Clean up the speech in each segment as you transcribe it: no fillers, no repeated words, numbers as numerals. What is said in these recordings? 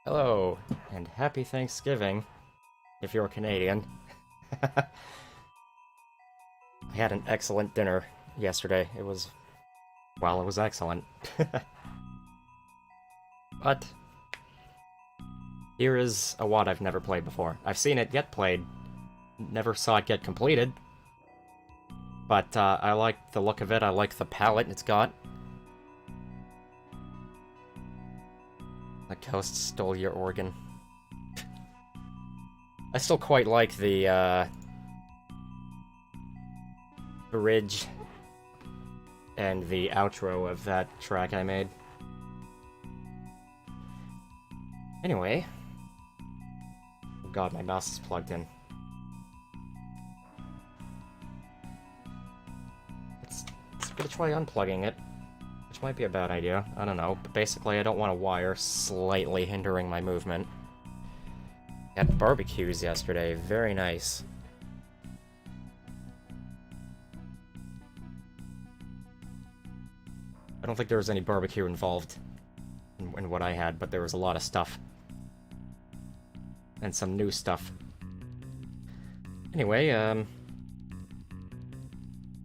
Hello, and happy Thanksgiving, if you're Canadian. I had an excellent dinner yesterday. Well, it was excellent. But, here is a WAD I've never played before. I've seen it get played, never saw it get completed, but I like the look of it, I like the palette it's got. The ghost stole your organ. I still quite like the bridge and the outro of that track I made. Anyway. Oh god, my mouse is plugged in. Let's gonna try unplugging it, which might be a bad idea. I don't know, but basically I don't want a wire slightly hindering my movement. Had barbecues yesterday, very nice. I don't think there was any barbecue involved in what I had, but there was a lot of stuff. And some new stuff. Anyway, let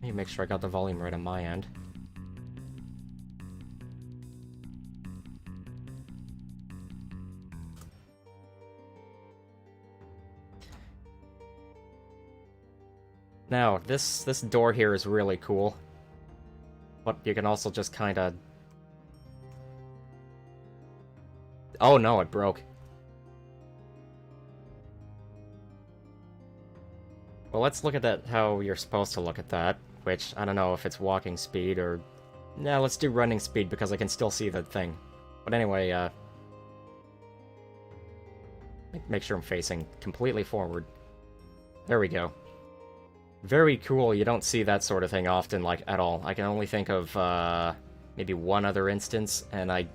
me make sure I got the volume right on my end. Now, this door here is really cool. But you can also just kinda... Oh no, it broke. Well, let's look at that, how you're supposed to look at that, which, I don't know if it's walking speed or... Nah, let's do running speed because I can still see the thing. But anyway, make sure I'm facing completely forward. There we go. Very cool, you don't see that sort of thing often, like, at all. I can only think of, maybe one other instance, and I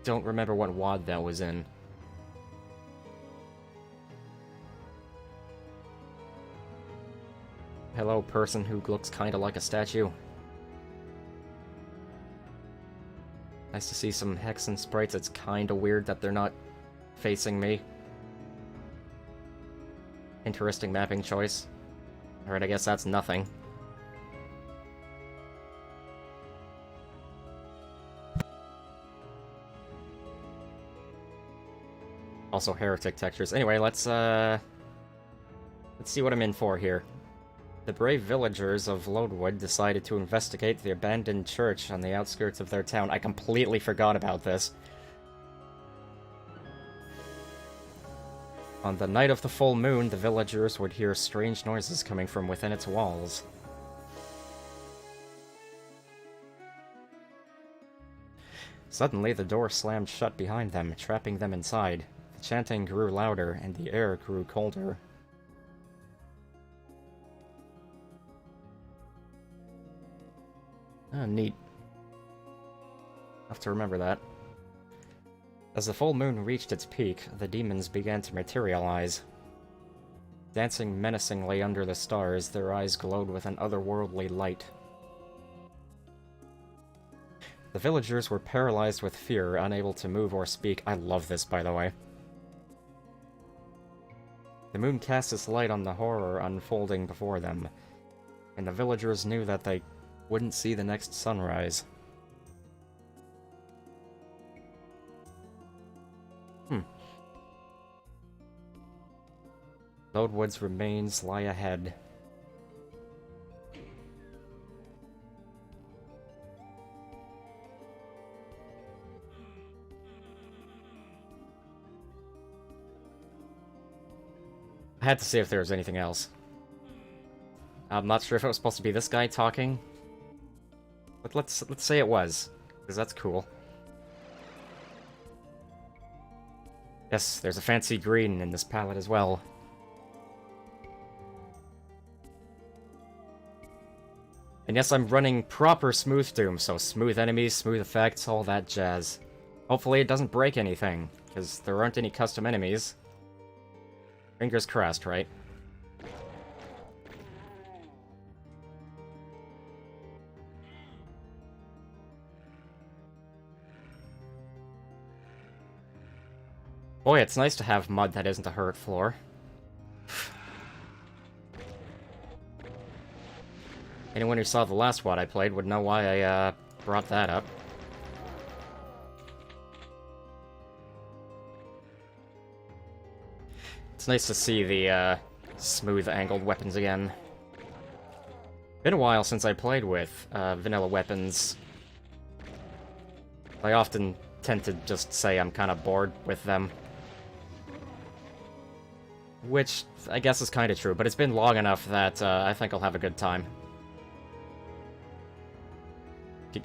don't remember what WAD that was in. Hello, person who looks kinda like a statue. Nice to see some Hexen sprites. It's kinda weird that they're not facing me. Interesting mapping choice. Alright, I guess that's nothing. Also heretic textures. Anyway, let's see what I'm in for here. The brave villagers of Lodewood decided to investigate the abandoned church on the outskirts of their town. I completely forgot about this. On the night of the full moon, the villagers would hear strange noises coming from within its walls. Suddenly, the door slammed shut behind them, trapping them inside. The chanting grew louder, and the air grew colder. Ah, neat. I'll have to remember that. As the full moon reached its peak, the demons began to materialize. Dancing menacingly under the stars, their eyes glowed with an otherworldly light. The villagers were paralyzed with fear, unable to move or speak. I love this, by the way. The moon cast its light on the horror unfolding before them, and the villagers knew that they wouldn't see the next sunrise. Lodewood's remains lie ahead. I had to see if there was anything else. I'm not sure if it was supposed to be this guy talking. But let's say it was, because that's cool. Yes, there's a fancy green in this palette as well. And yes, I'm running proper Smooth Doom, so smooth enemies, smooth effects, all that jazz. Hopefully it doesn't break anything, because there aren't any custom enemies. Fingers crossed, right? Boy, it's nice to have mud that isn't a hurt floor. Anyone who saw the last WAD I played would know why I brought that up. It's nice to see the smooth angled weapons again. Been a while since I played with vanilla weapons. I often tend to just say I'm kind of bored with them. Which, I guess is kind of true, but it's been long enough that I think I'll have a good time.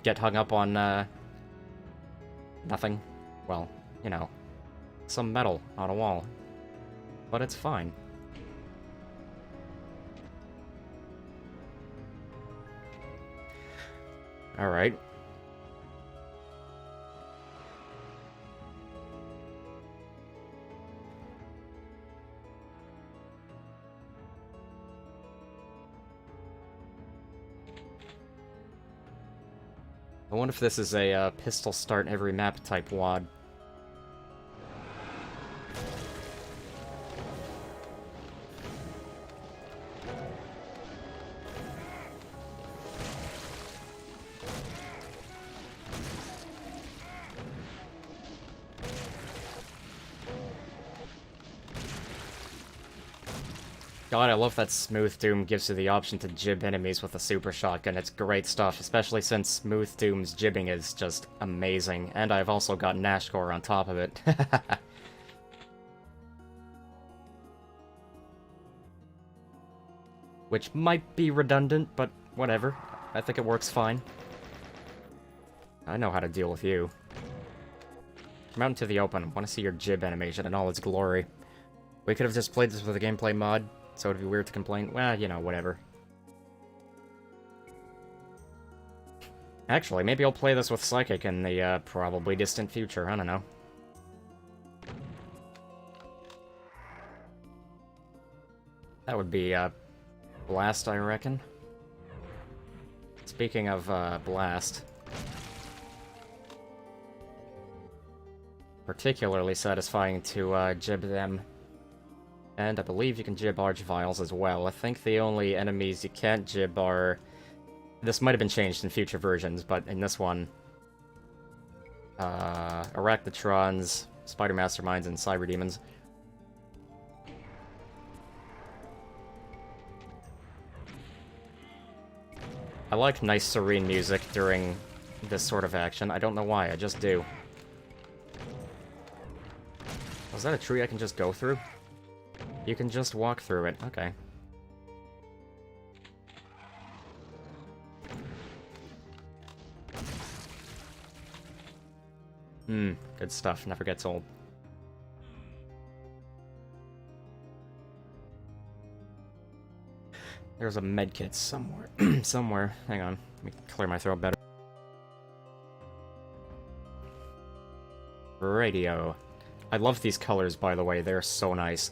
Get hung up on, nothing. Well, you know, some metal on a wall. But it's fine. Alright. I wonder if this is a pistol start every map type WAD. God, I love that Smooth Doom gives you the option to jib enemies with a super shotgun. It's great stuff, especially since Smooth Doom's jibbing is just amazing. And I've also got Nashcore on top of it. Which might be redundant, but whatever. I think it works fine. I know how to deal with you. Come out into the open. I want to see your jib animation in all its glory. We could have just played this with a gameplay mod, so it'd be weird to complain. Well, you know, whatever. Actually, maybe I'll play this with Psychic in the, probably distant future. I don't know. That would be, Blast, I reckon. Speaking of, Blast. Particularly satisfying to, jib them. And I believe you can jib Archviles as well. I think the only enemies you can't jib are... This might have been changed in future versions, but in this one... Arachnotrons, Spider Masterminds, and Cyber Demons. I like nice, serene music during this sort of action. I don't know why, I just do. Was that a tree I can just go through? You can just walk through it. Okay. Good stuff. Never gets old. There's a medkit somewhere. Somewhere. Hang on. Let me clear my throat better. Radio. I love these colors, by the way. They're so nice.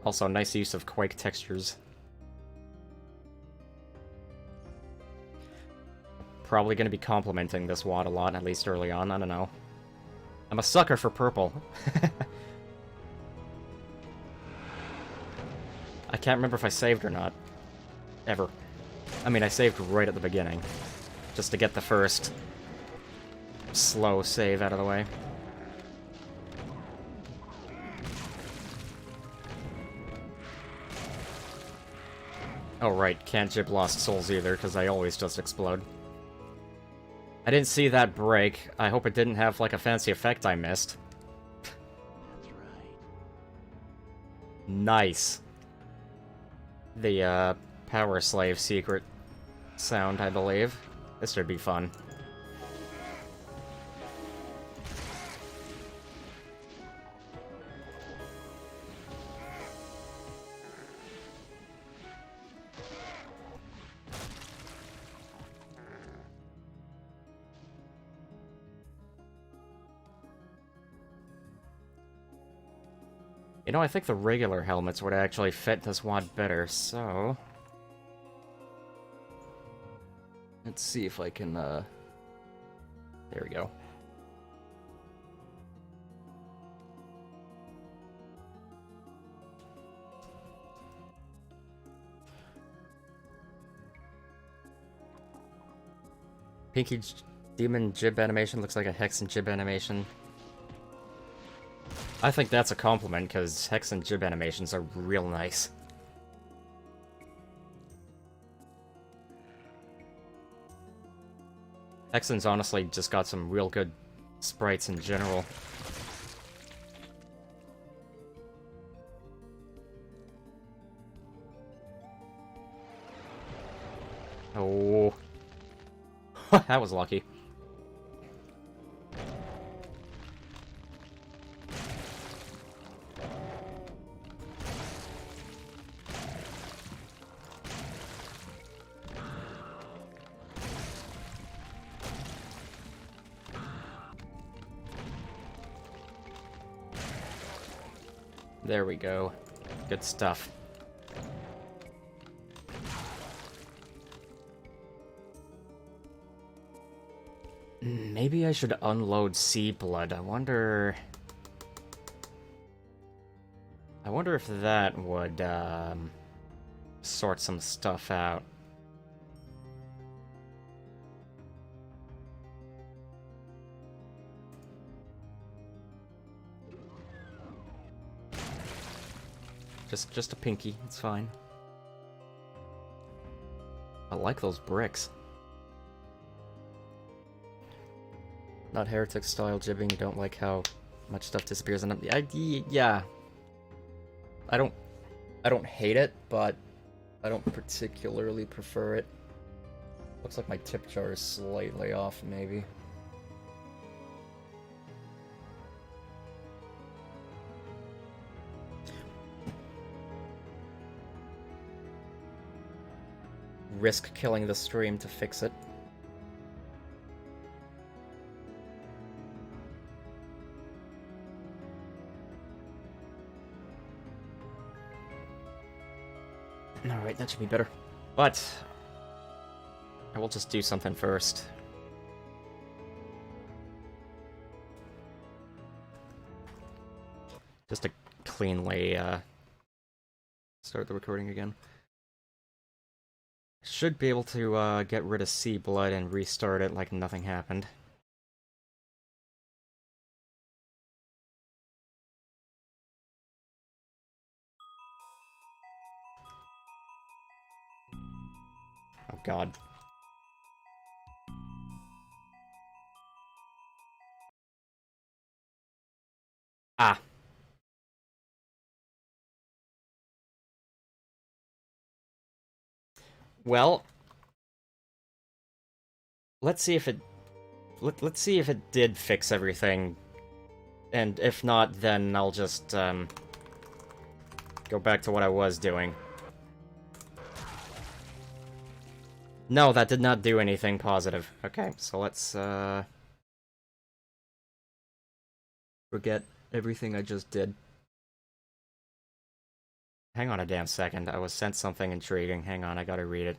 Also, nice use of Quake textures. Probably gonna be complimenting this WAD a lot, at least early on, I don't know. I'm a sucker for purple. I can't remember if I saved or not. Ever. I mean, I saved right at the beginning. Just to get the first slow save out of the way. Oh right, can't jib Lost Souls either, because I always just explode. I didn't see that break. I hope it didn't have, like, a fancy effect I missed. That's right. Nice. The, Power Slave secret sound, I believe. This should be fun. You know, I think the regular helmets would actually fit this WAD better, so... Let's see if I can, there we go. Pinky Demon Jib animation looks like a Hex and Jib animation. I think that's a compliment, because Hex and Jib animations are real nice. Hexen's honestly just got some real good sprites in general. Oh. That was lucky. There we go. Good stuff. Maybe I should unload Sea Blood. I wonder if that would sort some stuff out. Just a pinky, it's fine. I like those bricks. Not heretic style jibbing, you don't like how much stuff disappears in them. Yeah. I don't hate it, but I don't particularly prefer it. Looks like my tip jar is slightly off, maybe. Risk killing the stream to fix it. Alright, that should be better. But I will just do something first. Just to cleanly start the recording again. Should be able to get rid of Sea Blood and restart it like nothing happened. Oh god. Ah. Well, let's see if it let's see if it did fix everything. And if not, then I'll just go back to what I was doing. No, that did not do anything positive. Okay, so let's forget everything I just did. Hang on a damn second. I was sent something intriguing. Hang on, I gotta read it.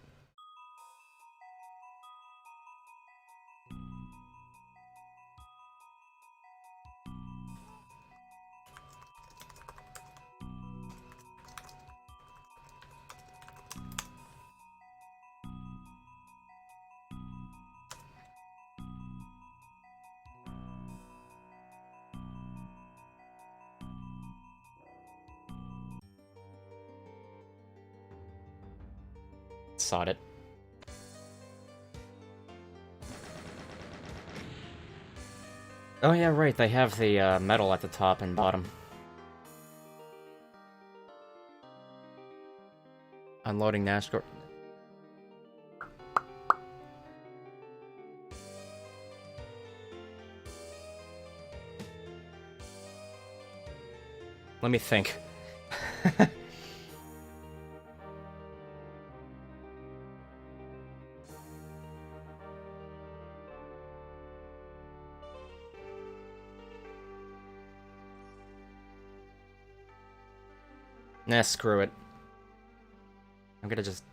Sought it. Oh yeah, right, they have the metal at the top and bottom. Unloading Nashgore. Let me think. Nah, screw it. I'm gonna just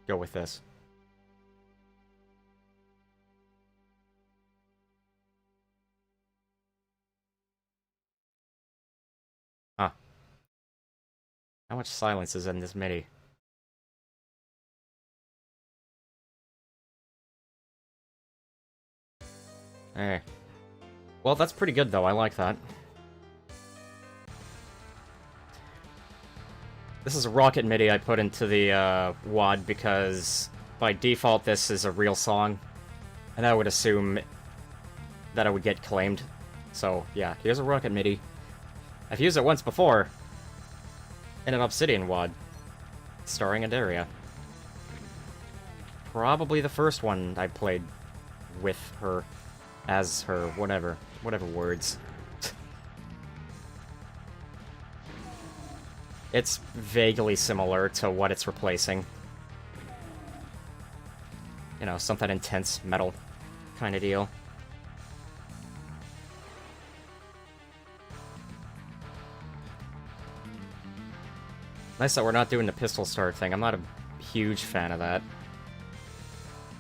go with this. How much silence is in this MIDI? Eh. Well, that's pretty good, though. I like that. This is a Rocket MIDI I put into the WAD because by default this is a real song, and I would assume that I would get claimed. So yeah, here's a Rocket MIDI. I've used it once before in an Obsidian WAD, starring Adaria. Probably the first one I played with her, as her, whatever words. It's vaguely similar to what it's replacing. You know, something intense, metal kind of deal. Nice that we're not doing the pistol start thing. I'm not a huge fan of that.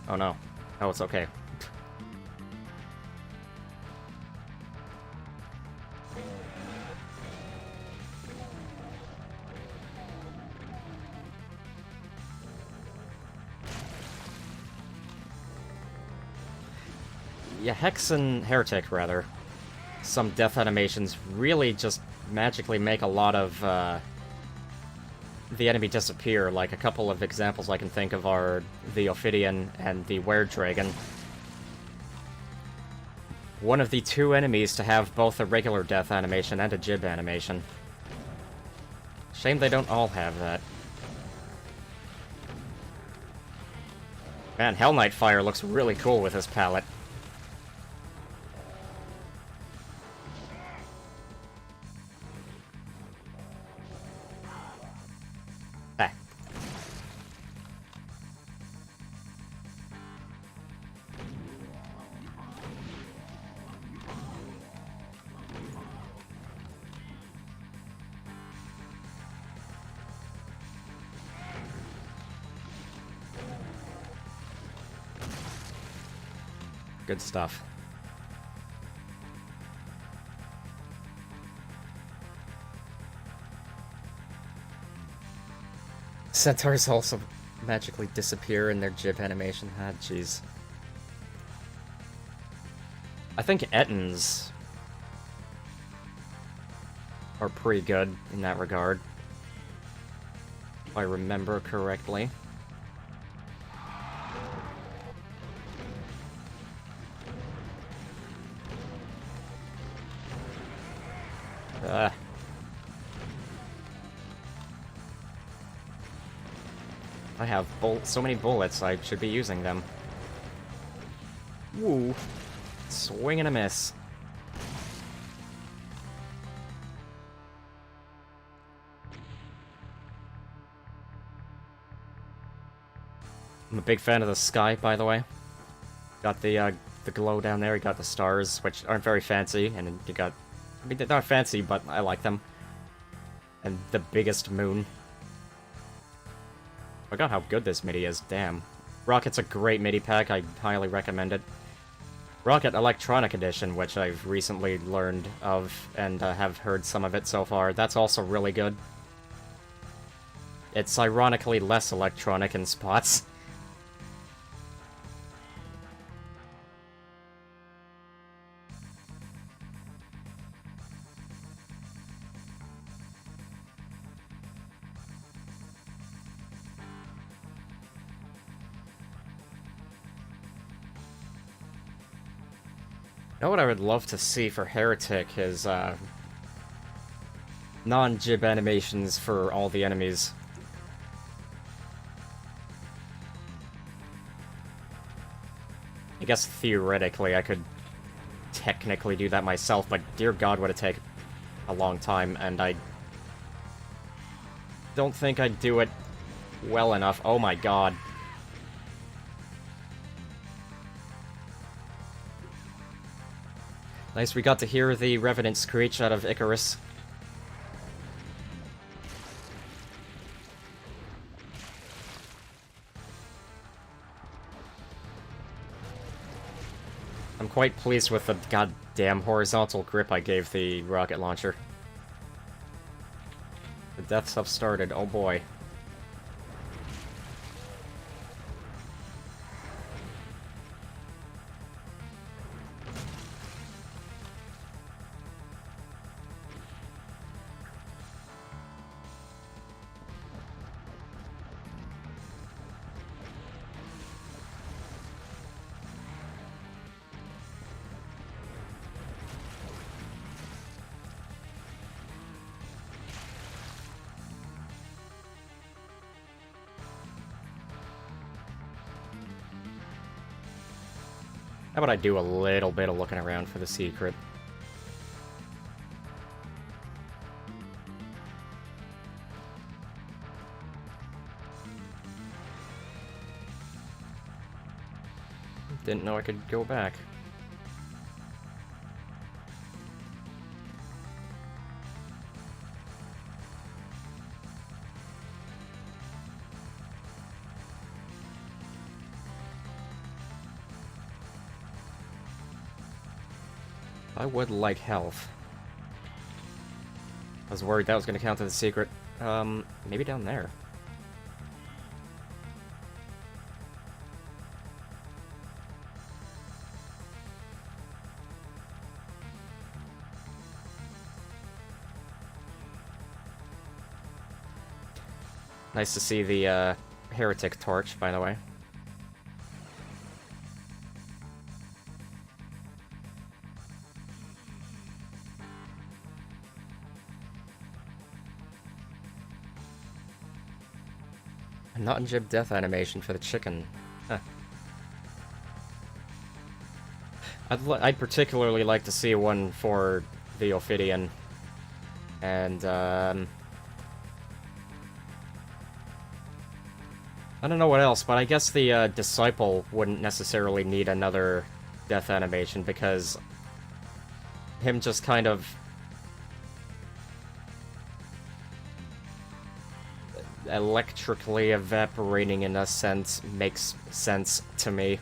Oh no. Oh, it's okay. Yeah, Hex and Heretic, rather. Some death animations really just magically make a lot of the enemy disappear. Like, a couple of examples I can think of are the Ophidian and the Were-Dragon. One of the two enemies to have both a regular death animation and a jib animation. Shame they don't all have that. Man, Hell Knight Fire looks really cool with this palette. Good stuff. Centaurs also magically disappear in their jib animation. Ah, jeez. I think Ettins are pretty good in that regard, if I remember correctly. I have so many bullets, I should be using them. Woo. Swing and a miss. I'm a big fan of the sky, by the way. Got the glow down there, you got the stars, which aren't very fancy, and you got... I mean, they're not fancy, but I like them. And the biggest moon. I forgot how good this MIDI is, damn. Rocket's a great MIDI pack, I highly recommend it. Rocket Electronic Edition, which I've recently learned of, and have heard some of it so far, that's also really good. It's ironically less electronic in spots. You know what I would love to see for Heretic is, non-jib animations for all the enemies. I guess theoretically I could technically do that myself, but dear god would it take a long time, and I don't think I'd do it well enough. Oh my god. Nice, we got to hear the Revenant screech out of Icarus. I'm quite pleased with the goddamn horizontal grip I gave the rocket launcher. The deaths have started, oh boy. How about I do a little bit of looking around for the secret? Didn't know I could go back. I would like health. I was worried that was going to count as a secret. Maybe down there. Nice to see the, heretic torch, by the way. A not in jib death animation for the chicken. Huh. I'd particularly like to see one for the Ophidian. And, I don't know what else, but I guess the Disciple wouldn't necessarily need another death animation, because him just kind of electrically evaporating in a sense makes sense to me.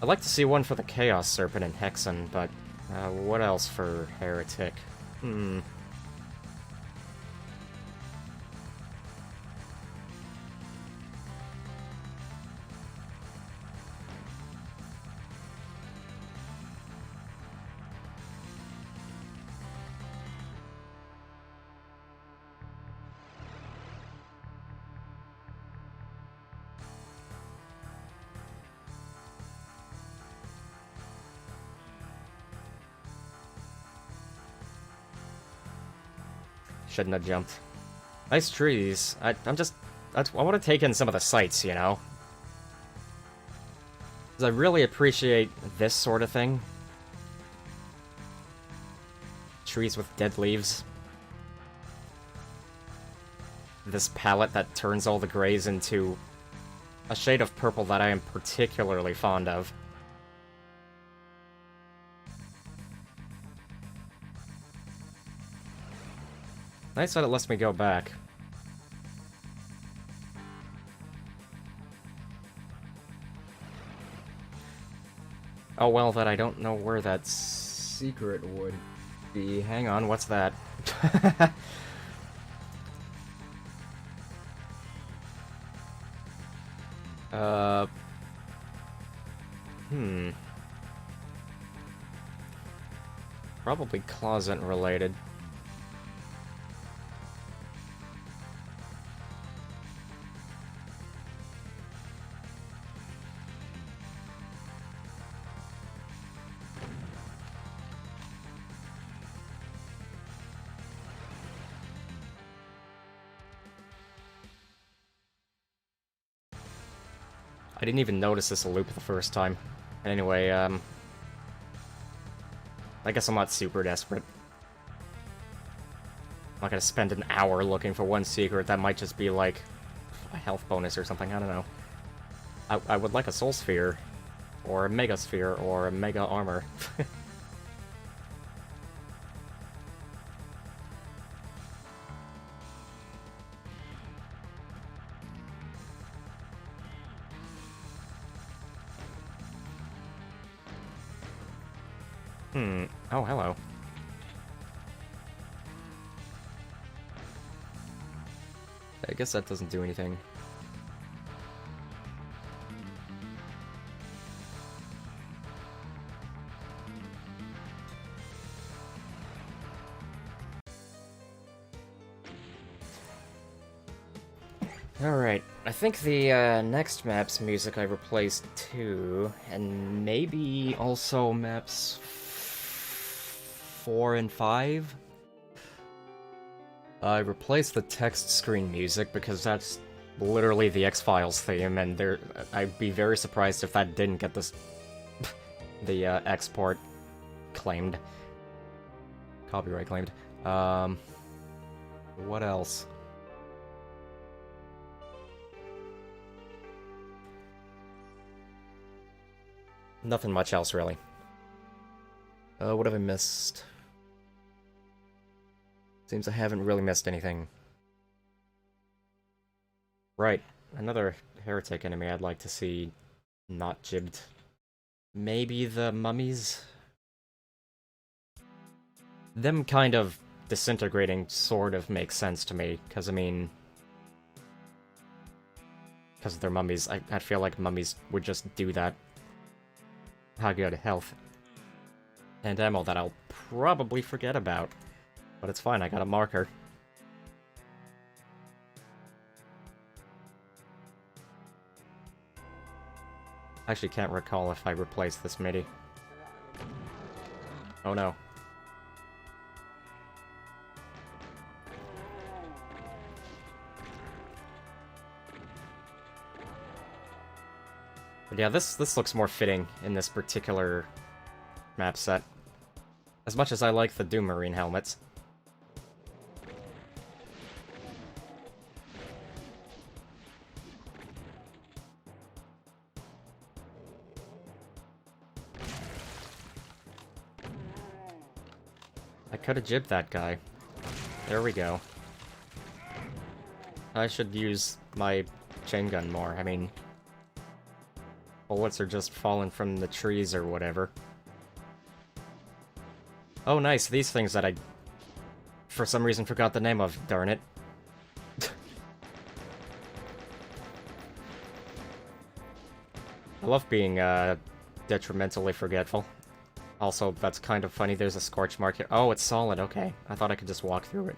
I'd like to see one for the Chaos Serpent and Hexen, but what else for Heretic? Shouldn't have jumped. Nice trees. I want to take in some of the sights, you know? 'Cause I really appreciate this sort of thing. Trees with dead leaves. This palette that turns all the grays into a shade of purple that I am particularly fond of. Nice that it lets me go back. Oh well, that I don't know where that secret would be. Hang on, what's that? Probably closet related. I didn't even notice this loop the first time. Anyway, I guess I'm not super desperate. I'm not gonna spend an hour looking for one secret that might just be like a health bonus or something, I don't know. I would like a soul sphere, or a mega sphere, or a mega armor. Oh, hello. I guess that doesn't do anything. Alright, I think the next map's music I replaced too, and maybe also maps 4 and 5? I replaced the text screen music because that's literally the X-Files theme, and I'd be very surprised if that didn't get this the export claimed. Copyright claimed. What else? Nothing much else, really. What have I missed? Seems I haven't really missed anything. Right, another heretic enemy I'd like to see not jibbed. Maybe the mummies? Them kind of disintegrating sort of makes sense to me, because, I mean... because they're mummies, I feel like mummies would just do that. How good, health. And ammo that I'll probably forget about. But it's fine, I got a marker. I actually can't recall if I replaced this MIDI. Oh no. But yeah, this looks more fitting in this particular map set. As much as I like the Doom Marine helmets. I could have jibbed that guy. There we go. I should use my chain gun more. I mean, bullets are just falling from the trees or whatever. Oh, nice. These things that I, for some reason, forgot the name of. Darn it. I love being, detrimentally forgetful. Also, that's kind of funny. There's a scorch mark here. Oh, it's solid. Okay. I thought I could just walk through it.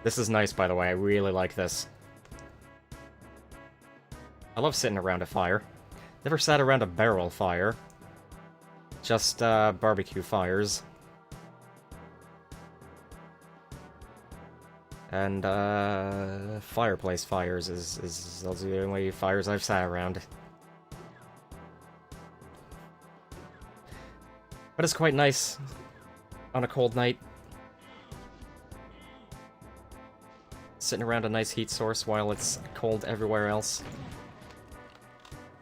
This is nice, by the way. I really like this. I love sitting around a fire. Never sat around a barrel fire. Just, barbecue fires. And, fireplace fires is those are the only fires I've sat around. But it's quite nice on a cold night. Sitting around a nice heat source while it's cold everywhere else.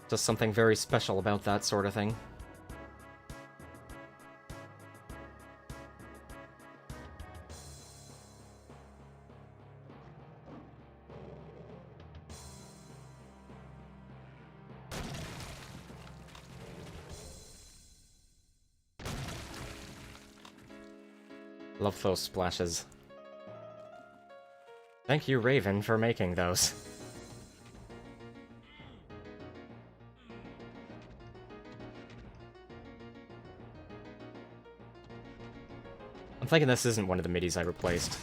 Just something very special about that sort of thing. Love those splashes. Thank you, Raven, for making those. I'm thinking this isn't one of the midis I replaced.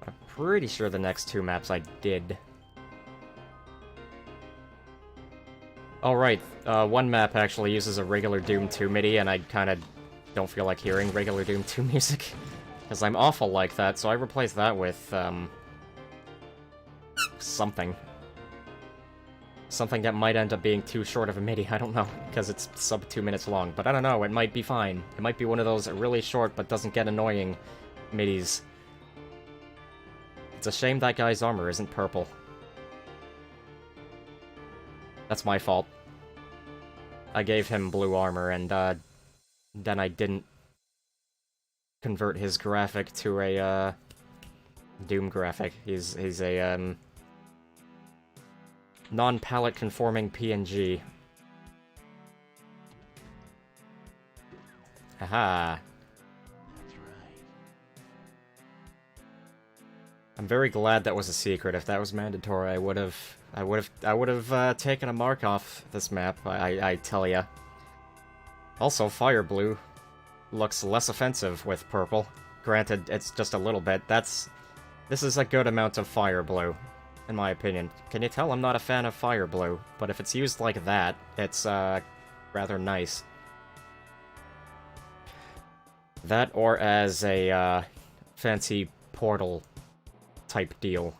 I'm pretty sure the next two maps I did. Oh, right. One map actually uses a regular Doom 2 MIDI, and I kinda don't feel like hearing regular Doom 2 music. Because I'm awful like that, so I replaced that with, something. Something that might end up being too short of a MIDI, I don't know, because it's sub 2 minutes long. But I don't know, it might be fine. It might be one of those really short but doesn't get annoying MIDIs. It's a shame that guy's armor isn't purple. That's my fault. I gave him blue armor, and, then I didn't convert his graphic to a, Doom graphic. He's a, non-palette conforming PNG. Haha. That's right. I'm very glad that was a secret. If that was mandatory, I would have taken a mark off this map. I tell ya. Also, fire blue looks less offensive with purple. Granted, it's just a little bit. This is a good amount of fire blue, in my opinion. Can you tell I'm not a fan of fire blue? But if it's used like that, it's rather nice. That or as a fancy portal type deal.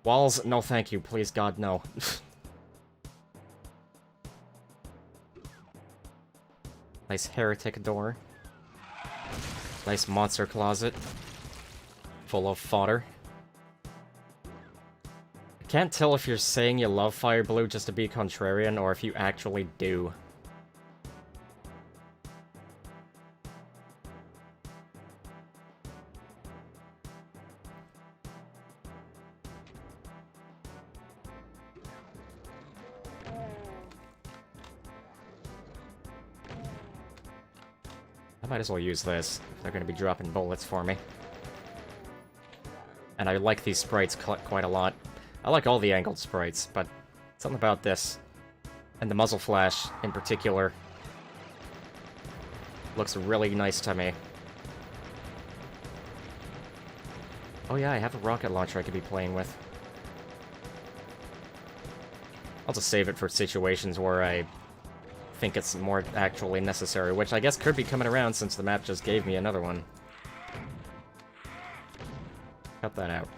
Walls, no thank you, please God, no. Nice heretic door. Nice monster closet. Full of fodder. I can't tell if you're saying you love fire blue just to be contrarian, or if you actually do. I might as well use this. They're going to be dropping bullets for me. And I like these sprites quite a lot. I like all the angled sprites, but something about this, and the muzzle flash in particular, looks really nice to me. Oh yeah, I have a rocket launcher I could be playing with. I'll just save it for situations where I think it's more actually necessary, which I guess could be coming around since the map just gave me another one. Cut that out.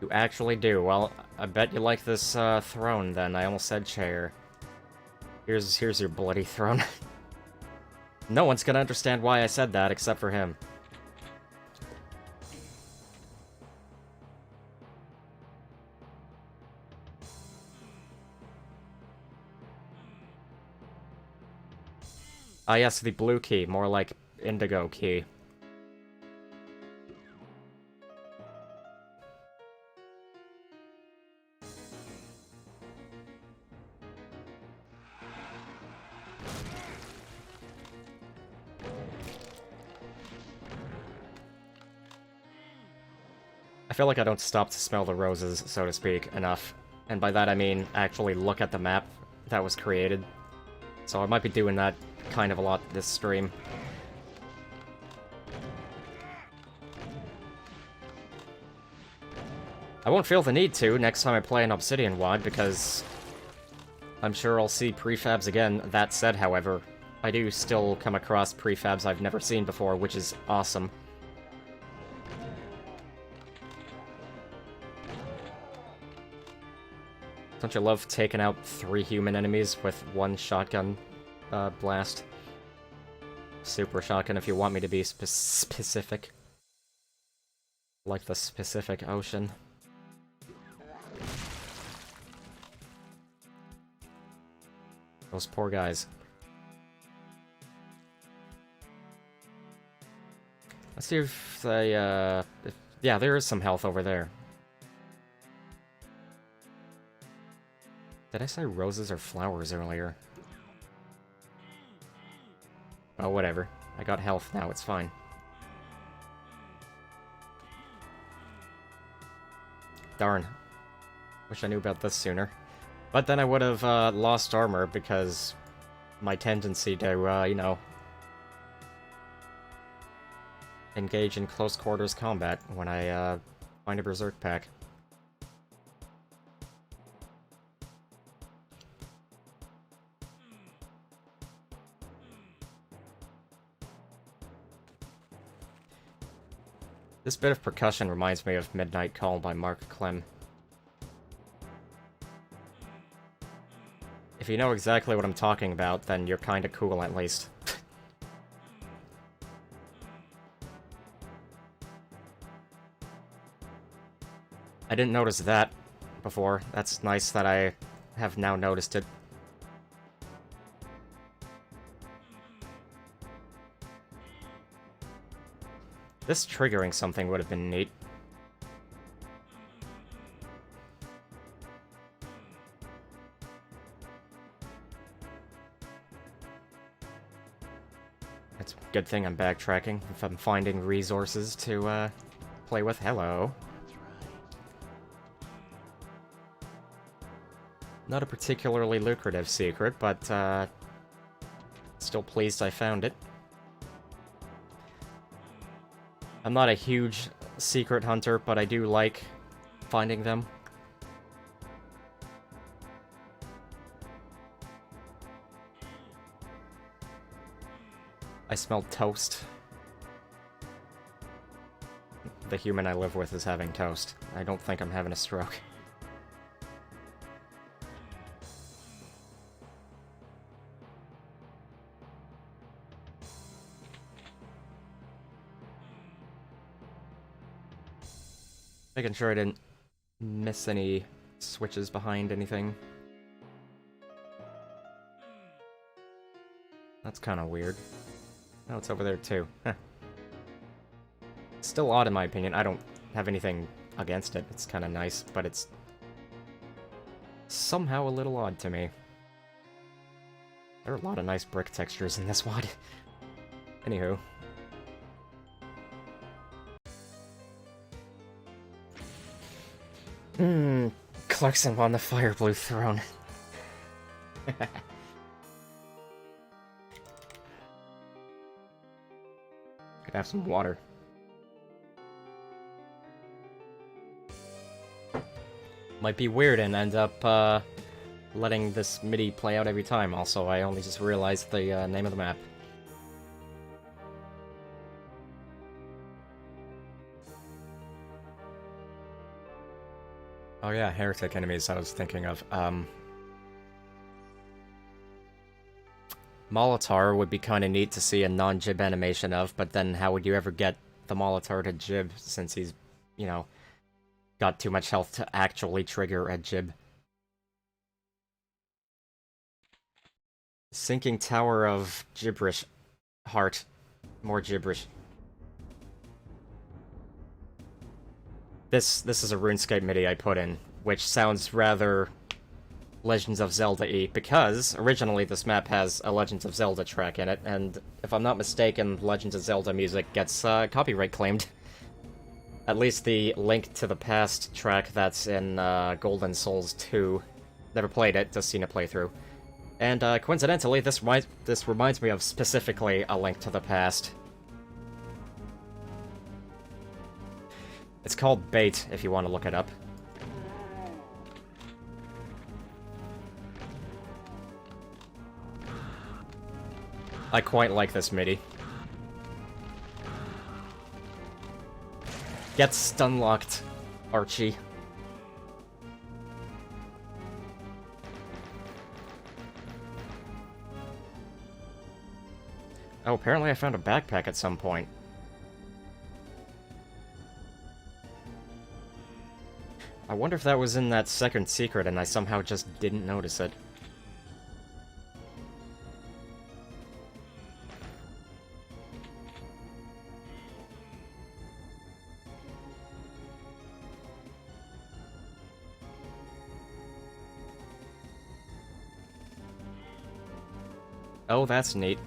You actually do. Well, I bet you like this throne then. I almost said chair. Here's your bloody throne. No one's gonna understand why I said that except for him. Ah yes, the blue key, more like indigo key. I feel like I don't stop to smell the roses, so to speak, enough. And by that I mean actually look at the map that was created. So I might be doing that kind of a lot this stream. I won't feel the need to next time I play an Obsidian WAD, because I'm sure I'll see prefabs again. That said, however, I do still come across prefabs I've never seen before, which is awesome. Don't you love taking out 3 human enemies with 1 shotgun blast? Super shotgun, if you want me to be specific. Like the Pacific Ocean. Those poor guys. Let's see if they, yeah, there is some health over there. Did I say roses or flowers earlier? Oh, whatever. I got health now, it's fine. Darn. Wish I knew about this sooner. But then I would have lost armor because my tendency to, you know, engage in close quarters combat when I find a berserk pack. This bit of percussion reminds me of Midnight Call by Mark Clem. If you know exactly what I'm talking about, then you're kinda cool at least. I didn't notice that before. That's nice that I have now noticed it. This triggering something would have been neat. good thing I'm backtracking if I'm finding resources to, play with. Hello. That's right. Not a particularly lucrative secret, but, still pleased I found it. I'm not a huge secret hunter, but I do like finding them. I smell toast. The human I live with is having toast. I don't think I'm having a stroke. Making sure I didn't miss any switches behind anything. That's kind of weird. Oh, it's over there too. Still odd in my opinion. I don't have anything against it. It's kind of nice, but it's somehow a little odd to me. There are a lot of nice brick textures in this WAD. Anywho. Clarkson on the fire blue throne. Could have some water. Might be weird and end up, letting this MIDI play out every time. Also, I only just realized the, name of the map. Oh yeah, heretic enemies I was thinking of. Molitar would be kinda neat to see a non-jib animation of, but then how would you ever get the Molitar to jib since he's, you know, got too much health to actually trigger a jib? Sinking Tower of Gibberish. Heart. More gibberish. This is a RuneScape MIDI I put in, which sounds rather Legends of Zelda-y, because originally this map has a Legends of Zelda track in it, and if I'm not mistaken, Legends of Zelda music gets copyright claimed. At least the Link to the Past track that's in Golden Souls 2. Never played it, just seen a playthrough. And coincidentally, this reminds me of specifically A Link to the Past. It's called Bait, if you want to look it up. I quite like this MIDI. Get stun-locked, Archie. Oh, apparently I found a backpack at some point. I wonder if that was in that second secret and I somehow just didn't notice it. Oh, that's neat.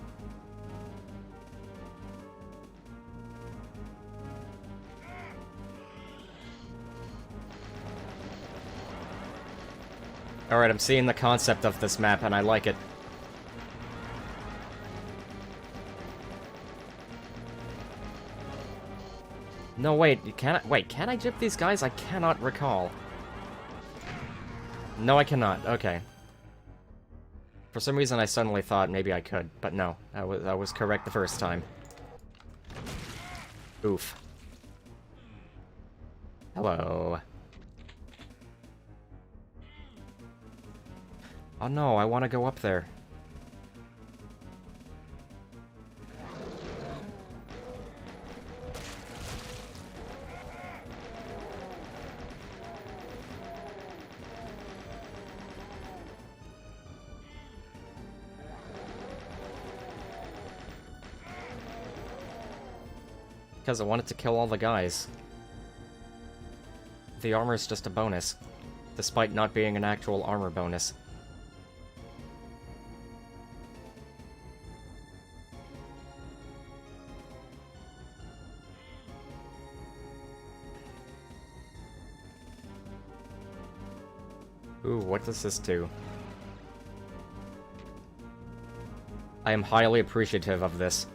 Alright, I'm seeing the concept of this map, and I like it. No, wait, can I jib these guys? I cannot recall. No, I cannot. Okay. For some reason, I suddenly thought maybe I could, but no. I was correct the first time. Oof. Hello. Oh no, I want to go up there. Because I wanted to kill all the guys. The armor is just a bonus, despite not being an actual armor bonus. Ooh, what does this do? I am highly appreciative of this.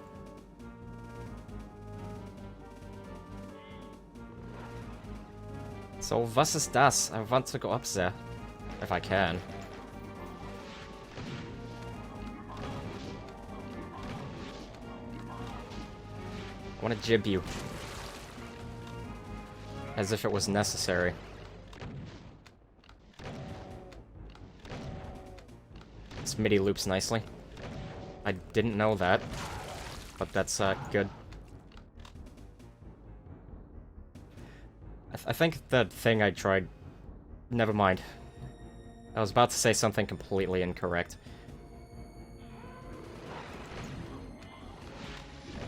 So, was ist das? I want to go up there. If I can. I want to jib you. As if it was necessary. This MIDI loops nicely. I didn't know that. But that's good. I think the thing I tried... Never mind. I was about to say something completely incorrect.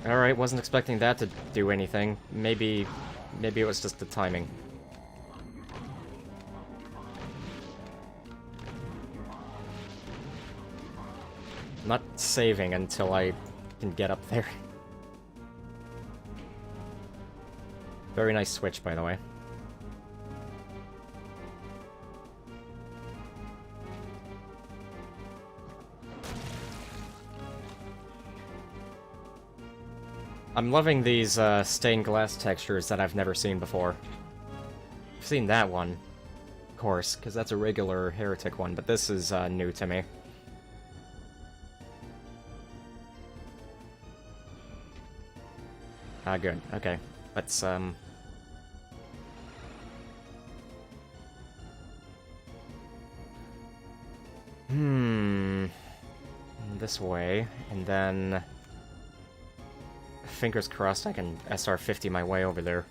Alright, wasn't expecting that to do anything. Maybe it was just the timing. Not saving until I can get up there. Very nice switch, by the way. I'm loving these stained glass textures that I've never seen before. I've seen that one, of course, because that's a regular Heretic one, but this is new to me. Ah, good. Okay. Let's, this way, and then... Fingers crossed I can SR50 my way over there.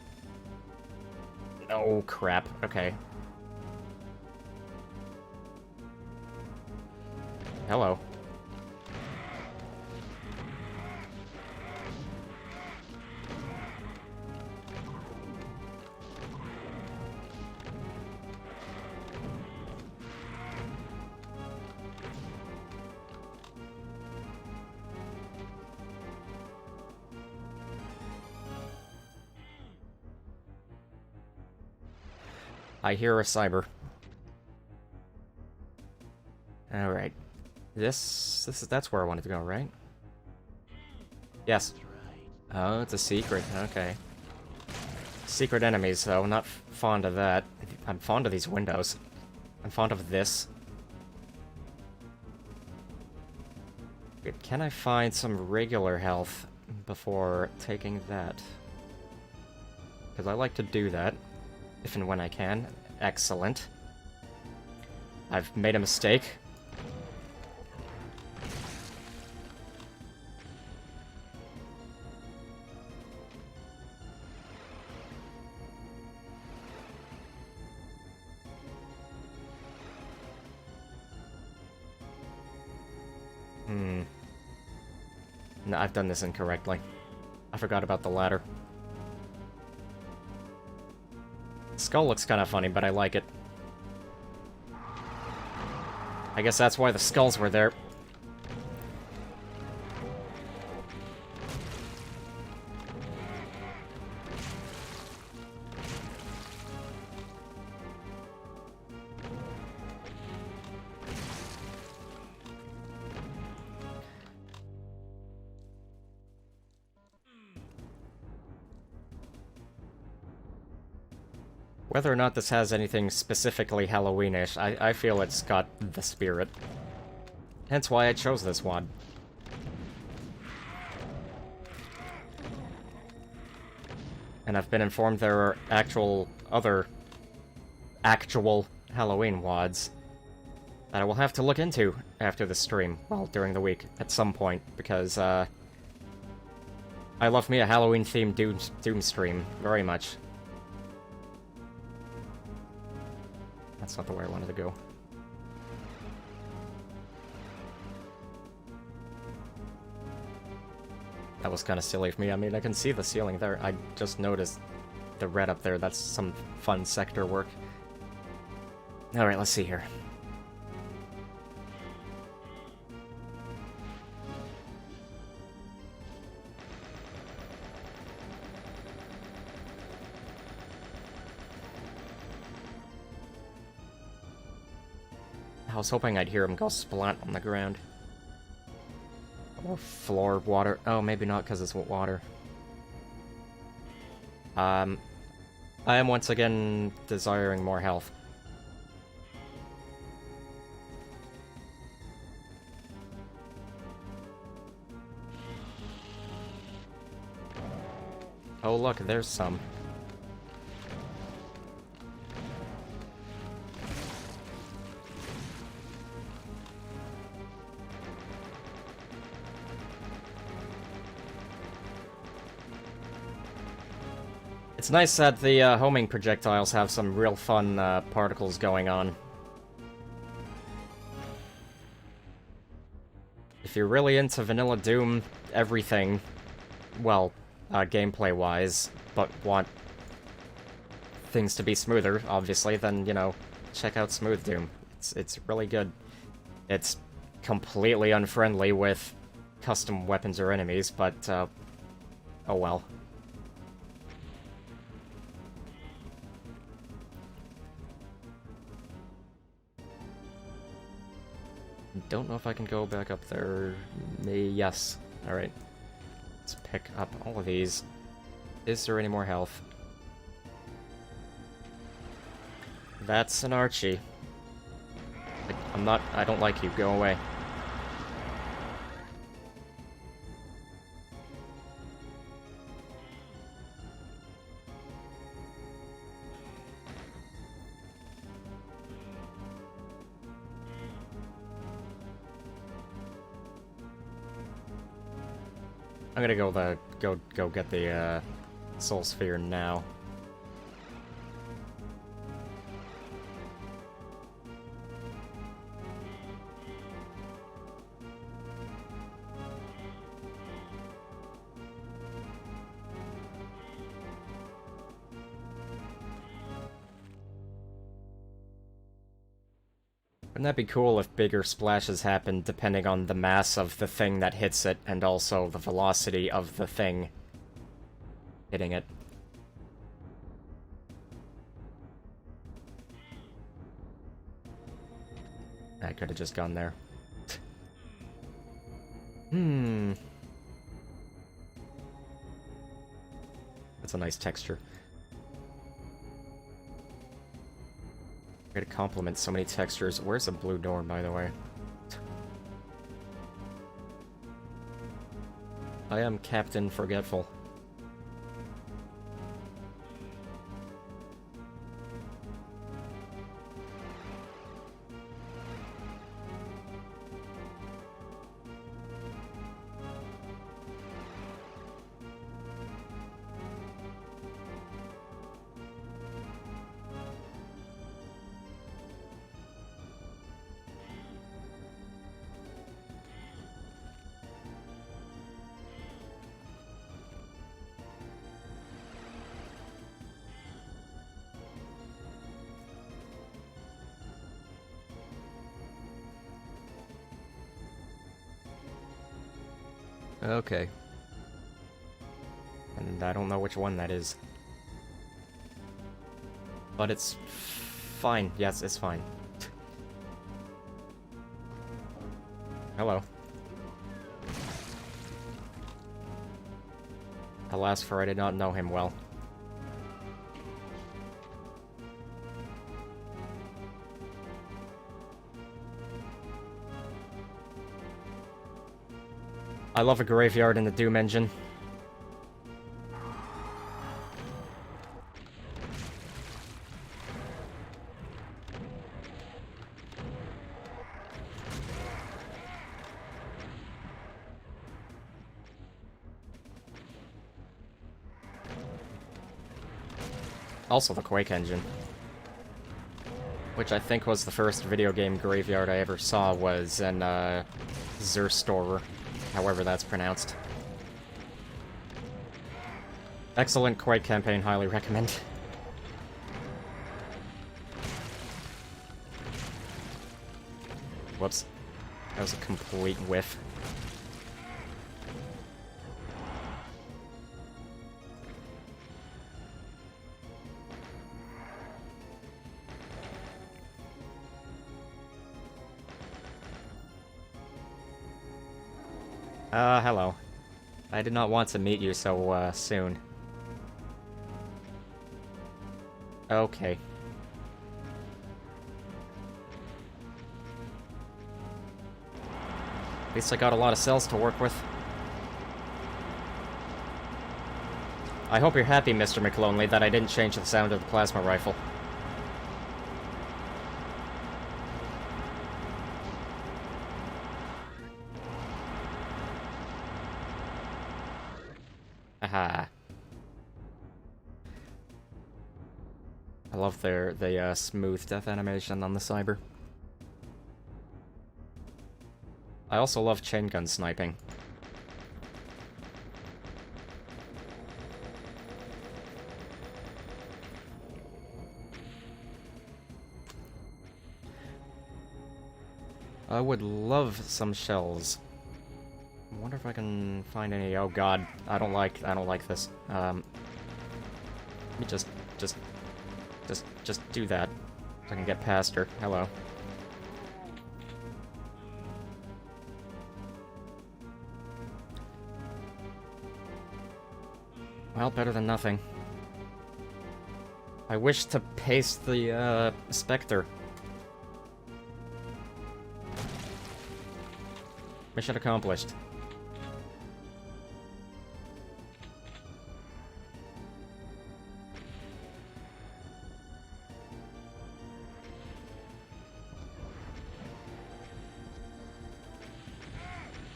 Oh, crap. Okay. Hello. I hear a cyber. Alright. That's where I wanted to go, right? Yes. Oh, it's a secret. Okay. Secret enemies, though. Not fond of that. I'm fond of these windows. I'm fond of this. Good. Can I find some regular health before taking that? Because I like to do that. If and when I can. Excellent. I've made a mistake. No, I've done this incorrectly. I forgot about the ladder. Skull looks kind of funny, but I like it. I guess that's why the skulls were there. Whether or not this has anything specifically Halloweenish, I feel it's got the spirit. Hence why I chose this WAD. And I've been informed there are other actual Halloween WADs that I will have to look into after the stream, well, during the week, at some point, because, I love me a Halloween-themed Doom stream very much. That's not the way I wanted to go. That was kind of silly of me. I mean, I can see the ceiling there. I just noticed the red up there. That's some fun sector work. Alright, let's see here. I was hoping I'd hear him go splat on the ground. Or floor water. Oh, maybe not because it's water. I am once again desiring more health. Oh look, there's some. It's nice that the homing projectiles have some real fun particles going on. If you're really into Vanilla Doom everything, well, gameplay-wise, but want things to be smoother, obviously, then, you know, check out Smooth Doom. It's really good. It's completely unfriendly with custom weapons or enemies, but, oh well. Don't know if I can go back up there. Yes. Alright. Let's pick up all of these. Is there any more health? That's an Archie. I don't like you. Go away. I'm gonna go get the Soul Sphere now. Wouldn't that be cool if bigger splashes happened depending on the mass of the thing that hits it and also the velocity of the thing hitting it? I could have just gone there. That's a nice texture. Way to compliment so many textures. Where's the blue door, by the way? I am Captain Forgetful. Okay. And I don't know which one that is. But it's fine. Yes, it's fine. Hello. Alas, for I did not know him well. I love a graveyard in the Doom engine. Also the Quake engine. Which I think was the first video game graveyard I ever saw was in, Zerstorer. However that's pronounced. Excellent Quake campaign, highly recommend. Whoops. That was a complete whiff. Hello. I did not want to meet you so, soon. Okay. At least I got a lot of cells to work with. I hope you're happy, Mr. McLonely, that I didn't change the sound of the plasma rifle. Aha. I love the smooth death animation on the Cyber. I also love chain gun sniping. I would love some shells. I wonder if I can find any. Oh god, I don't like this. Let me just do that. So I can get past her. Hello. Well, better than nothing. I wish to paste the, Spectre. Mission accomplished.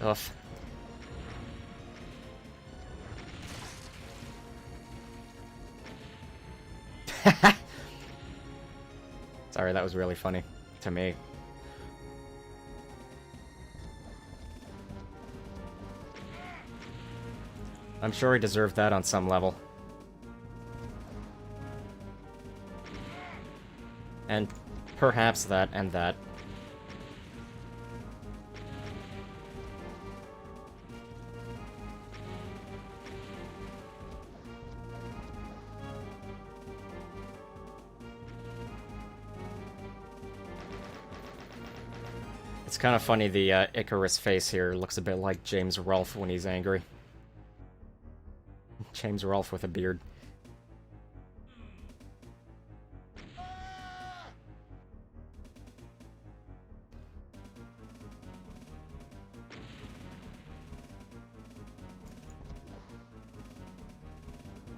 Ugh. Sorry, that was really funny to me. I'm sure he deserved that on some level. And perhaps that and that. It's kind of funny, the Icarus face here looks a bit like James Rolfe when he's angry. James Rolfe with a beard. I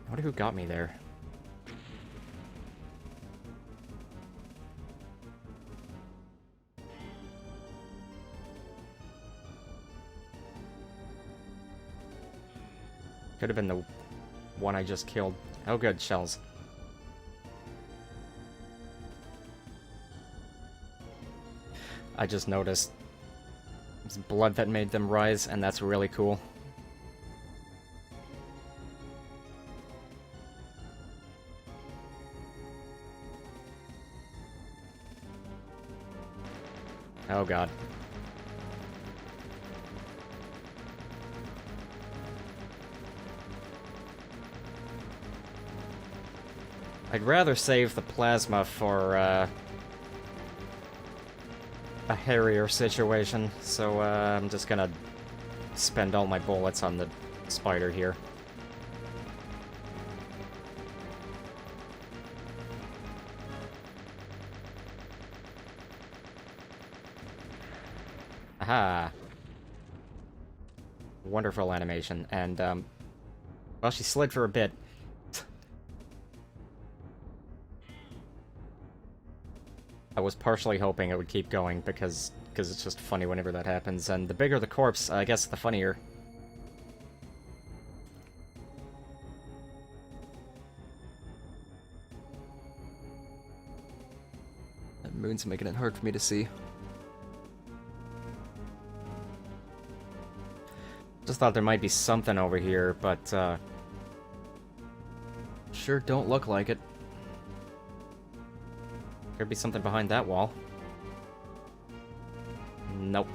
wonder who got me there. Could have been the one I just killed. Oh good, shells. I just noticed it's blood that made them rise, and that's really cool. Oh god. I'd rather save the plasma for, a hairier situation, so, I'm just gonna spend all my bullets on the spider here. Aha! Wonderful animation, and, well, she slid for a bit. I was partially hoping it would keep going, because it's just funny whenever that happens, and the bigger the corpse, I guess the funnier. That moon's making it hard for me to see. Just thought there might be something over here, but, Sure don't look like it. could be something behind that wall. Nope.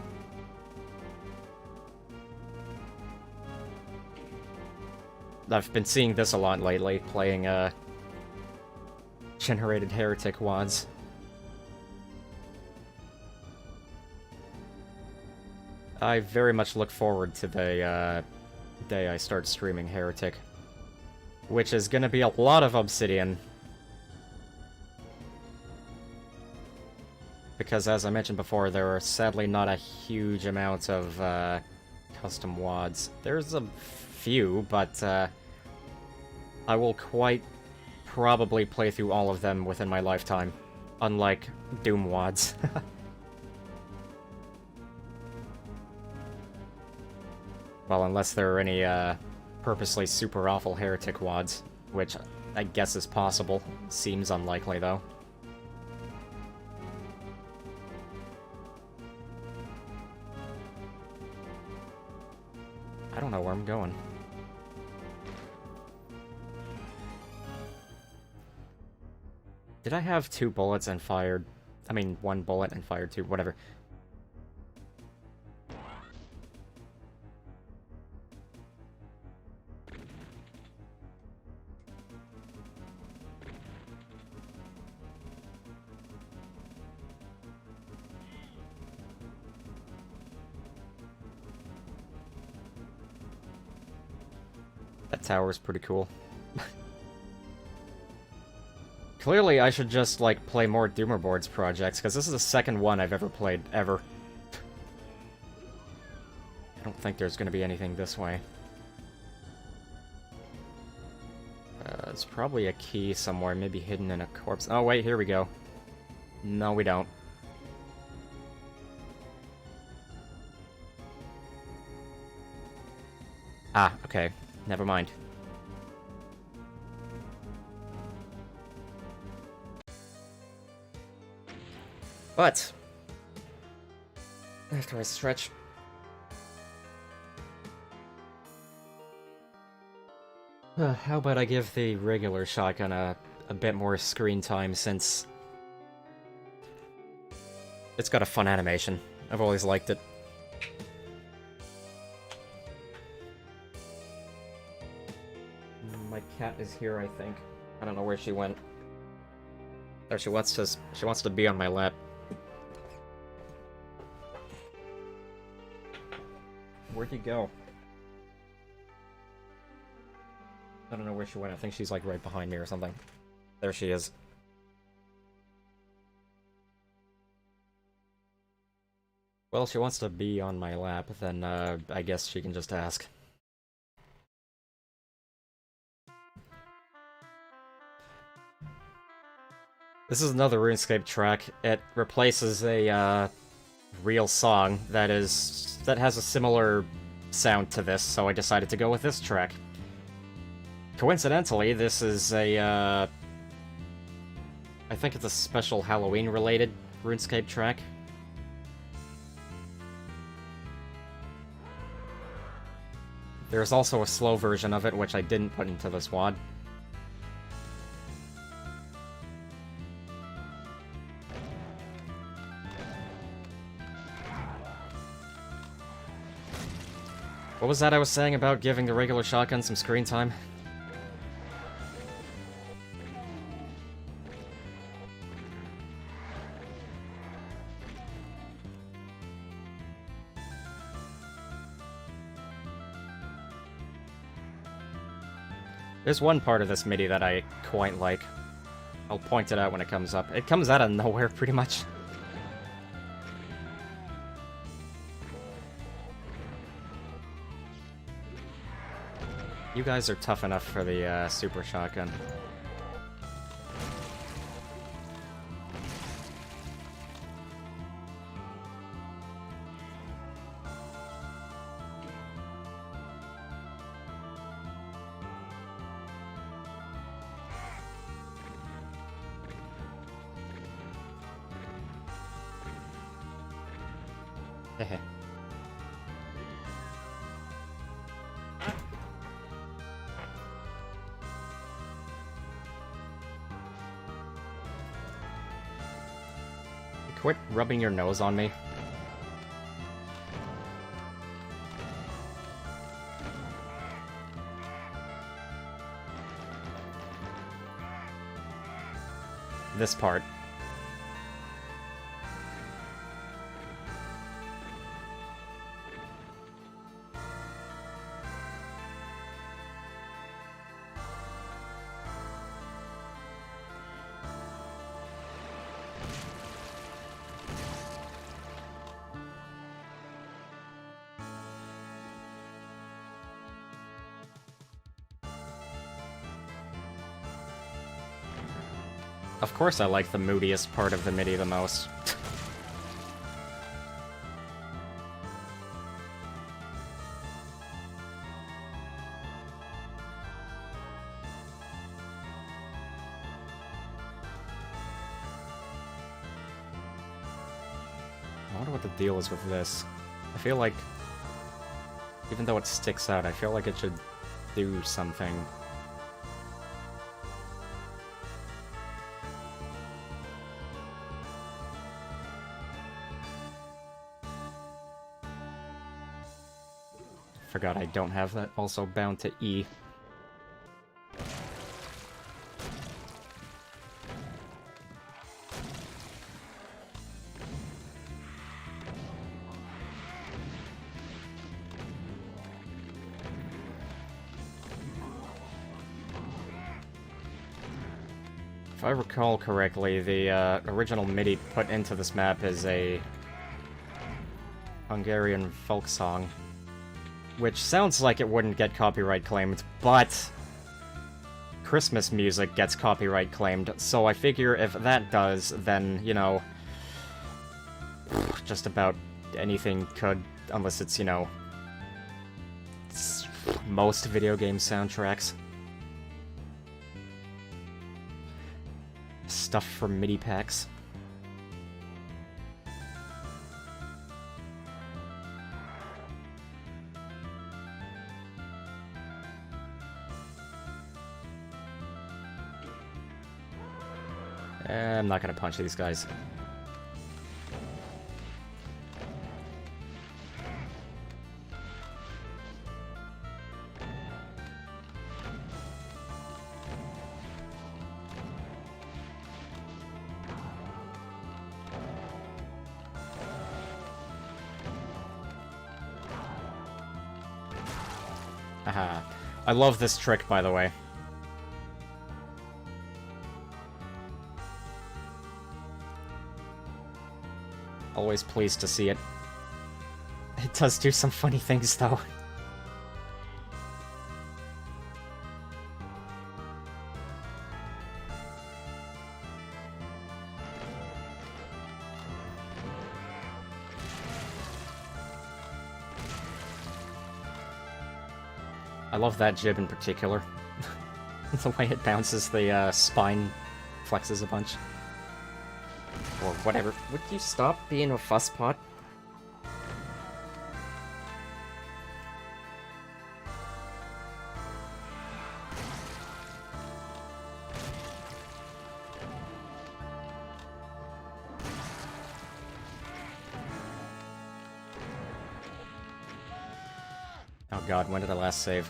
I've been seeing this a lot lately, playing, generated heretic WADs. I very much look forward to the day I start streaming Heretic. Which is gonna be a lot of Obsidian. Because as I mentioned before, there are sadly not a huge amount of custom WADs. There's a few, but I will quite probably play through all of them within my lifetime. Unlike Doom WADs. Well, unless there are any purposely super awful Heretic WADs, which I guess is possible. Seems unlikely, though. I don't know where I'm going. Did I have 2 bullets and fired... I mean, 1 bullet and fired 2, whatever. That tower's pretty cool. Clearly, I should just, like, play more Doomer Boards projects, because this is the second one I've ever played, ever. I don't think there's gonna be anything this way. There's probably a key somewhere, maybe hidden in a corpse. Oh, wait, here we go. No, we don't. Ah, okay. Never mind. But after I stretch, how about I give the regular shotgun a bit more screen time, since it's got a fun animation. I've always liked it. My cat is here, I think. I don't know where she went. There, she wants to be on my lap. Where'd you go? I don't know where she went. I think she's like right behind me or something. There she is. Well, if she wants to be on my lap, then I guess she can just ask. This is another RuneScape track. It replaces a real song that has a similar sound to this, so I decided to go with this track. Coincidentally, this is a I think it's a special Halloween-related RuneScape track. There's also a slow version of it, which I didn't put into this WAD. What was that I was saying about giving the regular shotgun some screen time? There's one part of this MIDI that I quite like. I'll point it out when it comes up. It comes out of nowhere, pretty much. You guys are tough enough for the super shotgun. Hehe. Quit rubbing your nose on me. This part. Of course I like the moodiest part of the MIDI the most. I wonder what the deal is with this. I feel like, even though it sticks out, I feel like it should do something. Forgot I don't have that also bound to E. If I recall correctly, the original MIDI put into this map is a Hungarian folk song, which sounds like it wouldn't get copyright claimed, but Christmas music gets copyright claimed, so I figure if that does, then, you know, just about anything could, unless it's, you know, most video game soundtracks. Stuff from MIDI packs. I'm not gonna punch these guys. Haha. I love this trick, by the way. Always pleased to see it. It does do some funny things, though. I love that jib in particular. The way it bounces the spine, flexes a bunch. Or whatever. Would you stop being a fusspot? Oh god, when did I last save?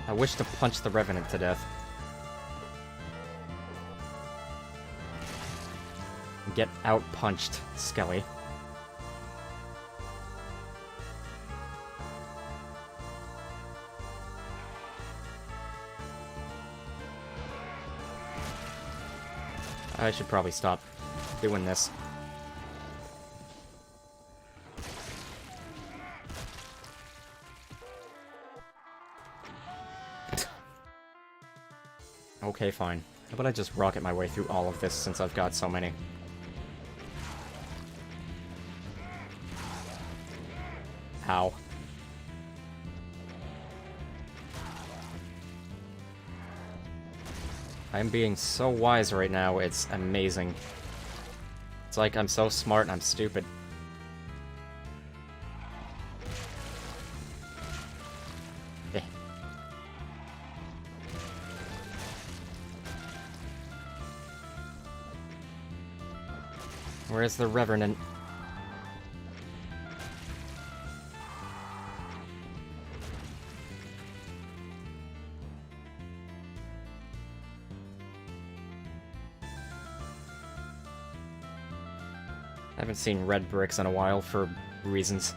I wish to punch the Revenant to death. Get out-punched, Skelly. I should probably stop doing this. Okay, fine. How about I just rocket my way through all of this since I've got so many? Ow. I'm being so wise right now, it's amazing. It's like I'm so smart and I'm stupid. Eh. Where's the Revenant? I haven't seen red bricks in a while for reasons.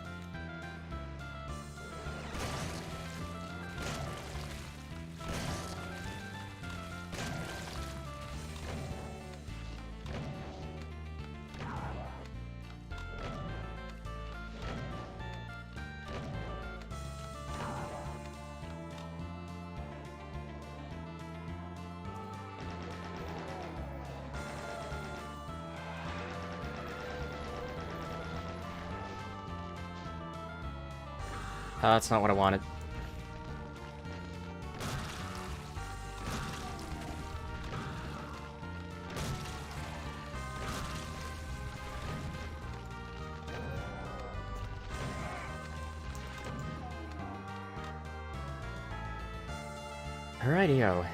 That's not what I wanted. Alrighty-o.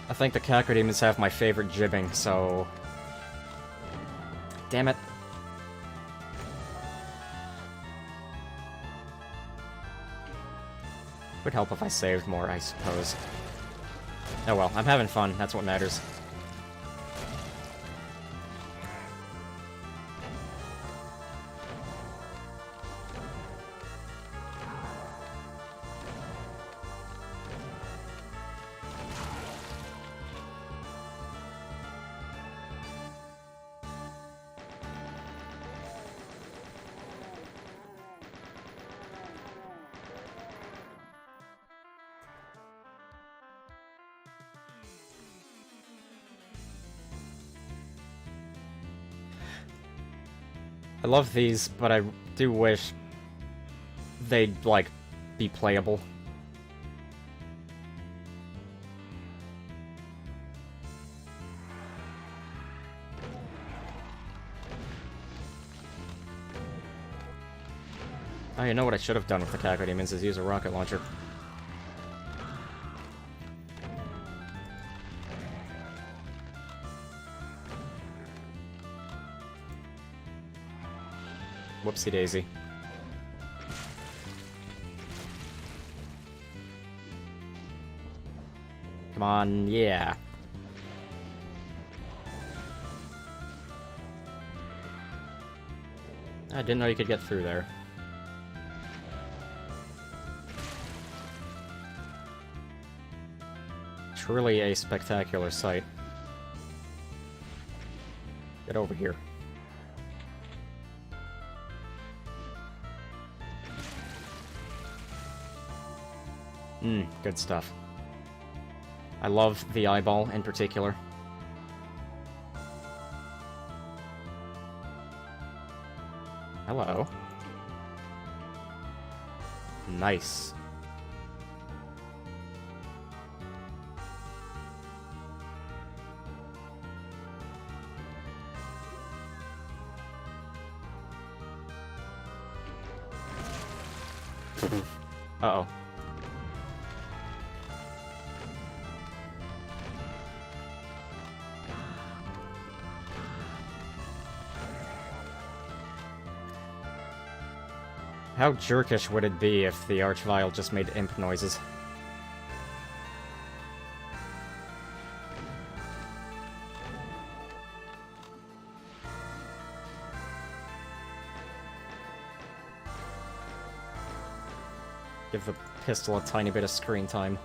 I think the Cacrodemons have my favorite jibbing, so... Damn it. Would help if I saved more, I suppose. Oh well, I'm having fun, that's what matters. I love these, but I do wish they'd, like, be playable. Oh, you know what I should have done with the Cacodemons is use a rocket launcher. Whoopsie daisy. Come on, yeah. I didn't know you could get through there. Truly a spectacular sight. Get over here. Good stuff. I love the eyeball in particular. Hello. Nice. Uh-oh. How jerkish would it be if the Archvile just made imp noises? Give the pistol a tiny bit of screen time.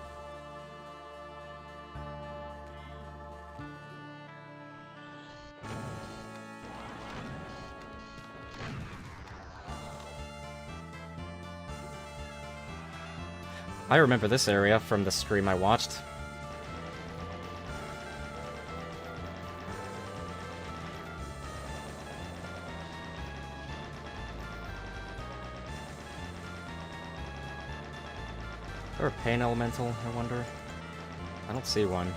I remember this area from the stream I watched. Is there a pain elemental, I wonder? I don't see one.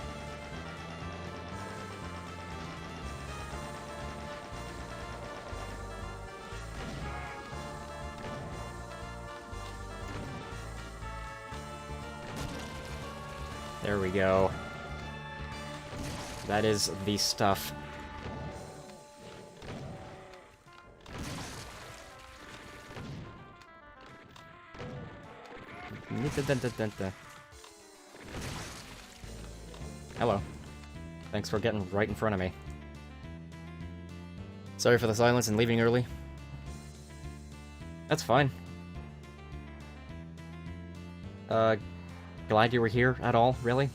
There we go. That is the stuff. Hello. Thanks for getting right in front of me. Sorry for the silence and leaving early. That's fine. Glad you were here at all, really?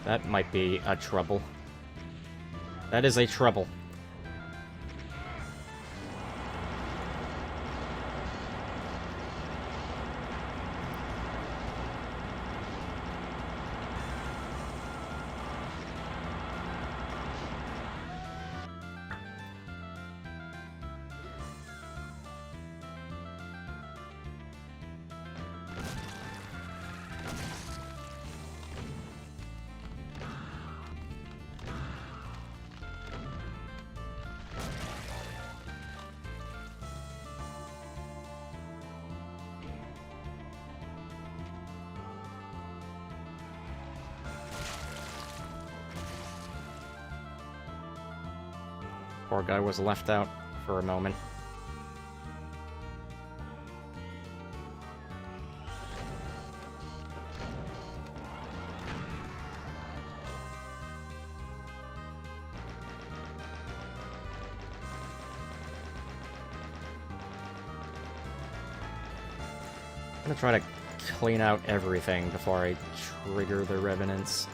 That might be a trouble. That is a trouble. Poor guy was left out for a moment. I'm gonna try to clean out everything before I trigger the Revenants.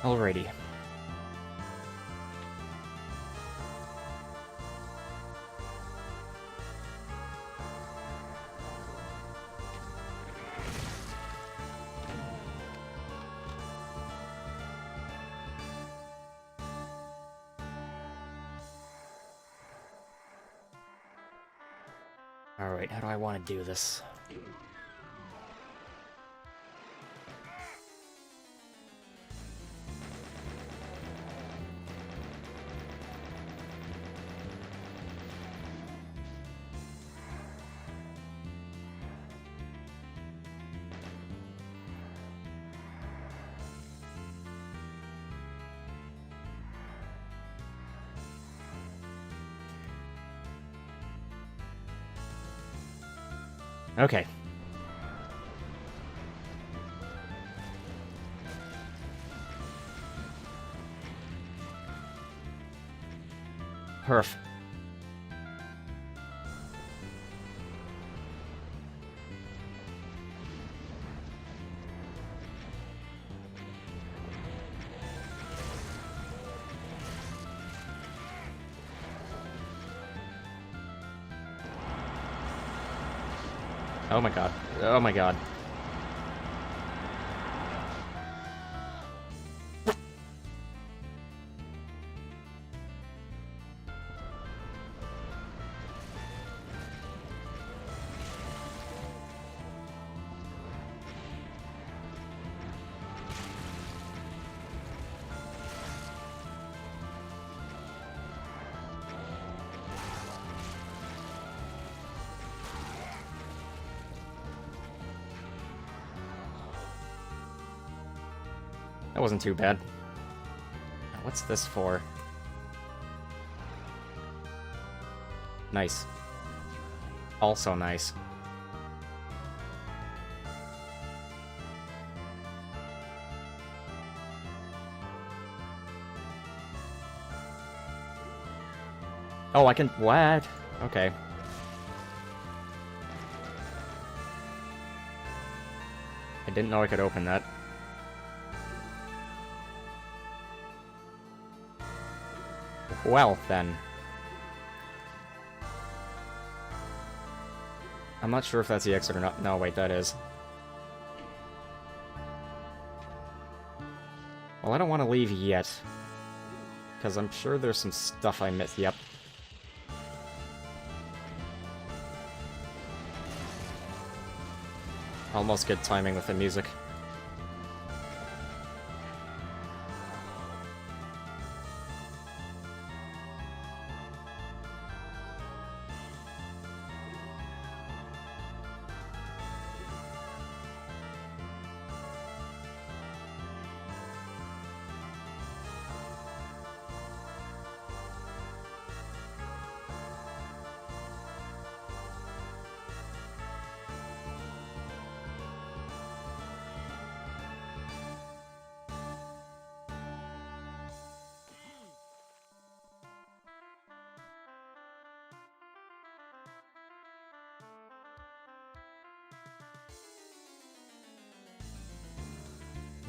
Alrighty. Alright, how do I want to do this? Okay. Perf. Oh my god. Oh my god. That wasn't too bad. What's this for? Nice. Also nice. Oh, I can... What? Okay. I didn't know I could open that. Well, then. I'm not sure if that's the exit or not. No, wait, that is. Well, I don't want to leave yet. Because I'm sure there's some stuff I missed. Yep. Almost good timing with the music.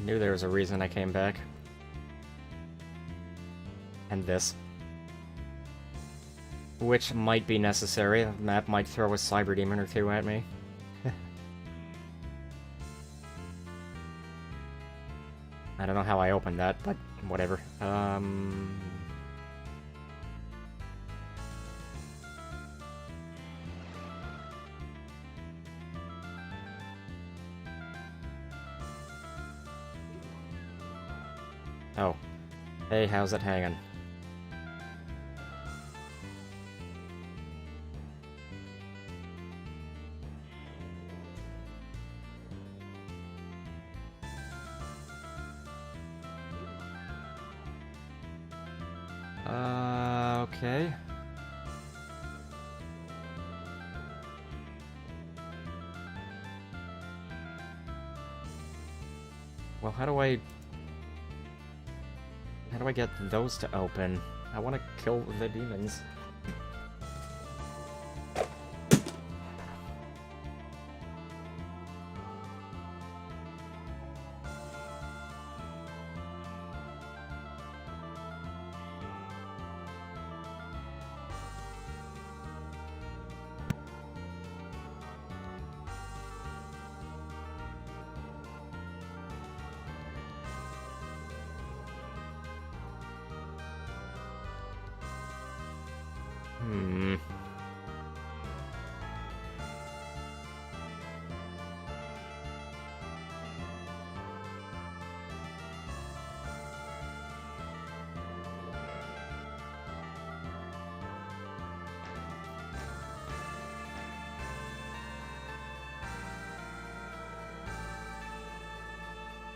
Knew there was a reason I came back. And this. Which might be necessary. The map might throw a cyber demon or two at me. I don't know how I opened that, but whatever. Oh. Hey, how's it hanging? Okay. Well, how do I get those to open? I want to kill the demons.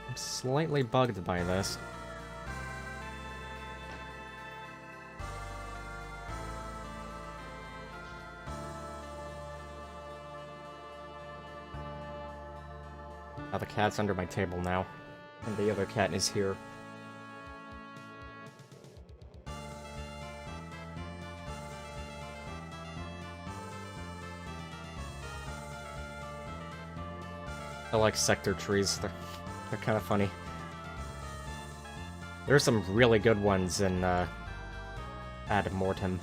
I'm slightly bugged by this. Oh, the cat's under my table now. And the other cat is here. I like sector trees. They're kind of funny. There's some really good ones in Ad Mortem.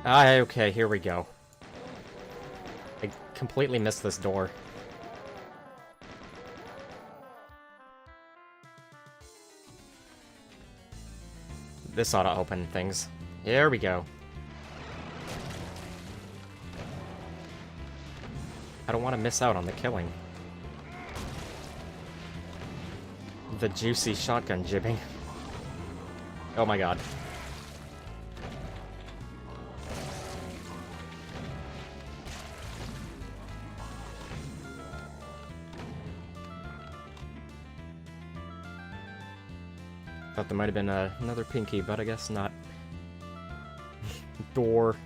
Okay, here we go. I completely missed this door. This ought to open things. Here we go. I don't want to miss out on the killing. The juicy shotgun jibbing. Oh my god. Thought there might have been another pinky, but I guess not. Door.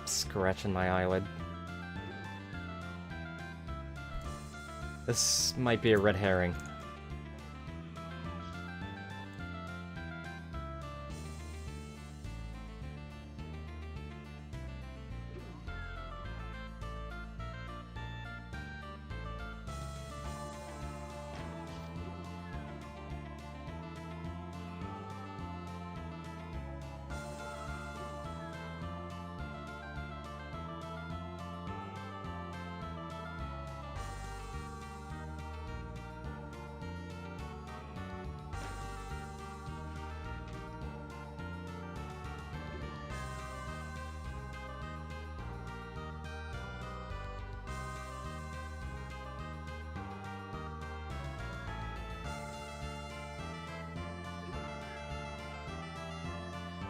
Scratching my eyelid. This might be a red herring.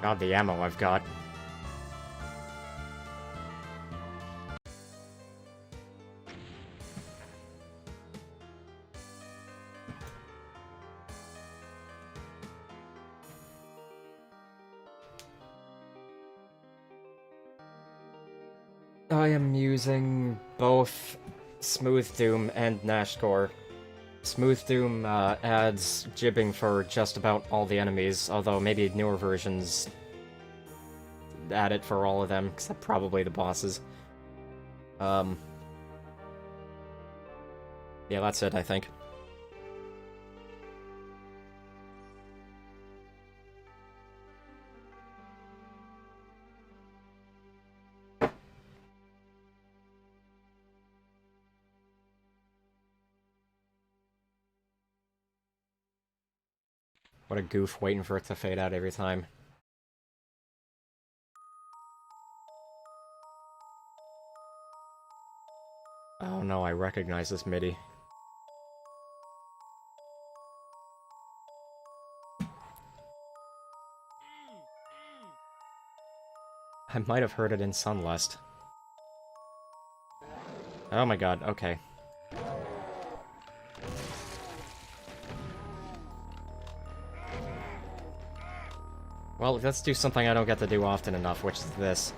God, the ammo I've got. I am using both Smooth Doom and Nashcore. Smooth Doom adds jibbing for just about all the enemies, although maybe newer versions add it for all of them, except probably the bosses. Yeah, that's it, I think. What a goof, waiting for it to fade out every time. Oh no, I recognize this MIDI. I might have heard it in Sunlust. Oh my god, okay. Well, let's do something I don't get to do often enough, which is this.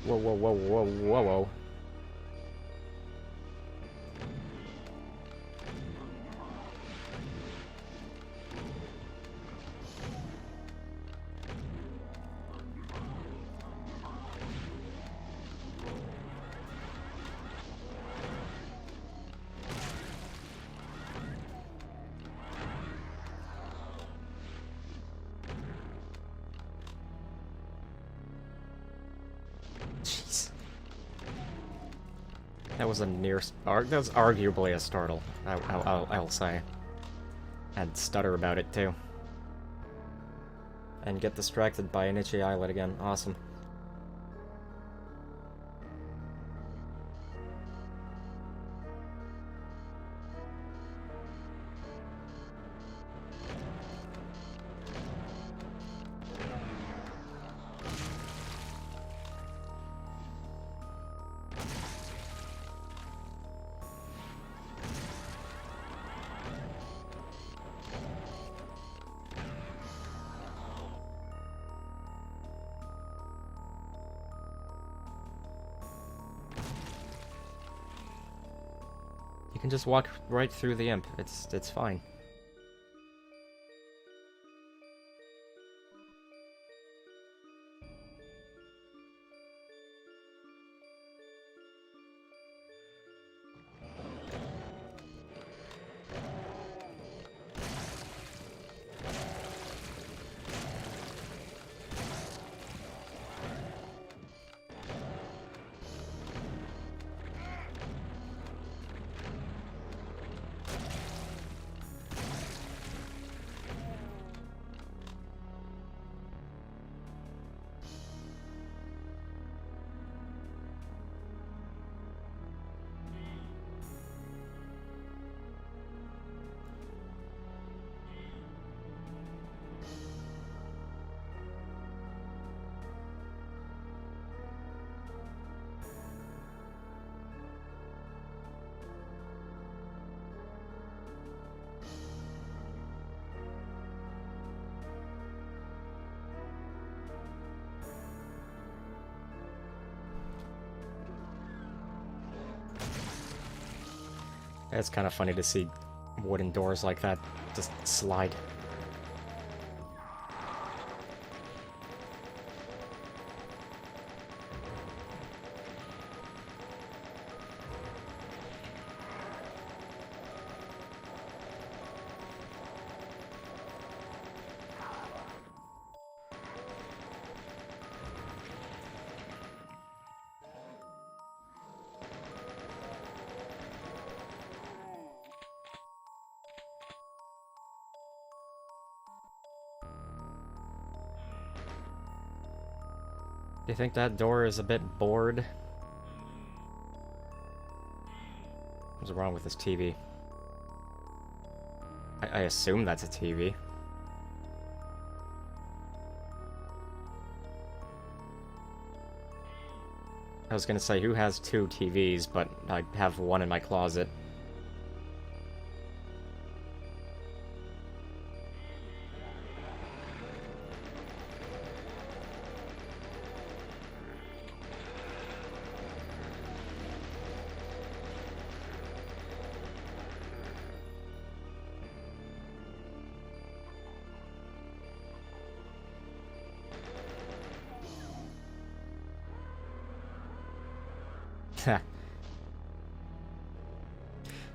Whoa, whoa, whoa, whoa, whoa, whoa. Jeez. That was a near... that was arguably a startle, I'll say. And stutter about it, too. And get distracted by an itchy eyelid again. Awesome. You can just walk right through the imp. It's fine. It's kind of funny to see wooden doors like that just slide. Do you think that door is a bit bored? What's wrong with this TV? I assume that's a TV. I was gonna say, who has two TVs, but I have one in my closet.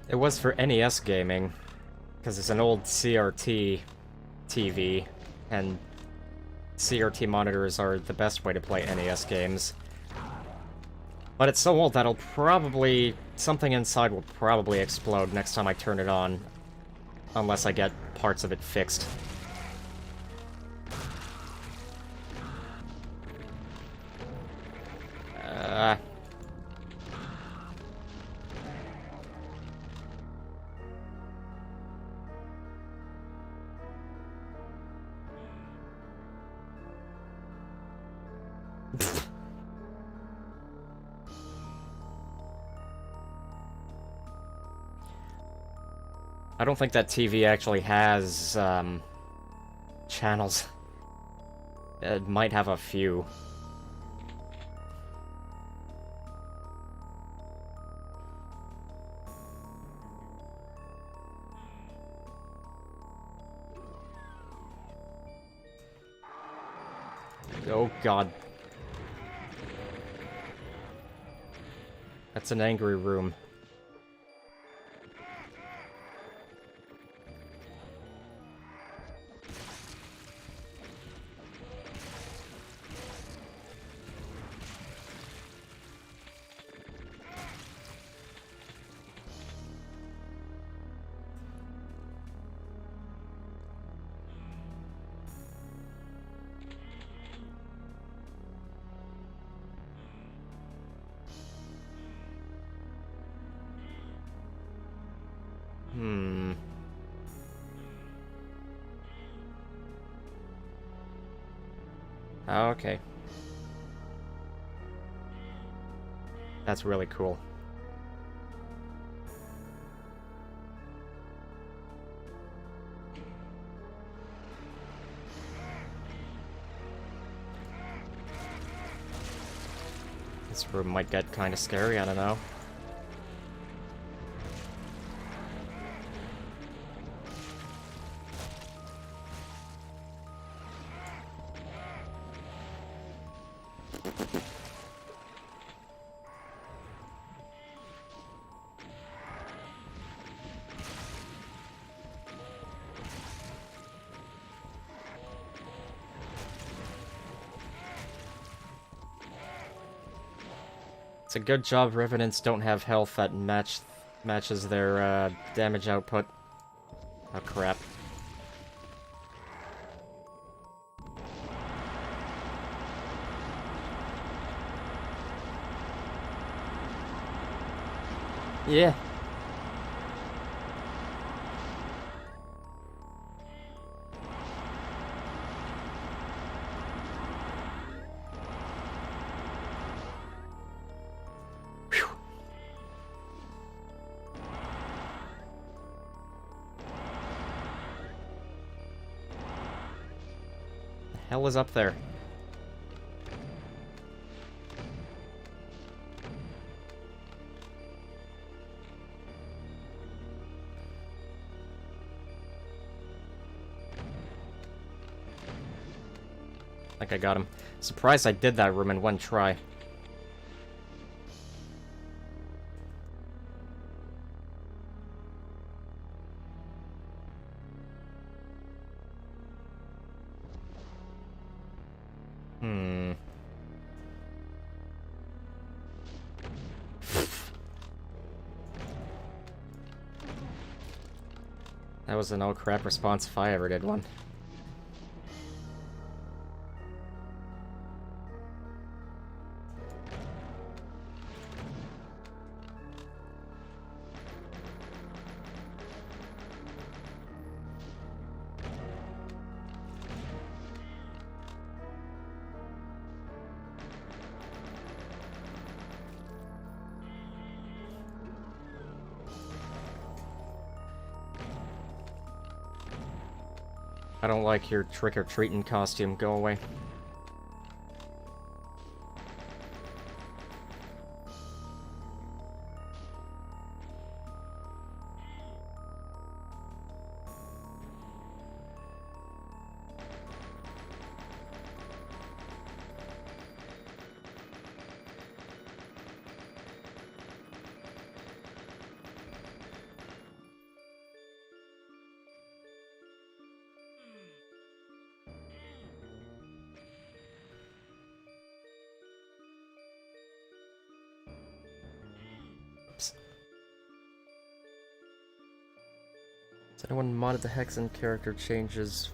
It was for NES gaming, because it's an old CRT TV, and CRT monitors are the best way to play NES games. But it's so old that'll probably... something inside will probably explode next time I turn it on, unless I get parts of it fixed. I don't think that TV actually has, channels. It might have a few. Oh god. That's an angry room. Okay. That's really cool. This room might get kind of scary, I don't know. It's a good job Revenants don't have health that matches their damage output. Oh crap. Yeah. Hell is up there? think I got him. Surprised I did that room in one try. That was an oh crap response if I ever did one. I don't like your trick-or-treating costume. Go away. Has anyone modded the Hexen character changes?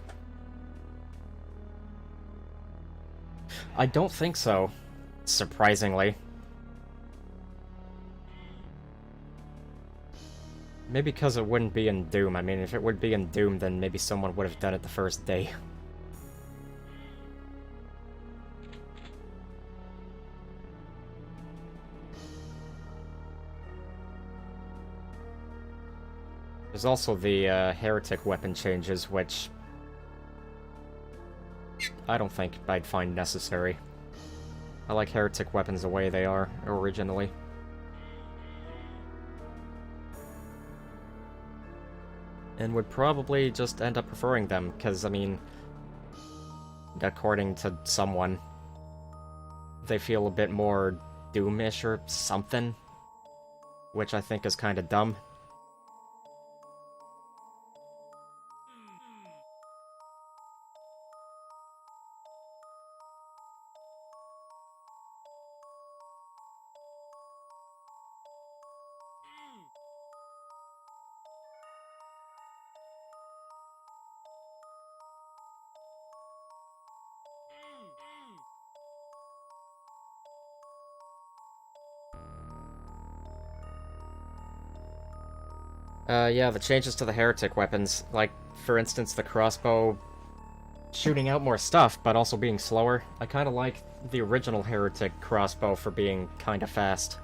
I don't think so, surprisingly. Maybe because it wouldn't be in Doom. I mean, if it would be in Doom, then maybe someone would have done it the first day. There's also the heretic weapon changes, which I don't think I'd find necessary. I like heretic weapons the way they are originally. And would probably just end up preferring them, because, I mean, according to someone, they feel a bit more Doom-ish or something, which I think is kind of dumb. Yeah, the changes to the heretic weapons, like, for instance, the crossbow shooting out more stuff, but also being slower. I kind of like the original heretic crossbow for being kind of fast.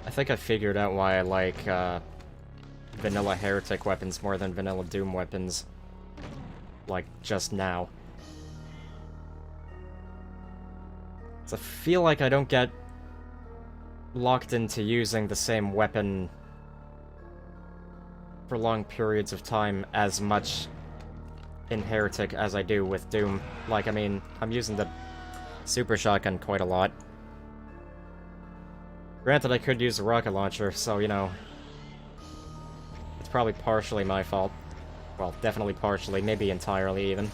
I think I figured out why I like vanilla heretic weapons more than vanilla Doom weapons. Like, just now. So I feel like I don't get locked into using the same weapon for long periods of time as much in Heretic as I do with Doom. Like, I mean, I'm using the super shotgun quite a lot. Granted, I could use a rocket launcher, so, you know, it's probably partially my fault. Well, definitely partially, maybe entirely even.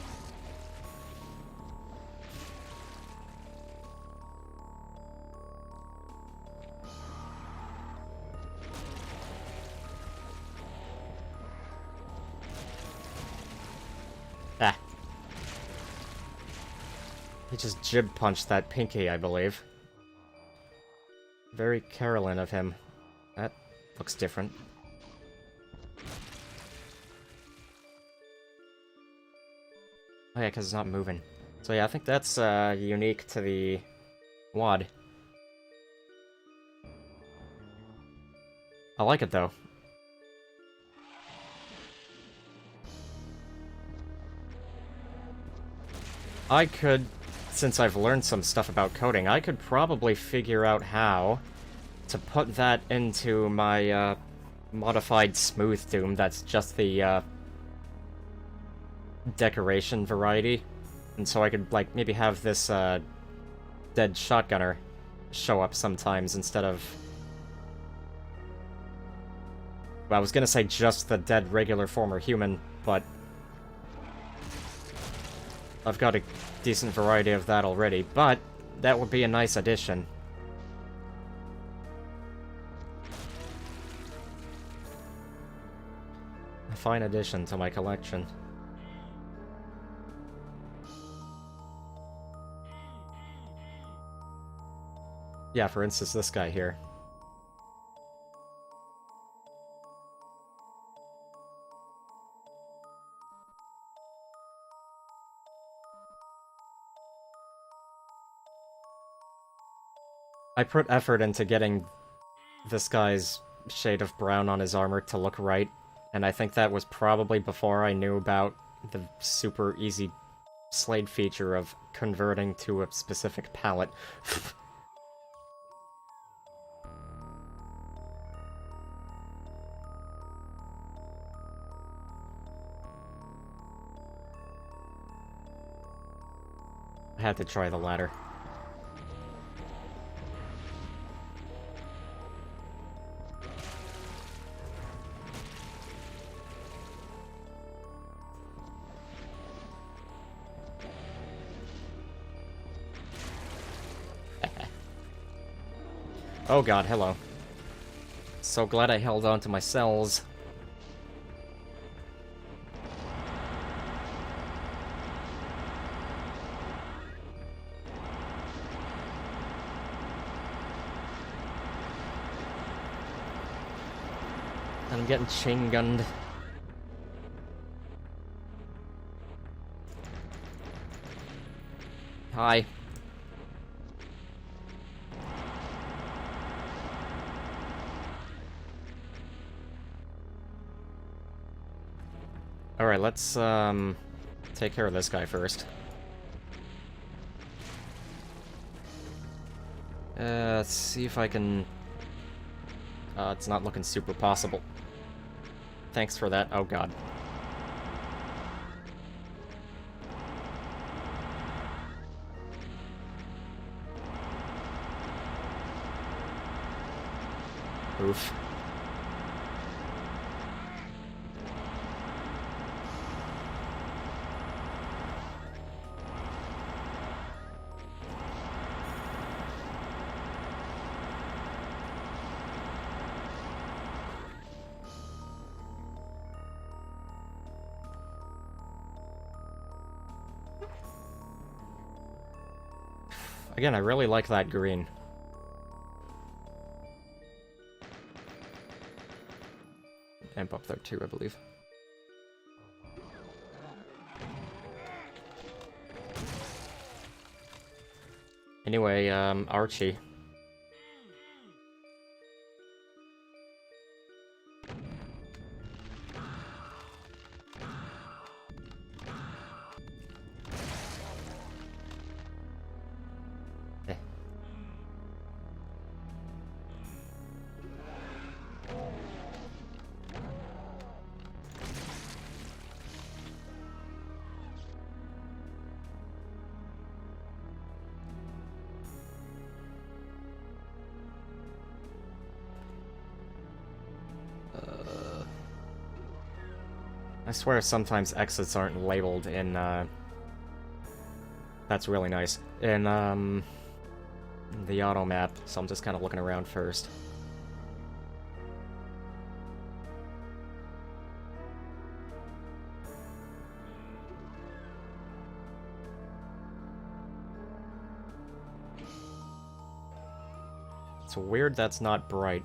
He just jib punched that pinky, I believe. Very Carolyn of him. That looks different. Oh yeah, because it's not moving. So yeah, I think that's unique to the WAD. I like it though. I could, since I've learned some stuff about coding, I could probably figure out how to put that into my modified smooth doom that's just the decoration variety. And so I could, like, maybe have this dead shotgunner show up sometimes instead of... Well, I was gonna say just the dead regular former human, but I've got a decent variety of that already, but that would be a nice addition. A fine addition to my collection. Yeah, for instance, this guy here. I put effort into getting this guy's shade of brown on his armor to look right, and I think that was probably before I knew about the super easy Slade feature of converting to a specific palette. I had to try the latter. Oh god, hello. So glad I held on to my cells. I'm getting chain gunned. Hi. Alright, let's take care of this guy first. Let's see if I can... it's not looking super possible. Thanks for that. Oh god. Oof. Again, I really like that green. Amp up there too, I believe. Anyway, Archie. Eh. I swear sometimes exits aren't labeled in, That's really nice. In, the auto map, so I'm just kind of looking around first. It's weird that's not bright.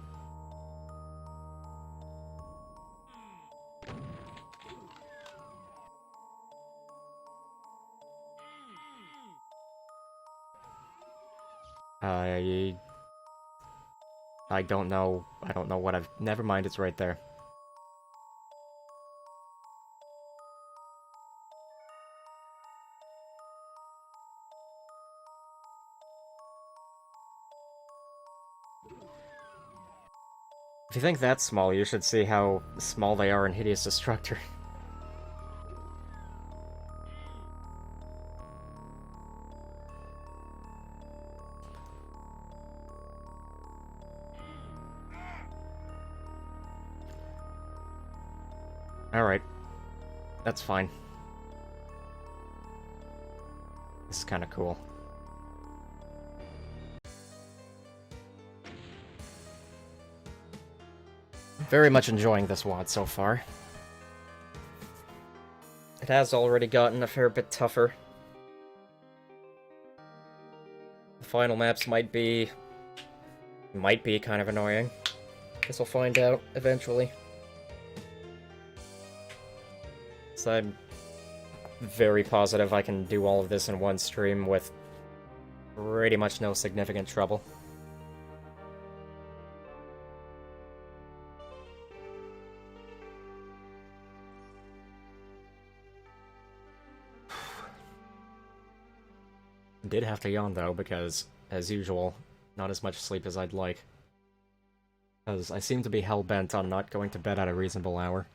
I don't know. I don't know what I've... Never mind, it's right there. If you think that's small, you should see how small they are in Hideous Destructor. Alright. That's fine. This is kinda cool. Very much enjoying this WAD so far. It has already gotten a fair bit tougher. The final maps might be kind of annoying. Guess we'll find out eventually. So I'm very positive I can do all of this in one stream with pretty much no significant trouble. Did have to yawn though, because, as usual, not as much sleep as I'd like. Because I seem to be hell-bent on not going to bed at a reasonable hour.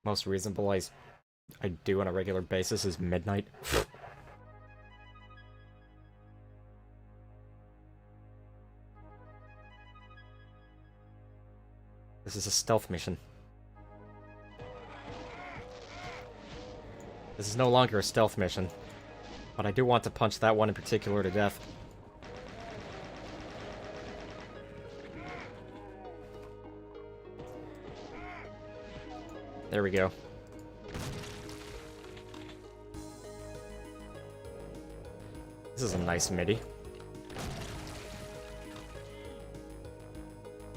Most reasonable I do on a regular basis is midnight. This is a stealth mission. This is no longer a stealth mission. But I do want to punch that one in particular to death. There we go. This is a nice MIDI.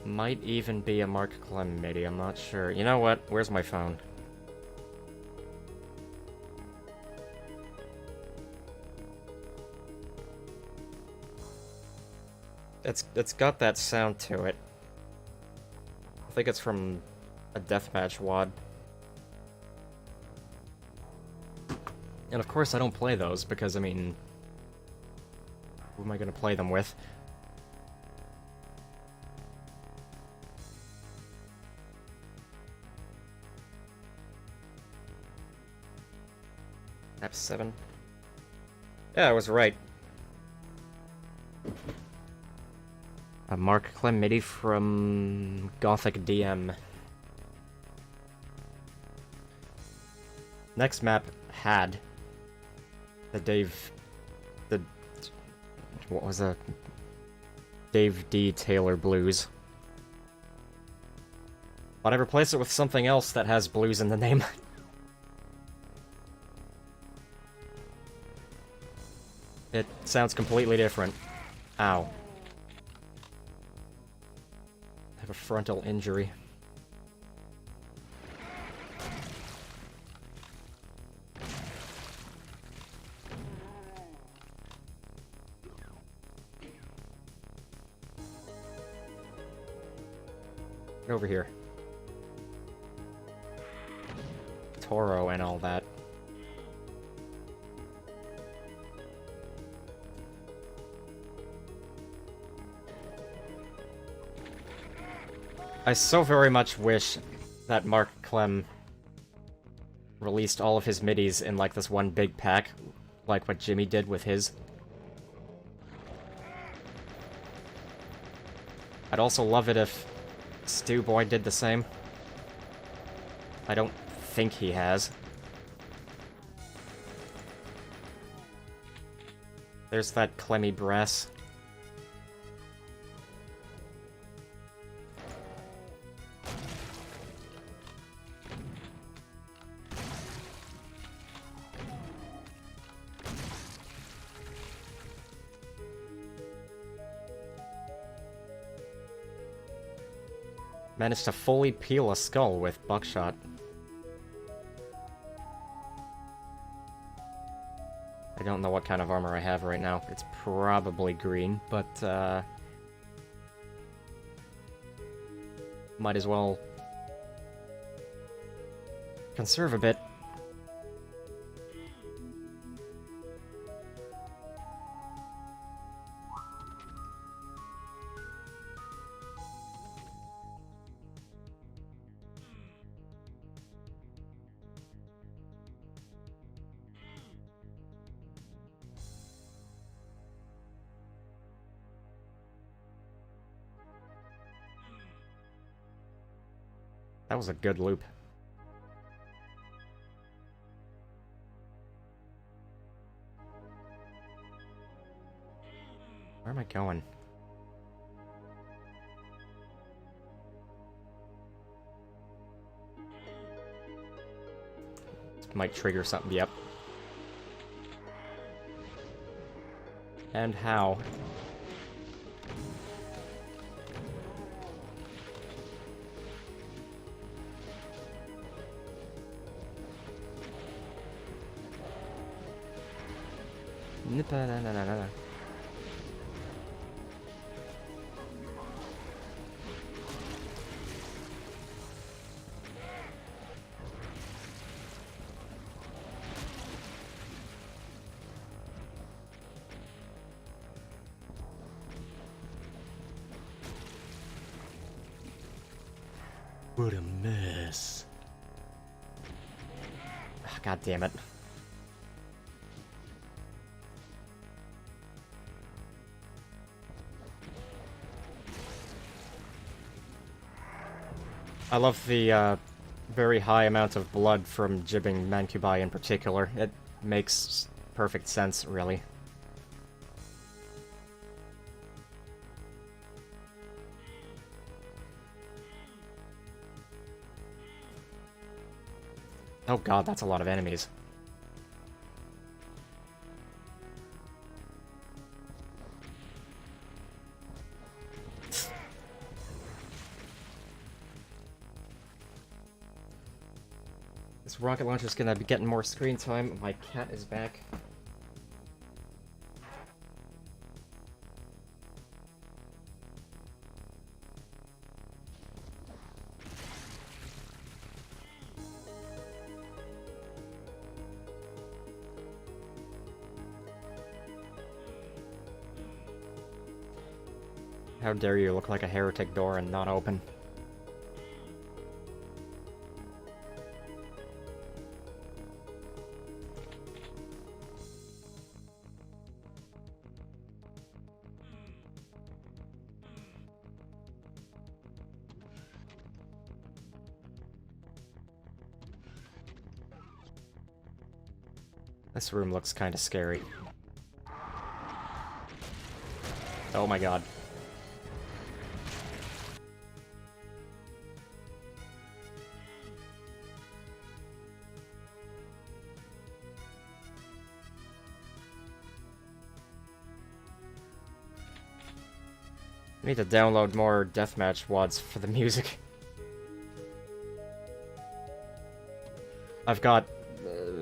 Might even be a Mark Clem MIDI, I'm not sure. You know what? Where's my phone? It's got that sound to it. I think it's from a deathmatch WAD. And of course I don't play those, because, I mean... who am I gonna play them with? F7. Yeah, I was right. A Mark Clem MIDI from Gothic DM. Next map had the what was that? Dave D. Taylor Blues. But I replaced it with something else that has blues in the name. It sounds completely different. Ow. I have a frontal injury. Get over here. Toro and all that. I so very much wish that Mark Clem released all of his midis in like this one big pack, like what Jimmy did with his. I'd also love it if Stu Boy did the same. I don't think he has. There's that Clemmy brass. Managed to fully peel a skull with buckshot. I don't know what kind of armor I have right now. It's probably green, but, might as well conserve a bit. That was a good loop. Where am I going? This might trigger something, yep. And how? Na-na-na-na-na. What a mess. God damn it. I love the very high amount of blood from jibbing Mancubi in particular. It makes perfect sense, really. Oh god, that's a lot of enemies. This rocket launcher's gonna be getting more screen time. My cat is back. How dare you look like a heretic door and not open? This room looks kind of scary. Oh my god. I need to download more deathmatch WADs for the music. I've got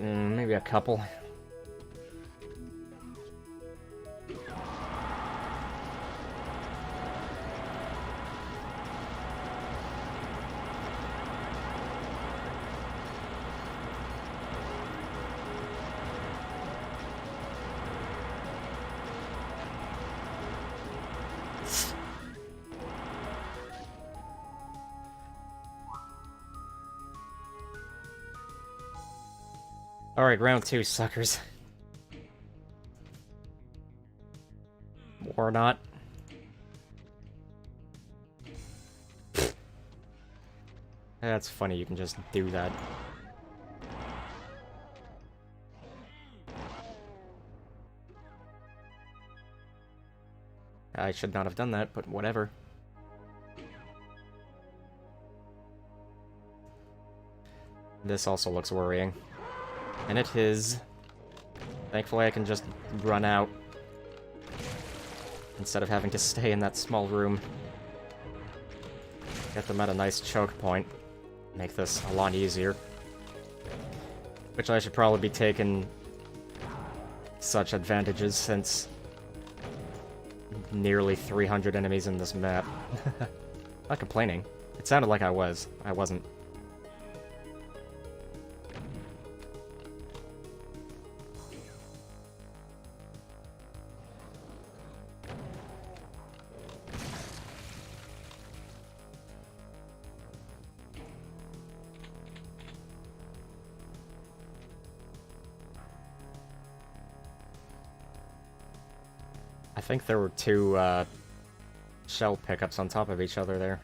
maybe a couple. Alright, round 2, suckers. Or not. That's funny, you can just do that. I should not have done that, but whatever. This also looks worrying. And it is. Thankfully I can just run out instead of having to stay in that small room. Get them at a nice choke point. Make this a lot easier. Which I should probably be taking such advantages since nearly 300 enemies in this map. Not complaining. It sounded like I was. I wasn't. I think there were two shell pickups on top of each other there.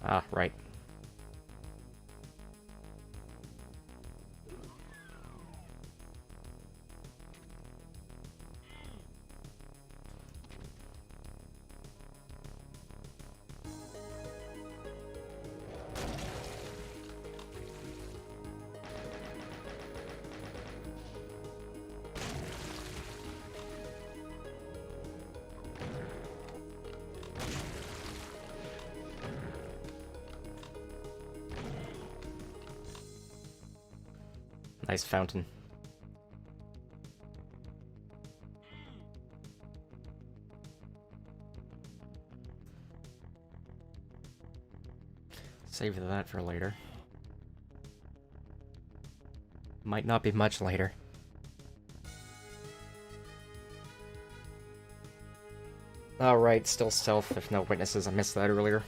Ah, right. Nice fountain. Save that for later. Might not be much later. Alright, still stealth if no witnesses. I missed that earlier.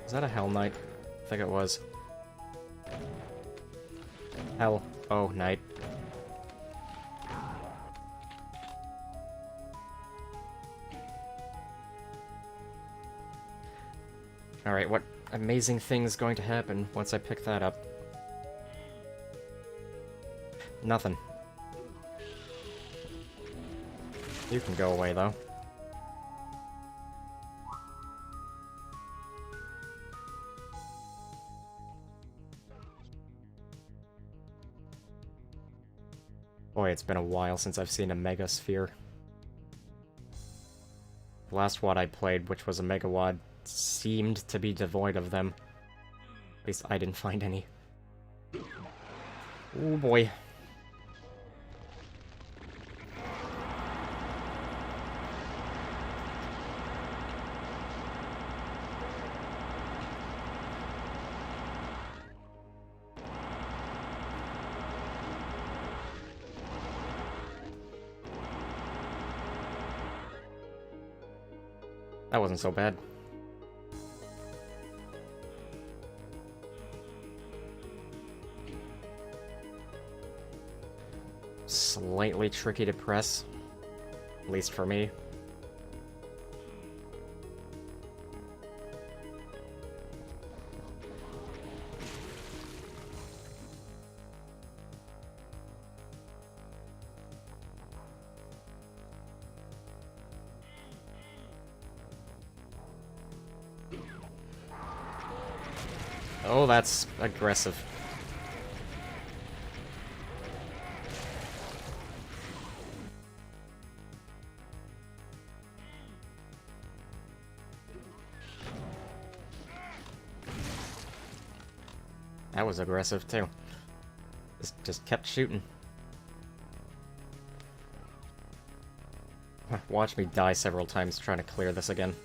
Is that a Hell Knight? I think it was. Hell. Oh, Knight. Alright, what amazing thing's going to happen once I pick that up? Nothing. You can go away, though. Boy, it's been a while since I've seen a Mega Sphere. The last WAD I played, which was a Mega WAD, seemed to be devoid of them. At least I didn't find any. Oh boy. That wasn't so bad. Slightly tricky to press, at least for me. Oh, that's aggressive. That was aggressive, too. Just kept shooting. Watch me die several times trying to clear this again.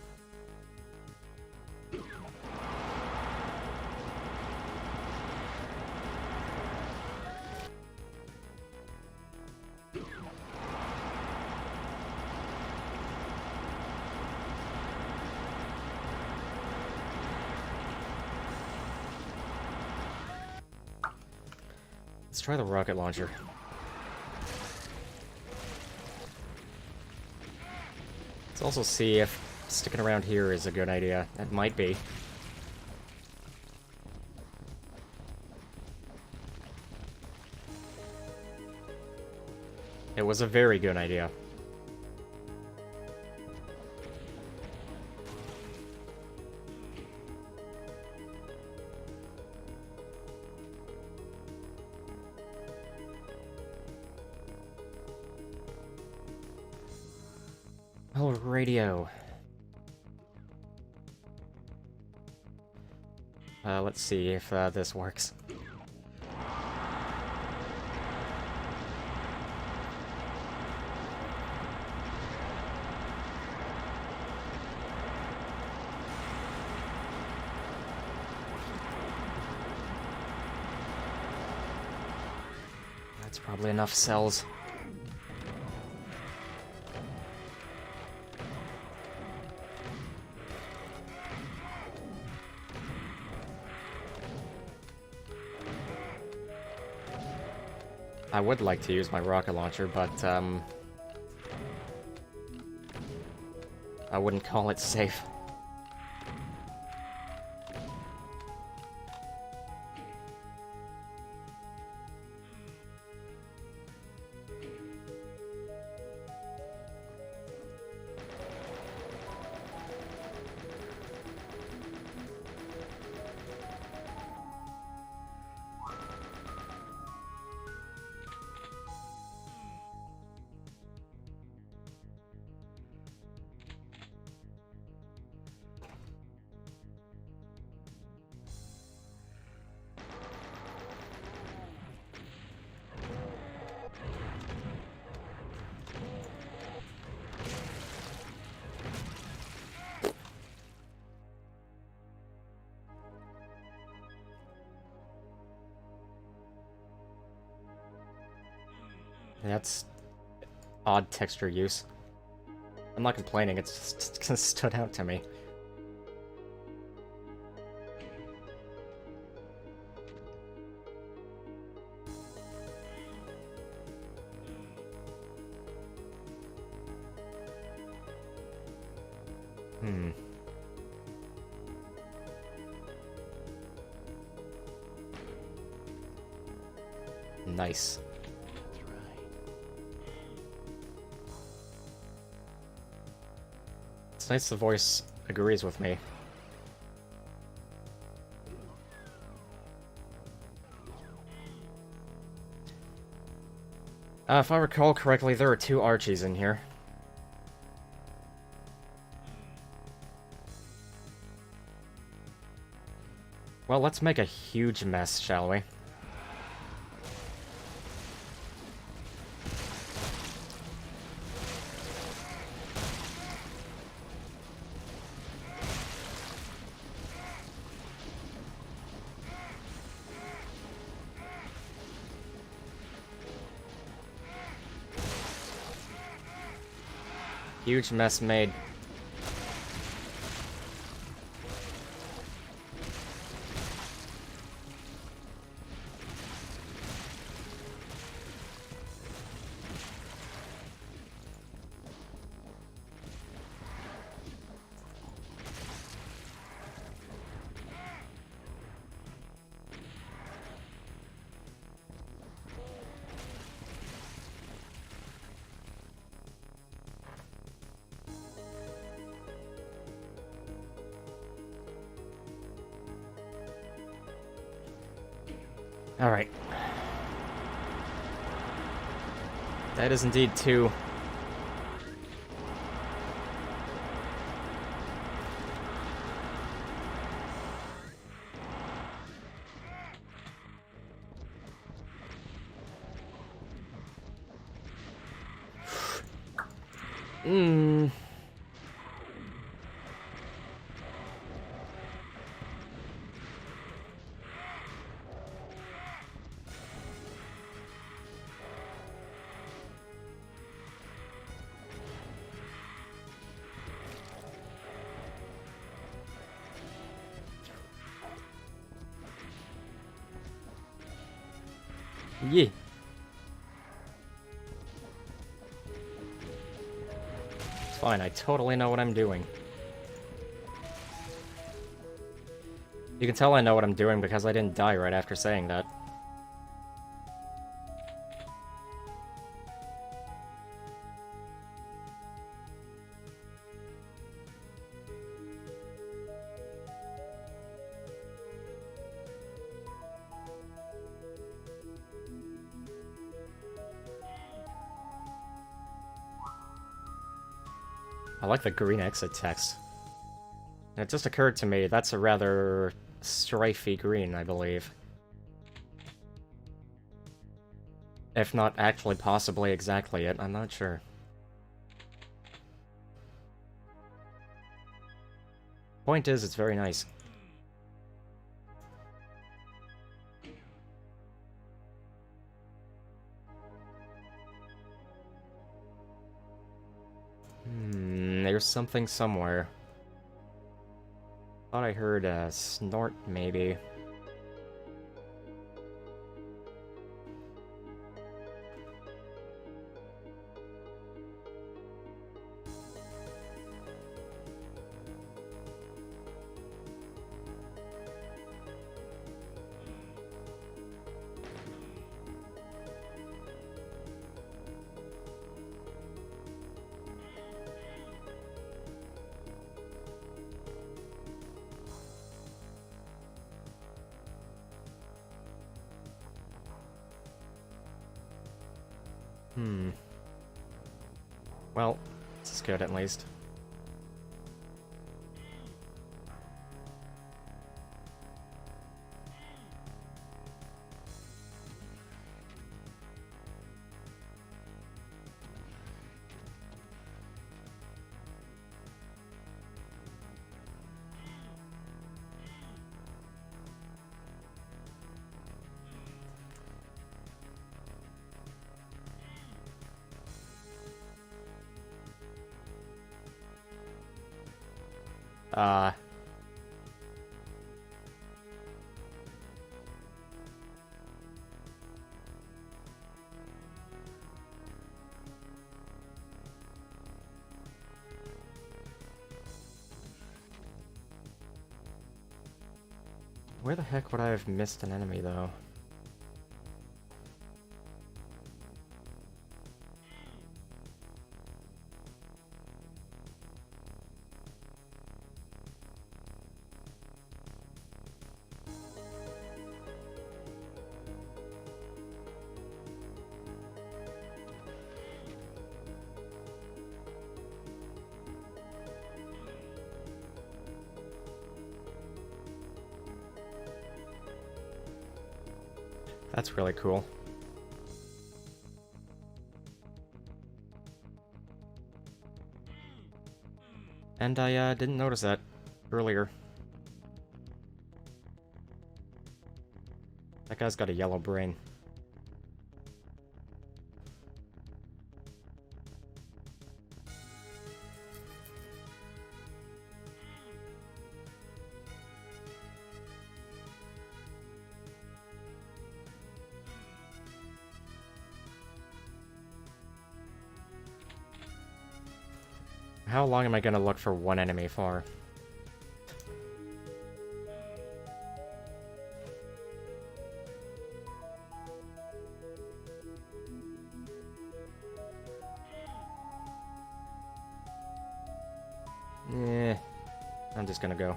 Let's try the rocket launcher. Let's also see if sticking around here is a good idea. That might be. It was a very good idea. Oh, radio. Let's see if this works. That's probably enough cells. I would like to use my rocket launcher, but, I wouldn't call it safe. That's odd texture use. I'm not complaining, it's just stood out to me. Nice. It's nice the voice agrees with me. If I recall correctly, there are 2 Archies in here. Well, let's make a huge mess, shall we? Huge mess made. Alright. That is indeed 2. Yeah. It's fine, I totally know what I'm doing. You can tell I know what I'm doing because I didn't die right after saying that. I like the green exit text. And it just occurred to me, that's a rather strifey green, I believe. If not actually possibly exactly it, I'm not sure. Point is, it's very nice. There's something somewhere. Thought I heard a snort, maybe. Well, this is good at least. Where the heck would I have missed an enemy, though? That's really cool. And I didn't notice that earlier. That guy's got a yellow brain. How long am I gonna look for one enemy for? I'm just gonna go.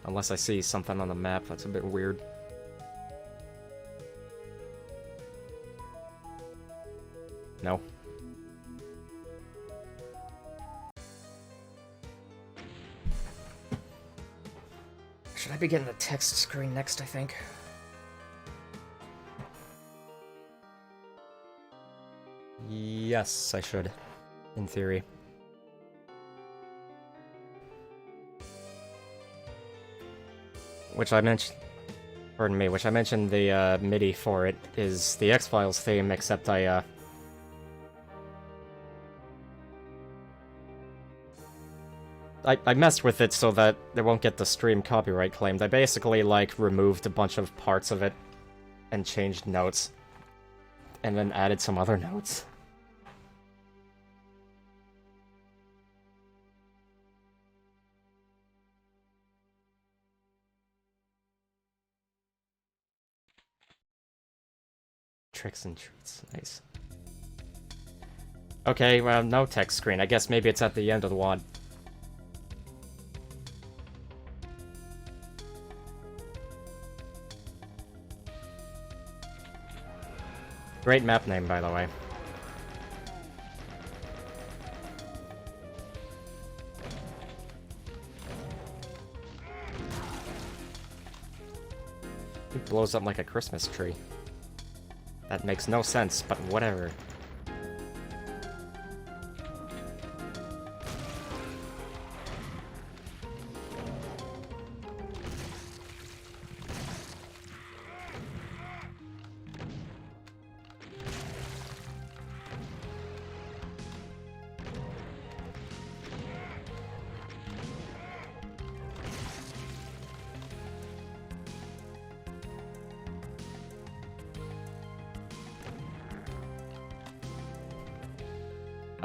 Unless I see something on the map that's a bit weird. No. Should I be getting the text screen next, I think? Yes, I should. In theory. Which I mentioned... Pardon me, which I mentioned the MIDI for it is the X-Files theme, except I I messed with it so that they won't get the stream copyright claimed. I basically, like, removed a bunch of parts of it and changed notes. And then added some other notes. Tricks and treats. Nice. Okay, well, no text screen. I guess maybe it's at the end of the WAD. Great map name, by the way. It blows up like a Christmas tree. That makes no sense, but whatever.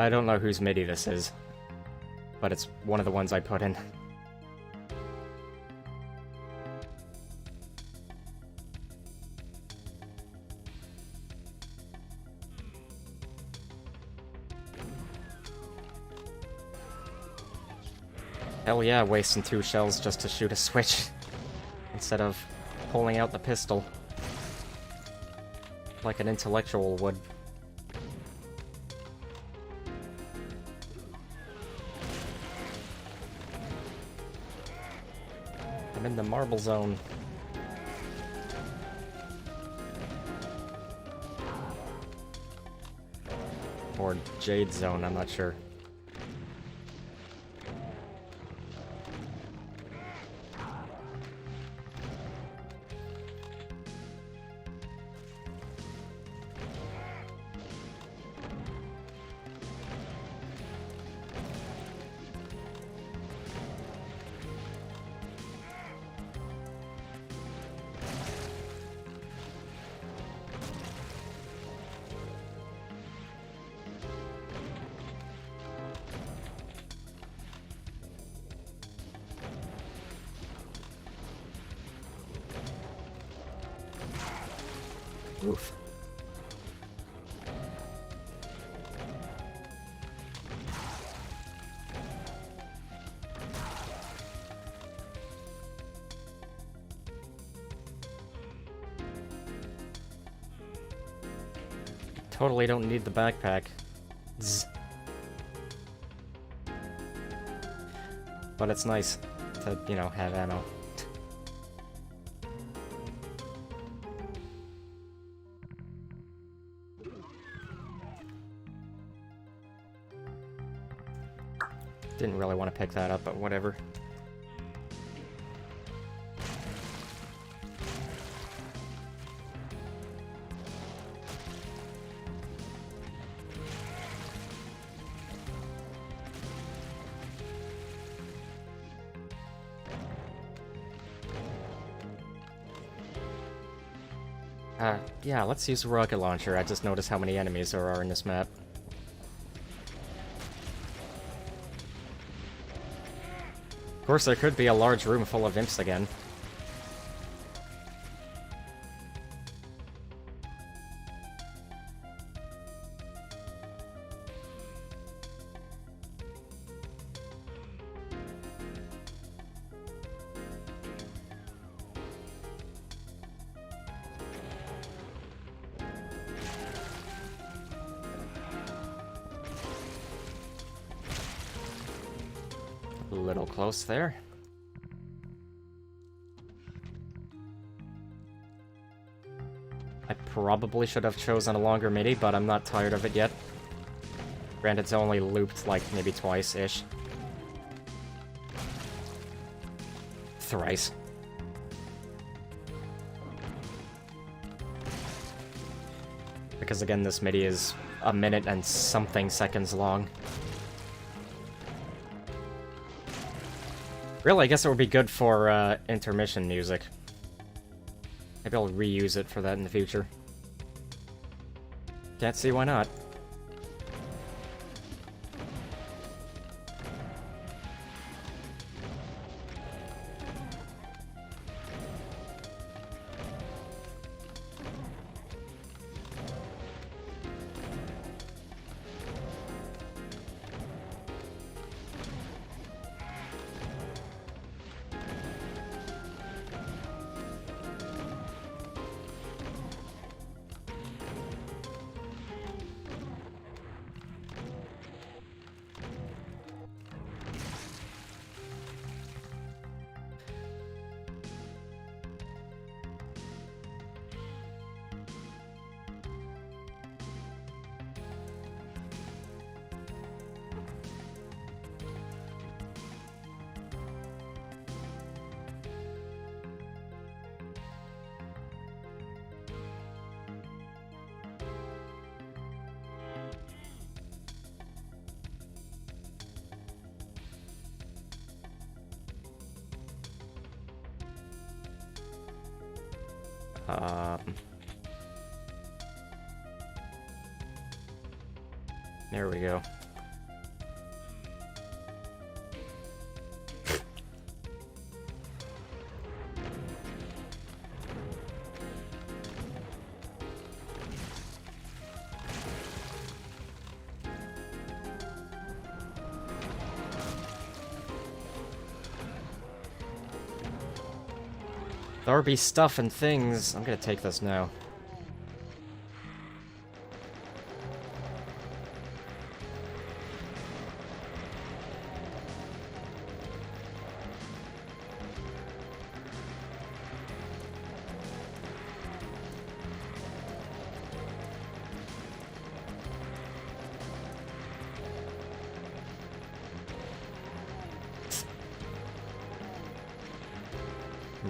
I don't know whose MIDI this is, but it's one of the ones I put in. Hell yeah, wasting 2 shells just to shoot a switch, instead of pulling out the pistol, like an intellectual would. I'm in the marble zone. Or jade zone, I'm not sure. Oof. Totally don't need the backpack. Zzz. But it's nice to, you know, have ammo. Didn't really want to pick that up, but whatever. Yeah, let's use a rocket launcher. I just noticed how many enemies there are in this map. Of course, there could be a large room full of imps again. A little close there. I probably should have chosen a longer MIDI, but I'm not tired of it yet. Granted, it's only looped like maybe twice-ish. Thrice. Because again, this MIDI is a minute and something seconds long. Really, I guess it would be good for intermission music. Maybe I'll reuse it for that in the future. Can't see why not. There we go. There'll be stuff and things. I'm gonna take this now.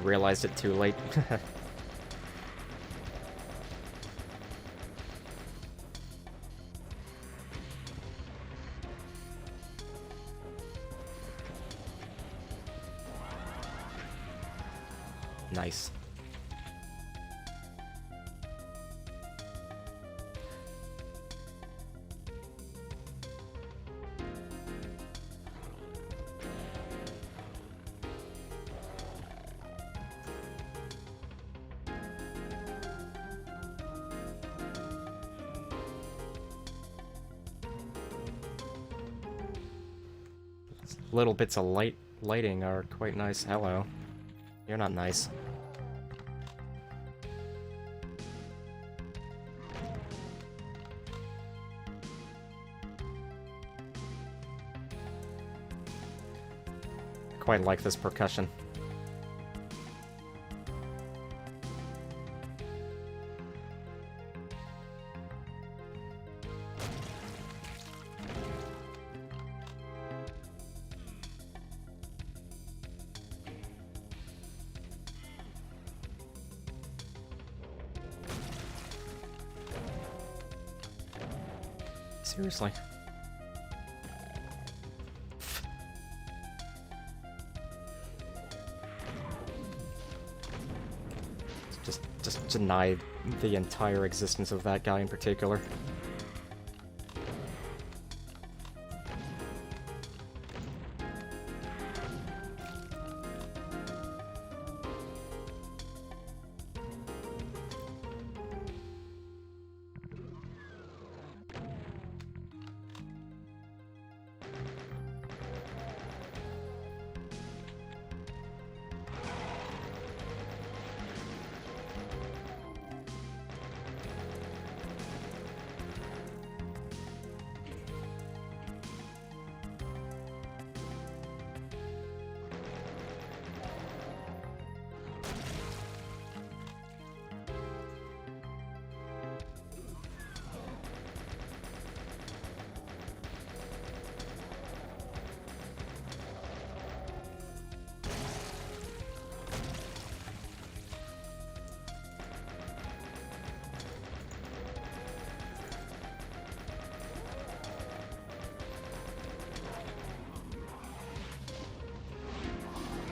Realized it too late. Nice. Little bits of lighting are quite nice. Hello. You're not nice. I quite like this percussion. Seriously. Just deny the entire existence of that guy in particular.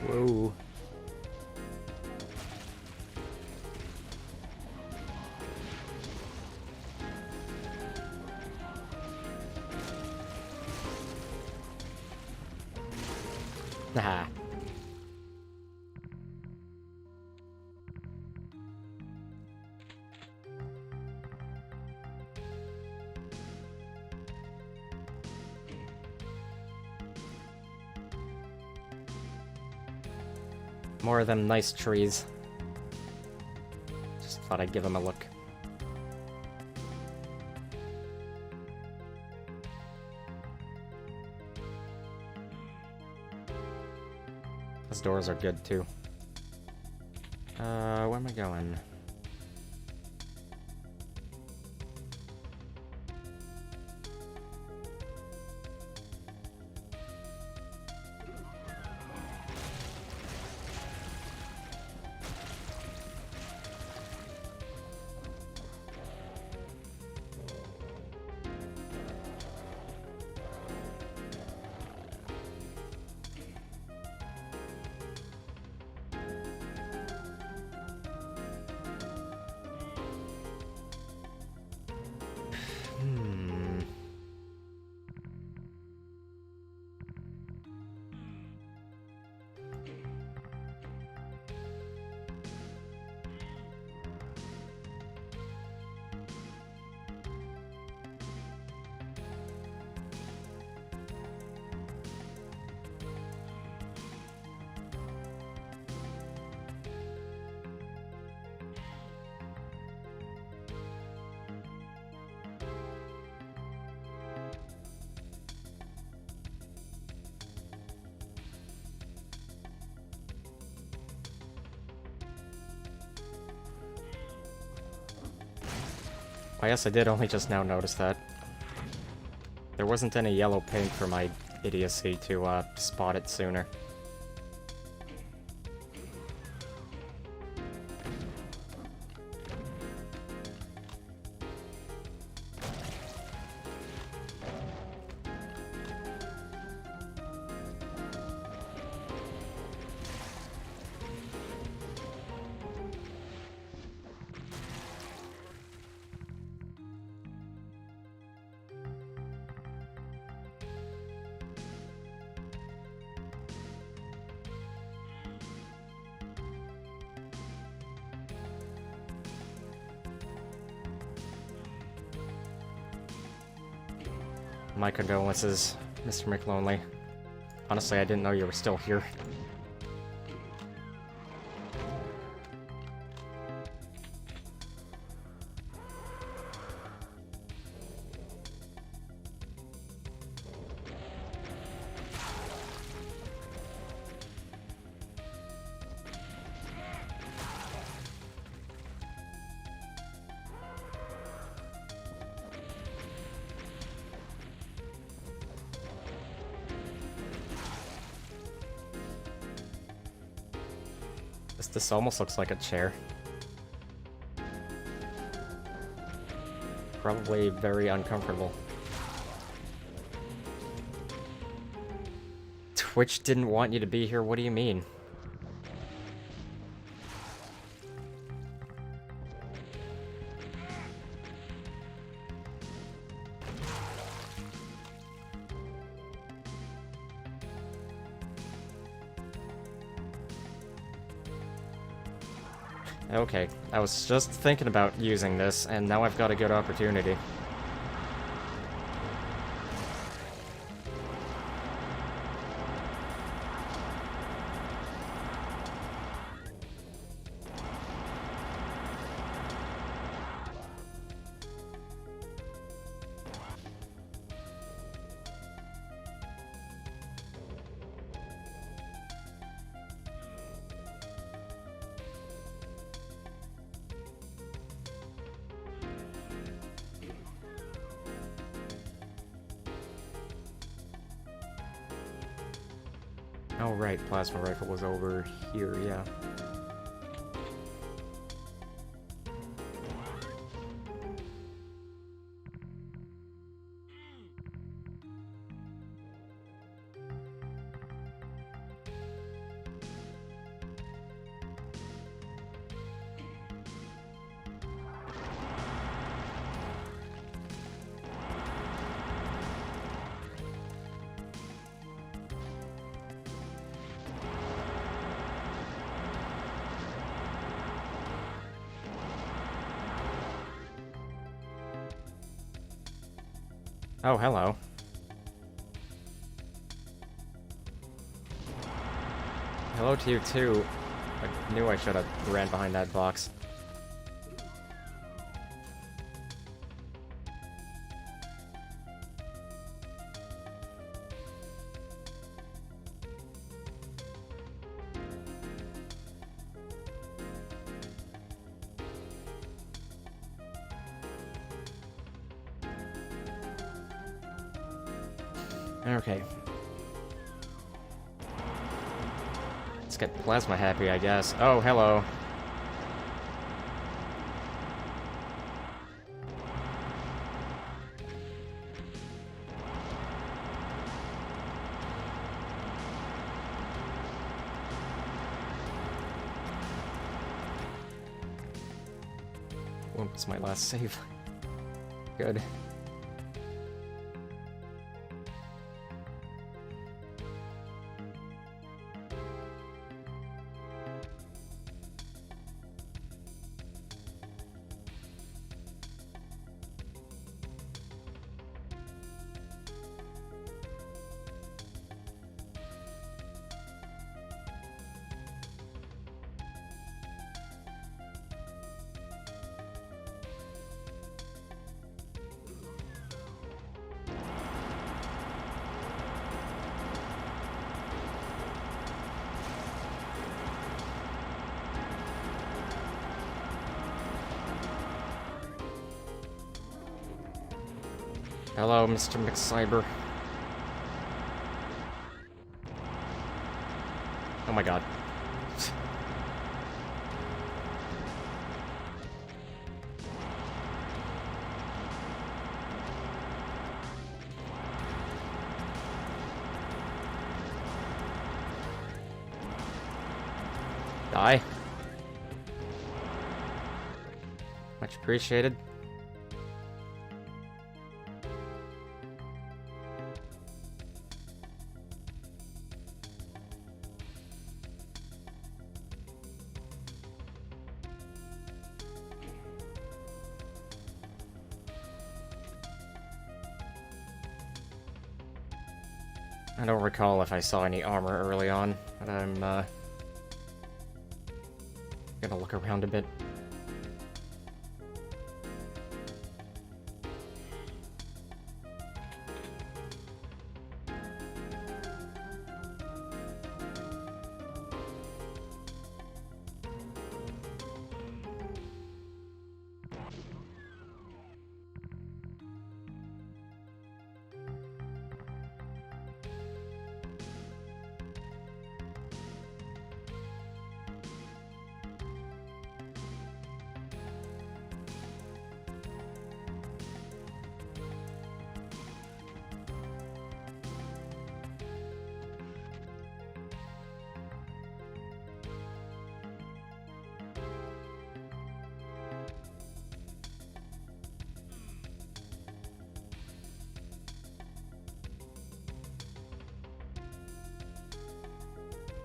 Whoa. Nah. More of them nice trees. Just thought I'd give them a look. Those doors are good too. Where am I going? I guess I did only just now notice that. There wasn't any yellow paint for my idiocy to spot it sooner. My condolences, Mr. McLonely. Honestly, I didn't know you were still here. This almost looks like a chair. Probably very uncomfortable. Twitch didn't want you to be here, what do you mean? Okay, I was just thinking about using this, and now I've got a good opportunity. Oh right, plasma rifle was over here, yeah. Oh, hello. Hello to you, too. I knew I should have ran behind that box. Okay. Let's get Plasma happy, I guess. Oh, hello. What was my last save? Good. Hello, Mr. McCyber. Oh my god. Die. Much appreciated. I don't recall if I saw any armor early on, but I'm gonna look around a bit.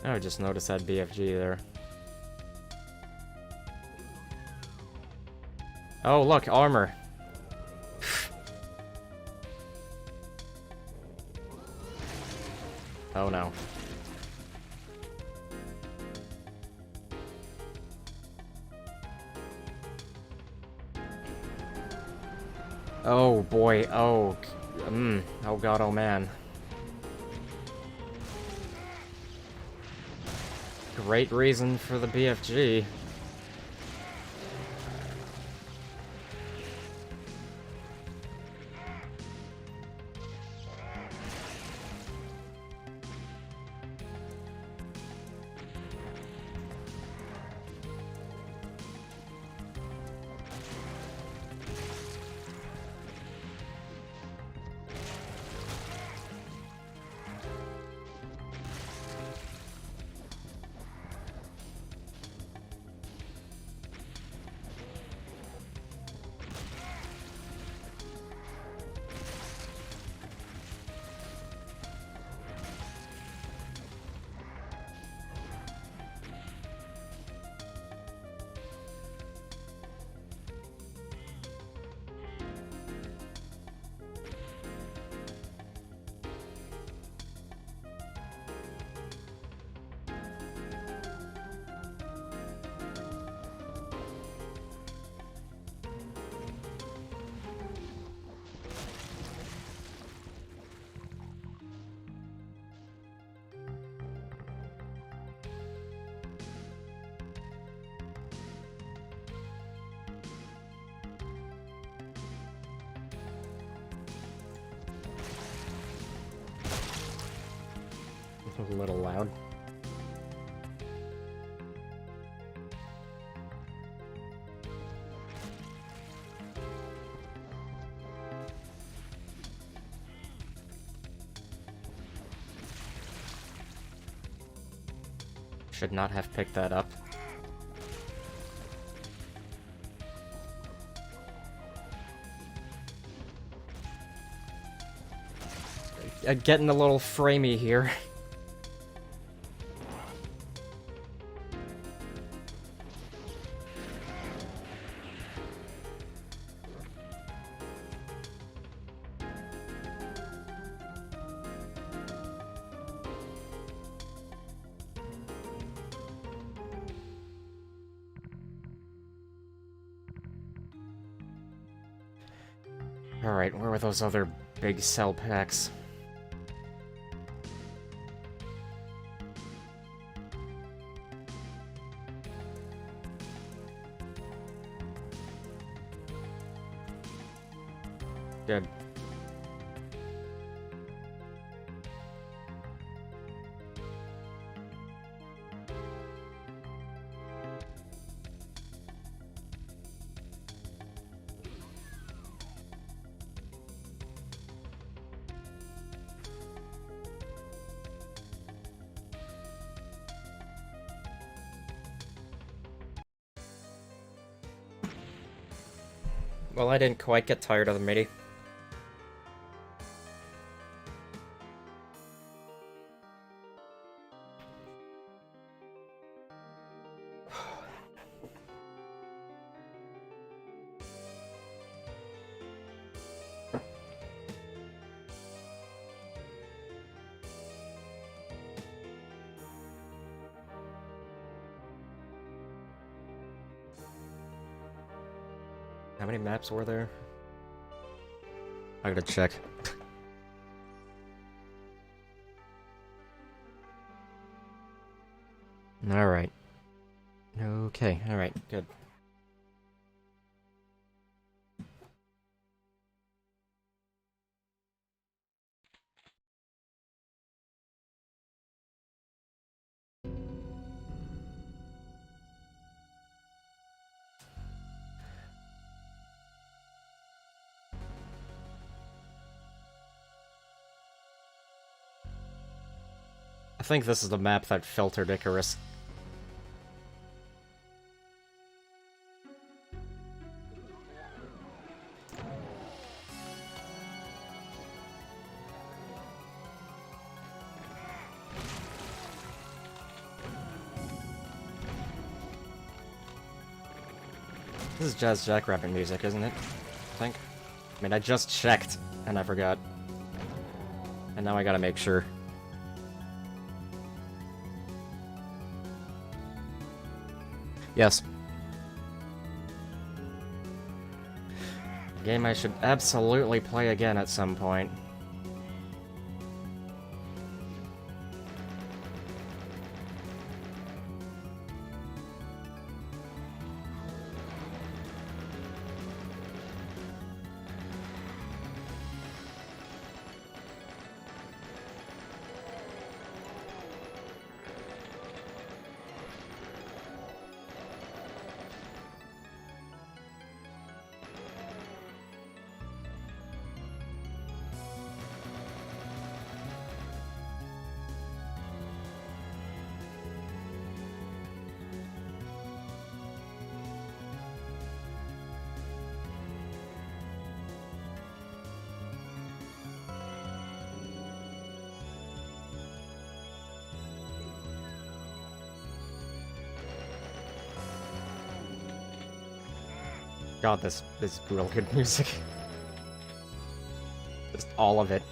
Oh, I just noticed that BFG there. Oh, look, armor. Oh no. Oh boy, oh. Oh god, oh man. Great reason for the BFG. A little loud. Should not have picked that up. Getting a little framey here. Alright, where were those other big cell packs? Good. Well, I didn't quite get tired of the MIDI. How many maps were there? I gotta check. Alright. Okay, alright, good. I think this is the map that filtered Icarus. This is Jazz Jackrabbit music, isn't it? I think. I mean, I just checked, and I forgot. And now I gotta make sure. Yes. A game I should absolutely play again at some point. God, this is real good music. Just all of it.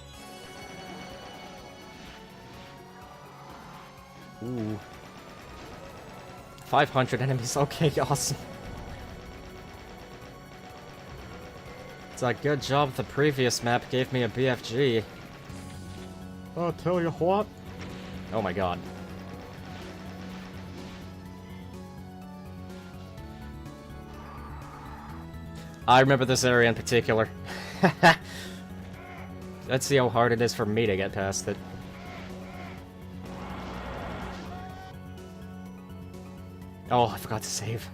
Ooh. 500 enemies, okay, awesome. It's a good job the previous map gave me a BFG. I'll tell you what. Oh my god. I remember this area in particular. Let's see how hard it is for me to get past it. Oh, I forgot to save.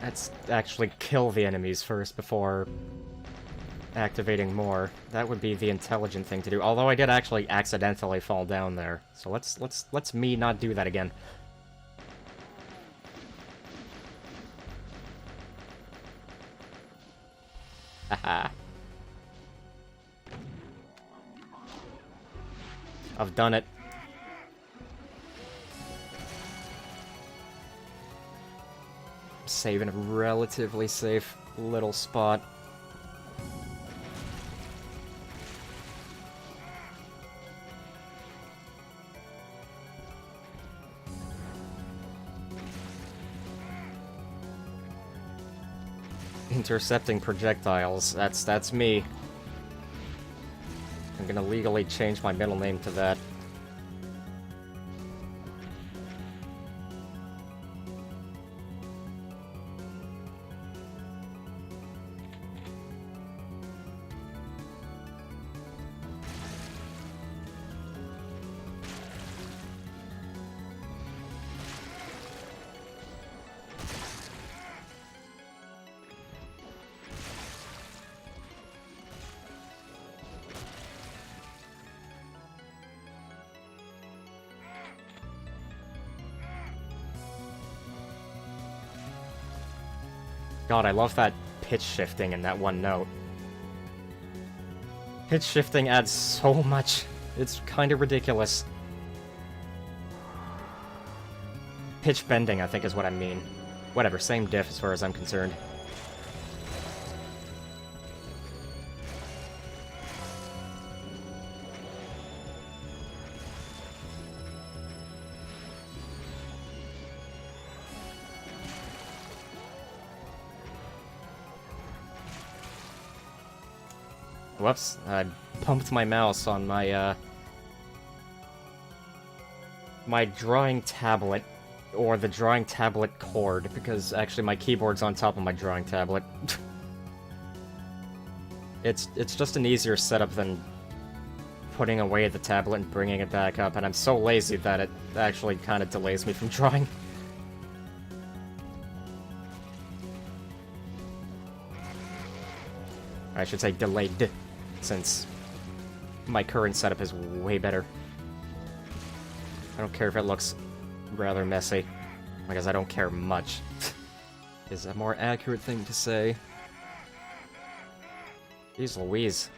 Let's actually kill the enemies first before activating more. That would be the intelligent thing to do. Although I did actually accidentally fall down there. So let's me not do that again. Haha. I've done it. Saving a relatively safe little spot. Intercepting projectiles. That's me. I'm gonna legally change my middle name to that. God, I love that pitch shifting in that one note. Pitch shifting adds so much. It's kind of ridiculous. Pitch bending, I think, is what I mean. Whatever, same diff as far as I'm concerned. Whoops, I pumped my mouse on my, my drawing tablet, or the drawing tablet cord, because actually my keyboard's on top of my drawing tablet. It's just an easier setup than putting away the tablet and bringing it back up, and I'm so lazy that it actually kind of delays me from drawing. I should say delayed, since my current setup is way better. I don't care if it looks rather messy, because I don't care much. Is a more accurate thing to say. Jeez Louise.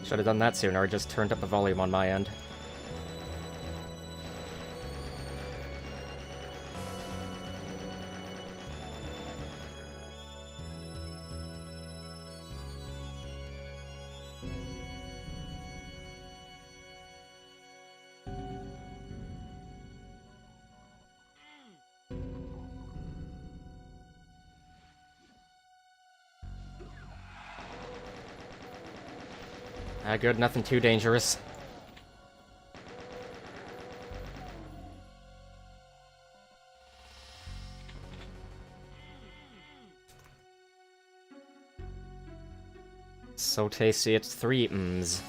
Should have done that sooner, I just turned up the volume on my end. Good, nothing too dangerous. So tasty, it's 3 mms.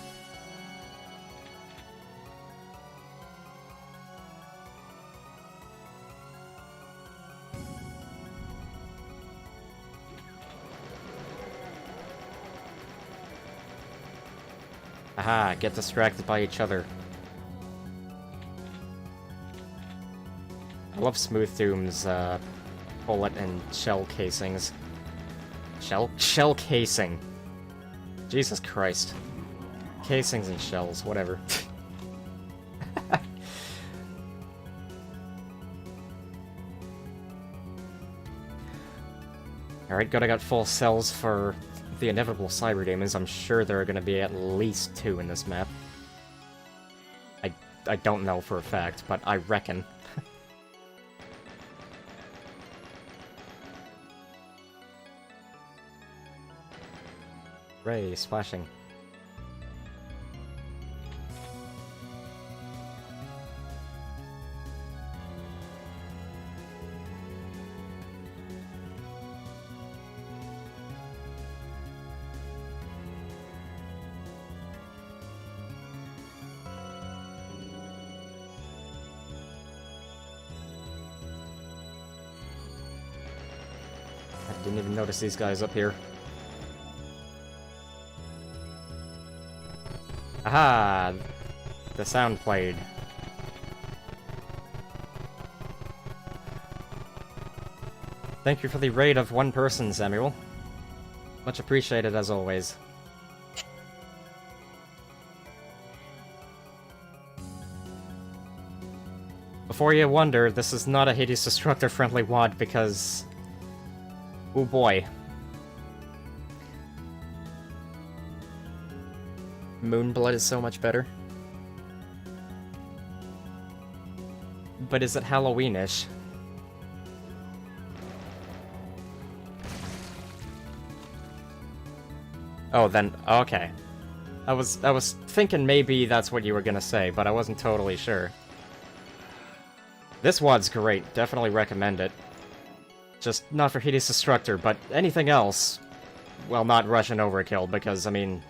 Aha, get distracted by each other. I love Smooth Doom's bullet and shell casings. Shell casing. Jesus Christ. Casings and shells, whatever. Alright, good, I got full cells for the inevitable cyber demons. I'm sure there are going to be at least 2 in this map. I don't know for a fact, but I reckon. Ray, splashing. I didn't even notice these guys up here. Aha! The sound played. Thank you for the raid of 1 person, Samuel. Much appreciated as always. Before you wonder, this is not a Hades Destructor friendly WAD because... oh boy. Moonblood is so much better. But is it Halloweenish? Oh, then, okay. I was thinking maybe that's what you were gonna say, but I wasn't totally sure. This WAD's great, definitely recommend it. Just not for Hades Destructor, but anything else, well, not Russian Overkill, because, I mean...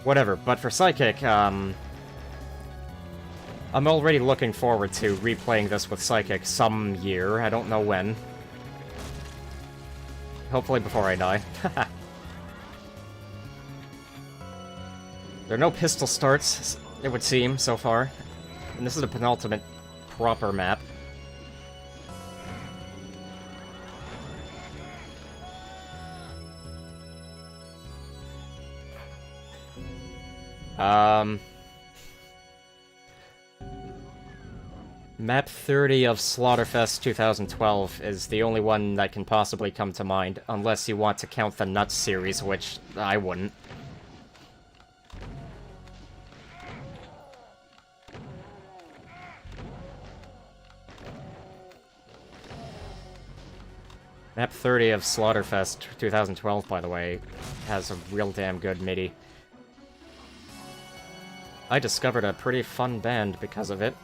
whatever, but for Psychic, I'm already looking forward to replaying this with Psychic some year, I don't know when. Hopefully before I die. There are no pistol starts, it would seem, so far. And this is the penultimate proper map. Map 30 of Slaughterfest 2012 is the only one that can possibly come to mind, unless you want to count the Nuts series, which I wouldn't. Map 30 of Slaughterfest 2012, by the way, has a real damn good MIDI. I discovered a pretty fun band because of it.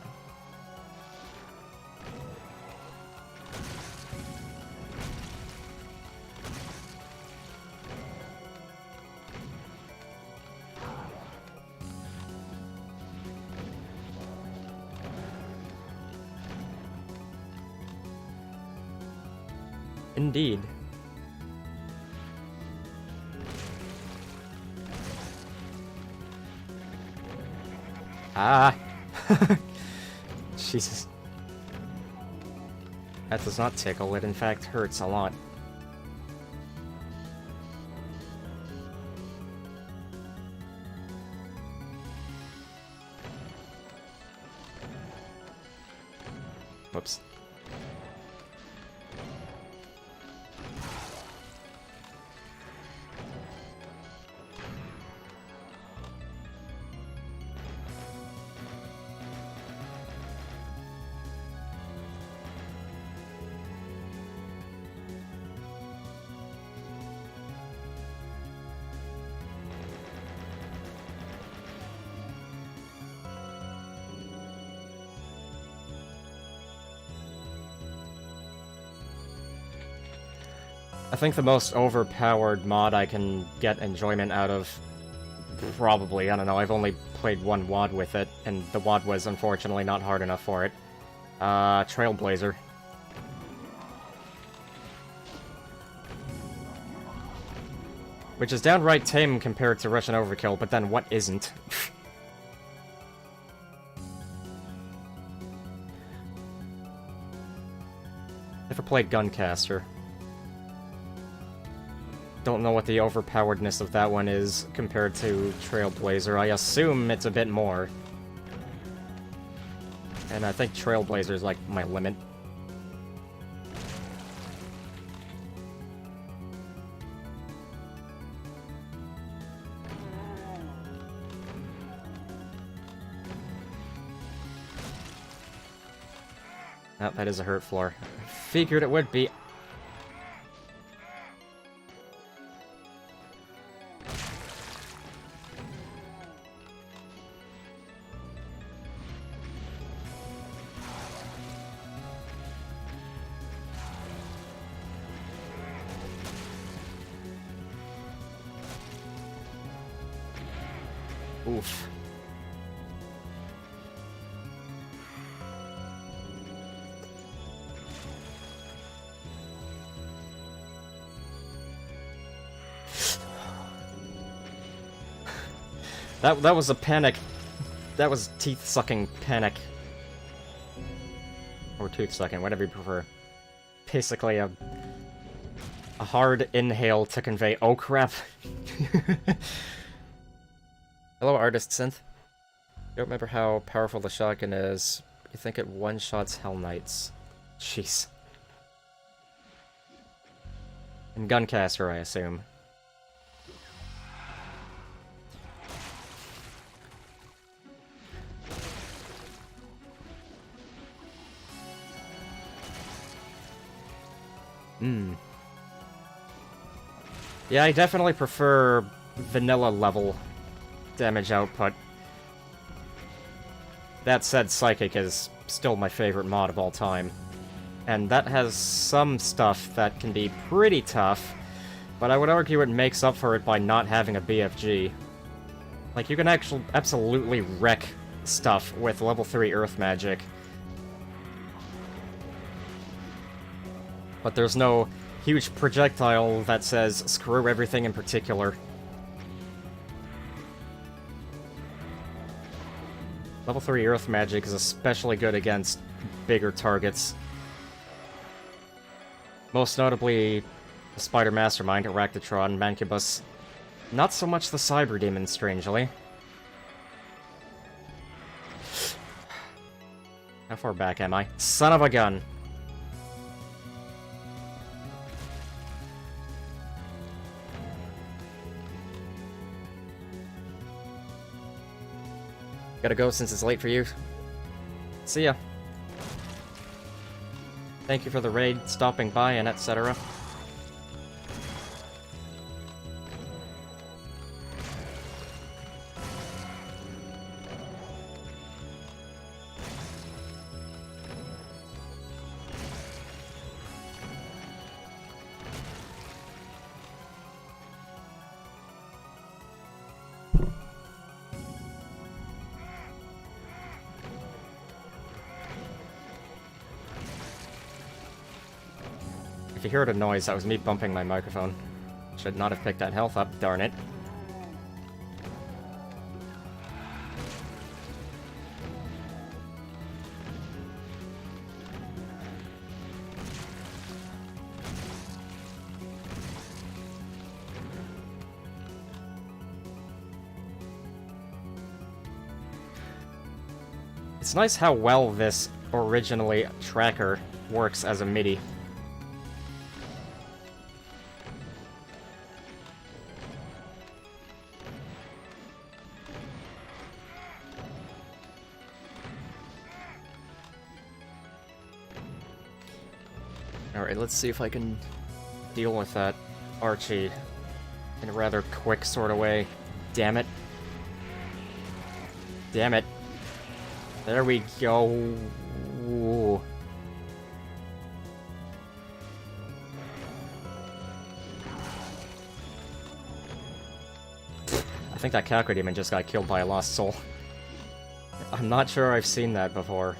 Indeed. Ah! Jesus. That does not tickle, it in fact hurts a lot. Whoops. I think the most overpowered mod I can get enjoyment out of, probably, I don't know, I've only played one WAD with it, and the WAD was unfortunately not hard enough for it. Trailblazer. Which is downright tame compared to Russian Overkill, but then what isn't? Never played Guncaster. Don't know what the overpoweredness of that one is compared to Trailblazer. I assume it's a bit more. And I think Trailblazer is like my limit. Oh, that is a hurt floor. Figured it would be. Oof. That was a panic. That was teeth-sucking panic. Or tooth-sucking, whatever you prefer. Basically a hard inhale to convey, oh crap. Hello, Artist Synth. You don't remember how powerful the shotgun is. You think it one-shots Hell Knights. Jeez. And Guncaster, I assume. Yeah, I definitely prefer vanilla level damage output. That said, Psychic is still my favorite mod of all time. And that has some stuff that can be pretty tough, but I would argue it makes up for it by not having a BFG. Like, you can actually absolutely wreck stuff with level 3 Earth Magic. But there's no huge projectile that says, screw everything in particular. Level 3 Earth Magic is especially good against bigger targets. Most notably, the Spider Mastermind, Arachnotron, Mancubus. Not so much the Cyber Demon, strangely. How far back am I? Son of a gun! Gotta go since it's late for you. See ya. Thank you for the raid, stopping by, and etc. If you heard a noise, that was me bumping my microphone. Should not have picked that health up, darn it. It's nice how well this originally tracker works as a MIDI. Alright, let's see if I can... Deal with that Archie in a rather quick sort of way. Damn it. Damn it. There we go. Ooh. I think that Calcra Demon just got killed by a lost soul. I'm not sure I've seen that before.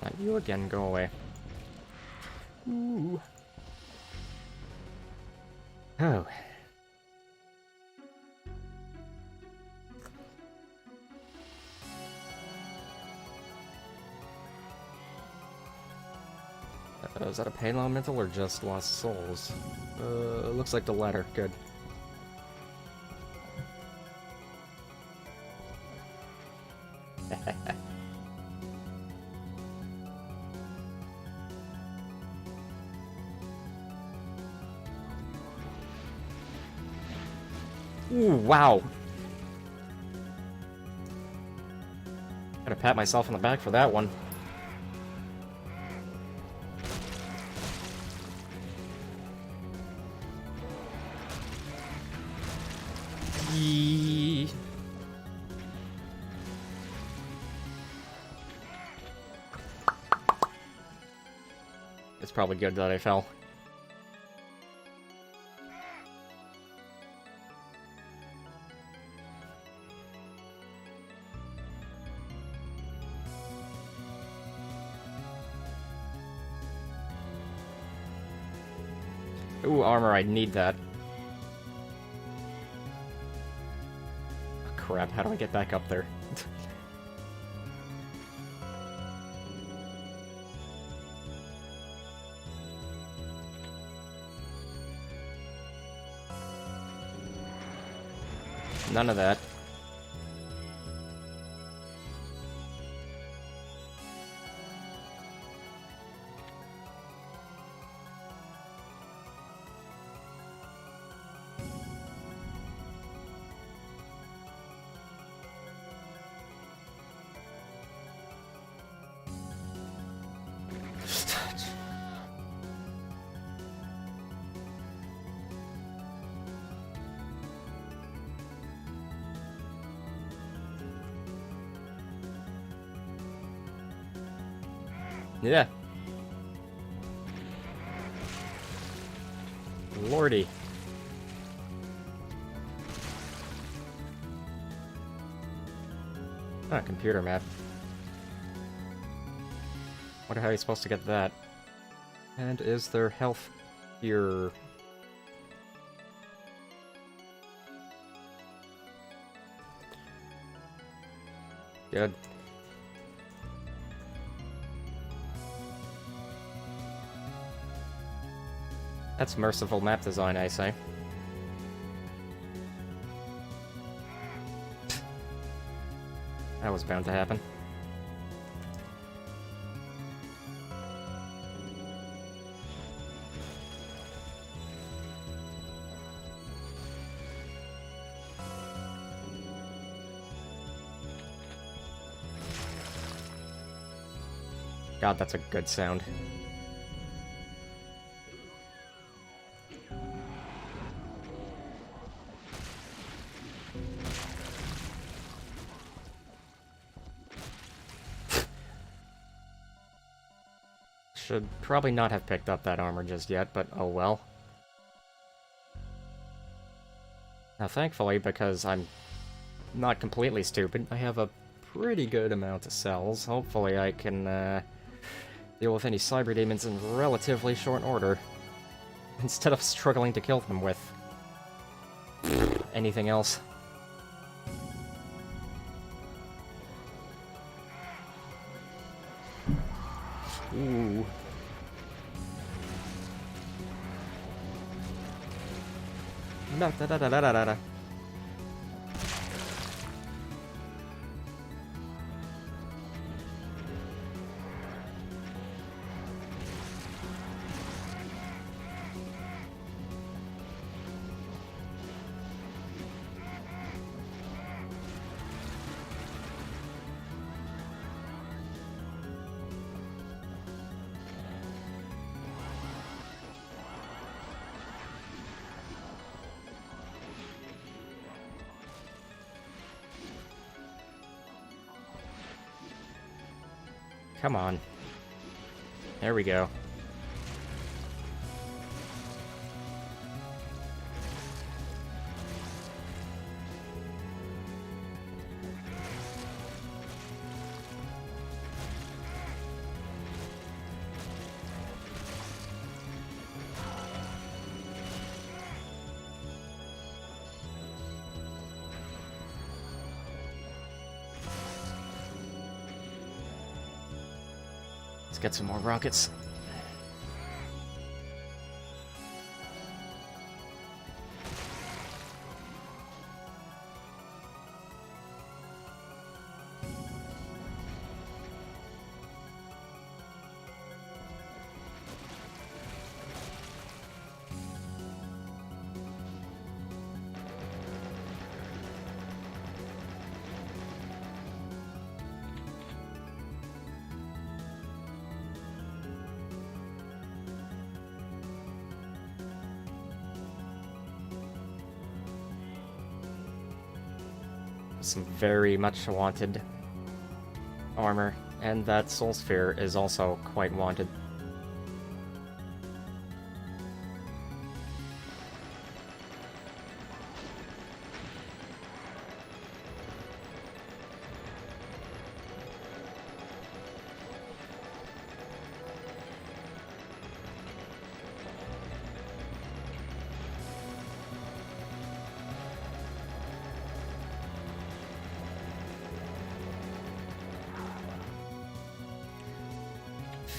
Not you again, go away. Ooh. Oh. Is that a pain elemental or just lost souls? Looks like the latter. Good. Ooh, wow. Gotta pat myself on the back for that one. Yee. It's probably good that I fell. Ooh, armor, I need that. Oh, crap, how do I get back up there? None of that. Yeah. Lordy. Ah, computer map. Wonder how you're supposed to get that. And is there health here? Good. That's merciful map design, I say. That was bound to happen. God, that's a good sound. Should probably not have picked up that armor just yet, but oh well. Now thankfully, because I'm not completely stupid, I have a pretty good amount of cells. Hopefully I can deal with any cyber demons in relatively short order, instead of struggling to kill them with anything else. Ooh. Da da da da da da da. Come on. There we go. Let's get some more rockets. Some very much wanted armor, and that soul sphere is also quite wanted.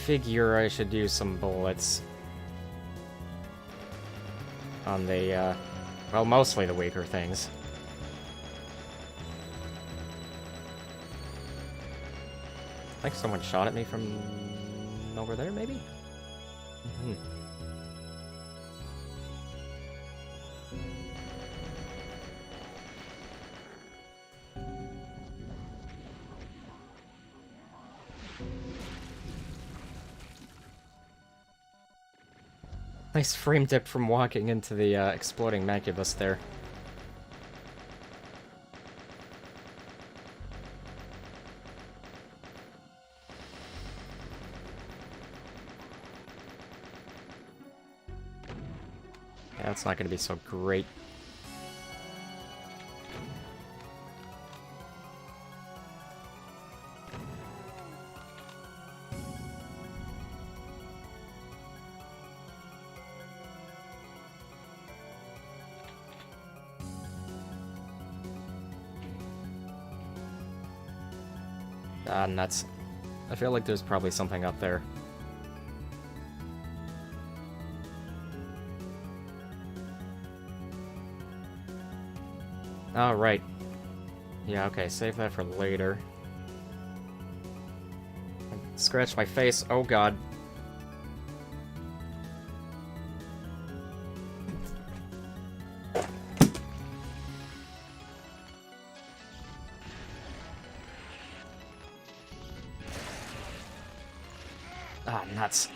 Figure I should use some bullets on the, well, mostly the weaker things. I think someone shot at me from over there, maybe? Mm-hmm. Nice frame dip from walking into the exploding macubus there. Yeah, that's not going to be so great. Ah, nuts. I feel like there's probably something up there. Oh, right. Yeah, okay, save that for later. Scratch my face, oh god. Ah, nuts.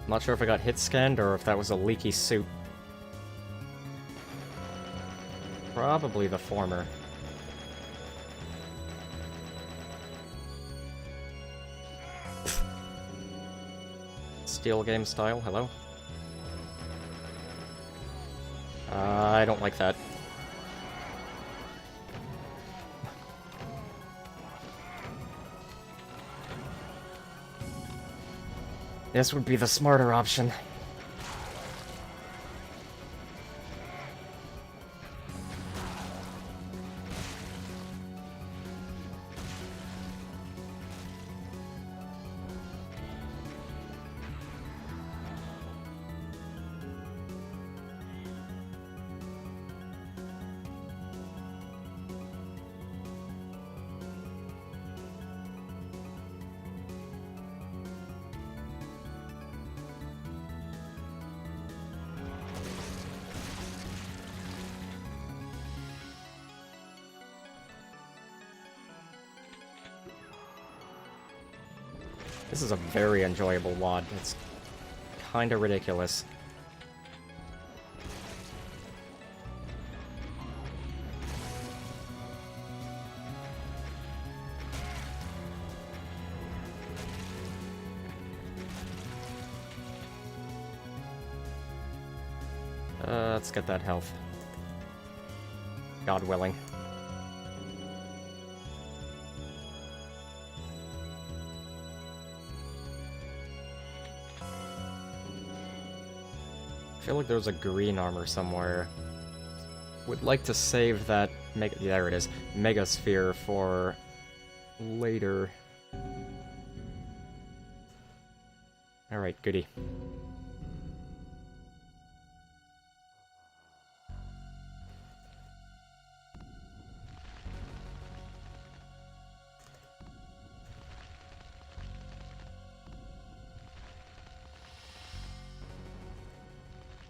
I'm not sure if I got hit scanned or if that was a leaky suit. Probably the former. Steel game style, hello? I don't like that. This would be the smarter option. This is a very enjoyable WAD. It's kinda ridiculous. Let's get that health. God willing. I feel like there's a green armor somewhere. Would like to save that there it is. Megasphere for later. Alright, goody.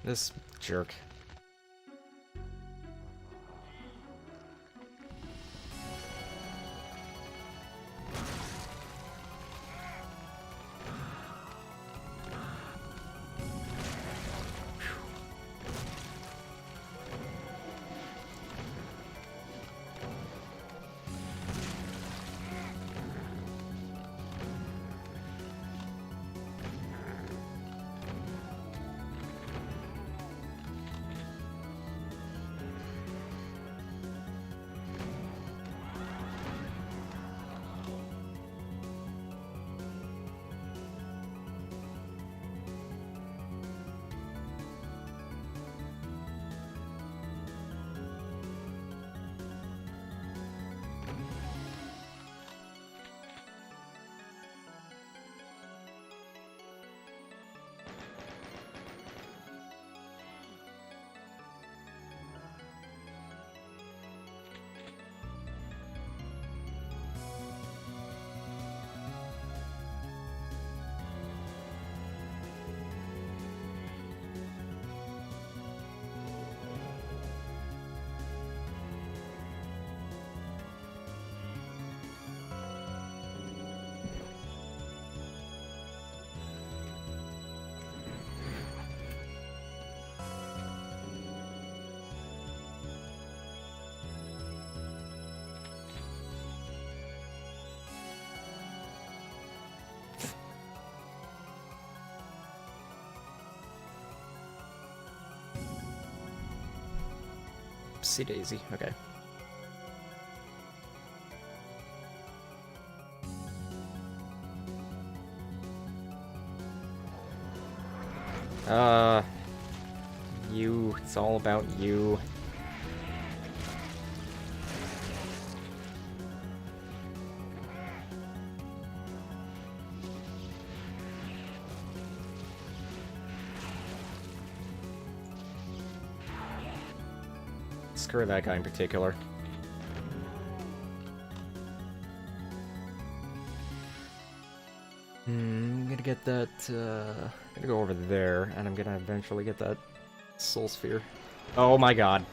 This jerk. Oopsie daisy. Okay. You. It's all about you. Screw that guy in particular. I'm gonna get that, gonna go over there, and I'm gonna eventually get that Soul Sphere. Oh my god.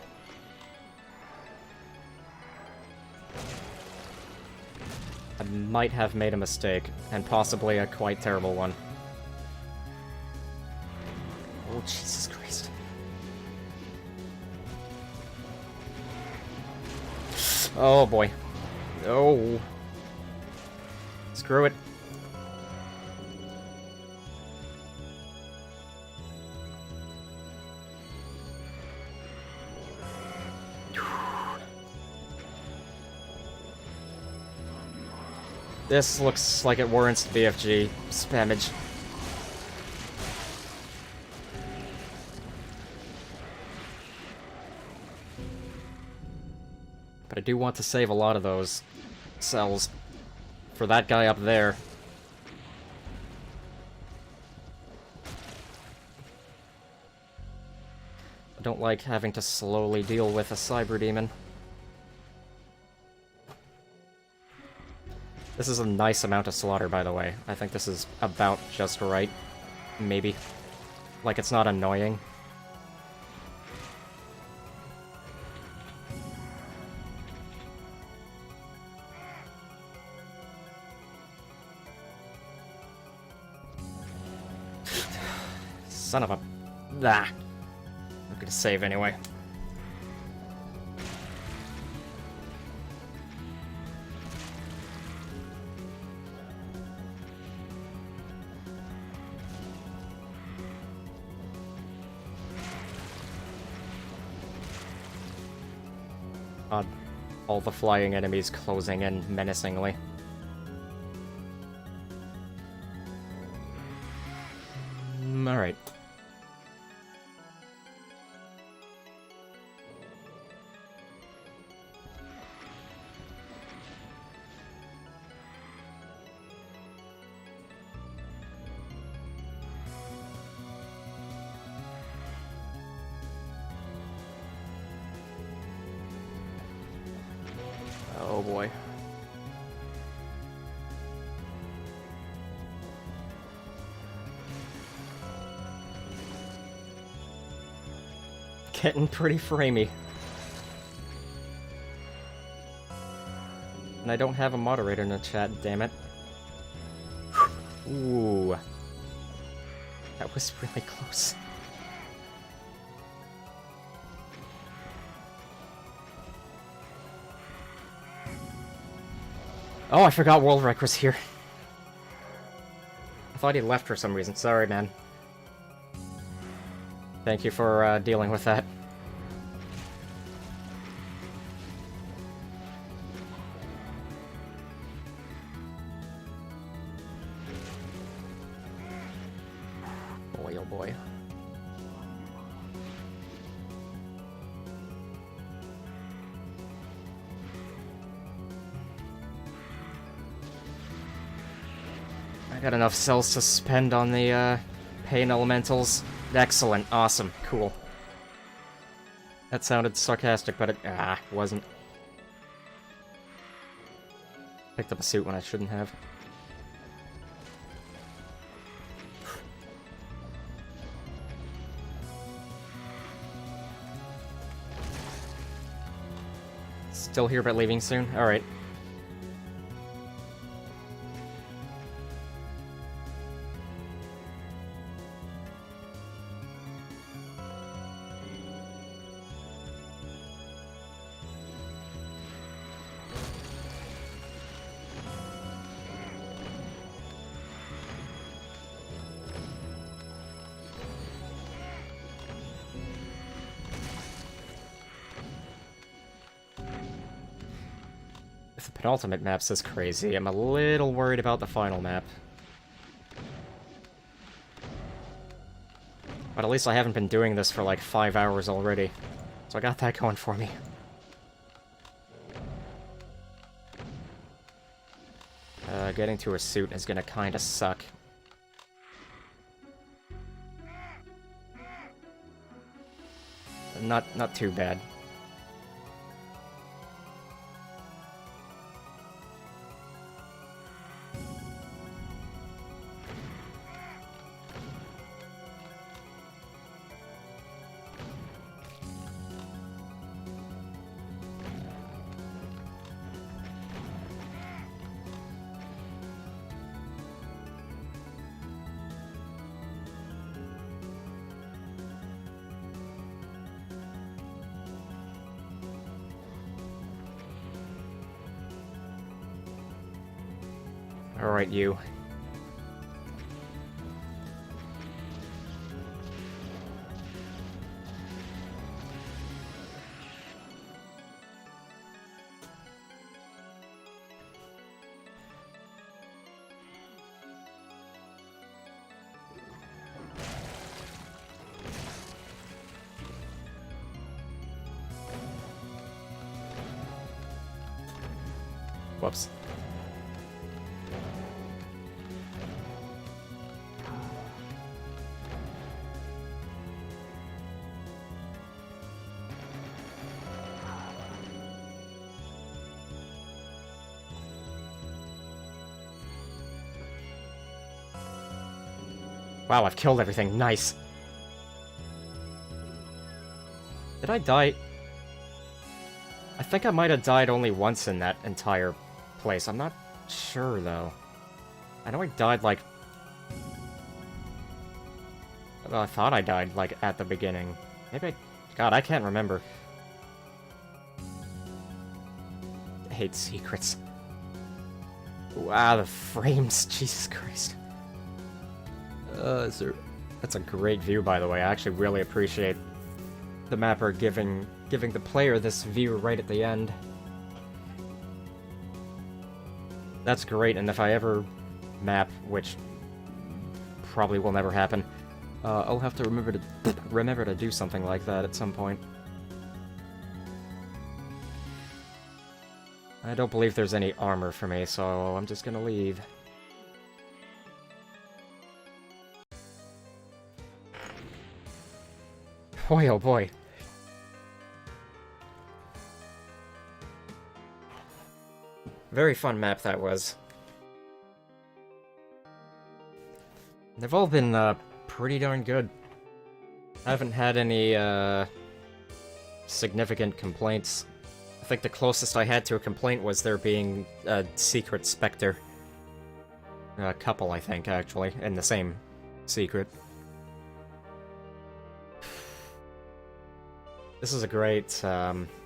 I might have made a mistake, and possibly a quite terrible one. Oh, Jesus Christ. Oh boy. Oh. Screw it. This looks like it warrants BFG spammage. But I do want to save a lot of those cells for that guy up there. I don't like having to slowly deal with a cyber demon. This is a nice amount of slaughter, by the way. I think this is about just right. Maybe. Like, it's not annoying. Son of a... Ah. I'm gonna save anyway. God, all the flying enemies closing in menacingly. Alright. Oh boy. Getting pretty framey. And I don't have a moderator in the chat, damn it. Ooh. That was really close. Oh, I forgot Worldwreck was here. I thought he left for some reason. Sorry, man. Thank you for dealing with that. Boy, oh boy. I got enough cells to spend on the pain elementals. Excellent, awesome, cool. That sounded sarcastic, but it wasn't. Picked up a suit when I shouldn't have. Still here but leaving soon? Alright. The penultimate map's is crazy. I'm a little worried about the final map. But at least I haven't been doing this for like 5 hours already. So I got that going for me. Getting to a suit is gonna kinda suck. Not too bad. Alright, you. Whoops. Wow, I've killed everything. Nice. Did I die? I think I might have died only once in that entire place. I'm not sure, though. I know I died, like... Well, I thought I died, like, at the beginning. Maybe I... God, I can't remember. I hate secrets. Wow, the frames. Jesus Christ. That's a great view, by the way. I actually really appreciate the mapper giving the player this view right at the end. That's great, and if I ever map, which probably will never happen, I'll have to remember to do something like that at some point. I don't believe there's any armor for me, so I'm just gonna leave. Boy, oh boy. Very fun map that was. They've all been, pretty darn good. I haven't had any, significant complaints. I think the closest I had to a complaint was there being a secret specter. A couple, I think, actually, in the same secret. This is a great,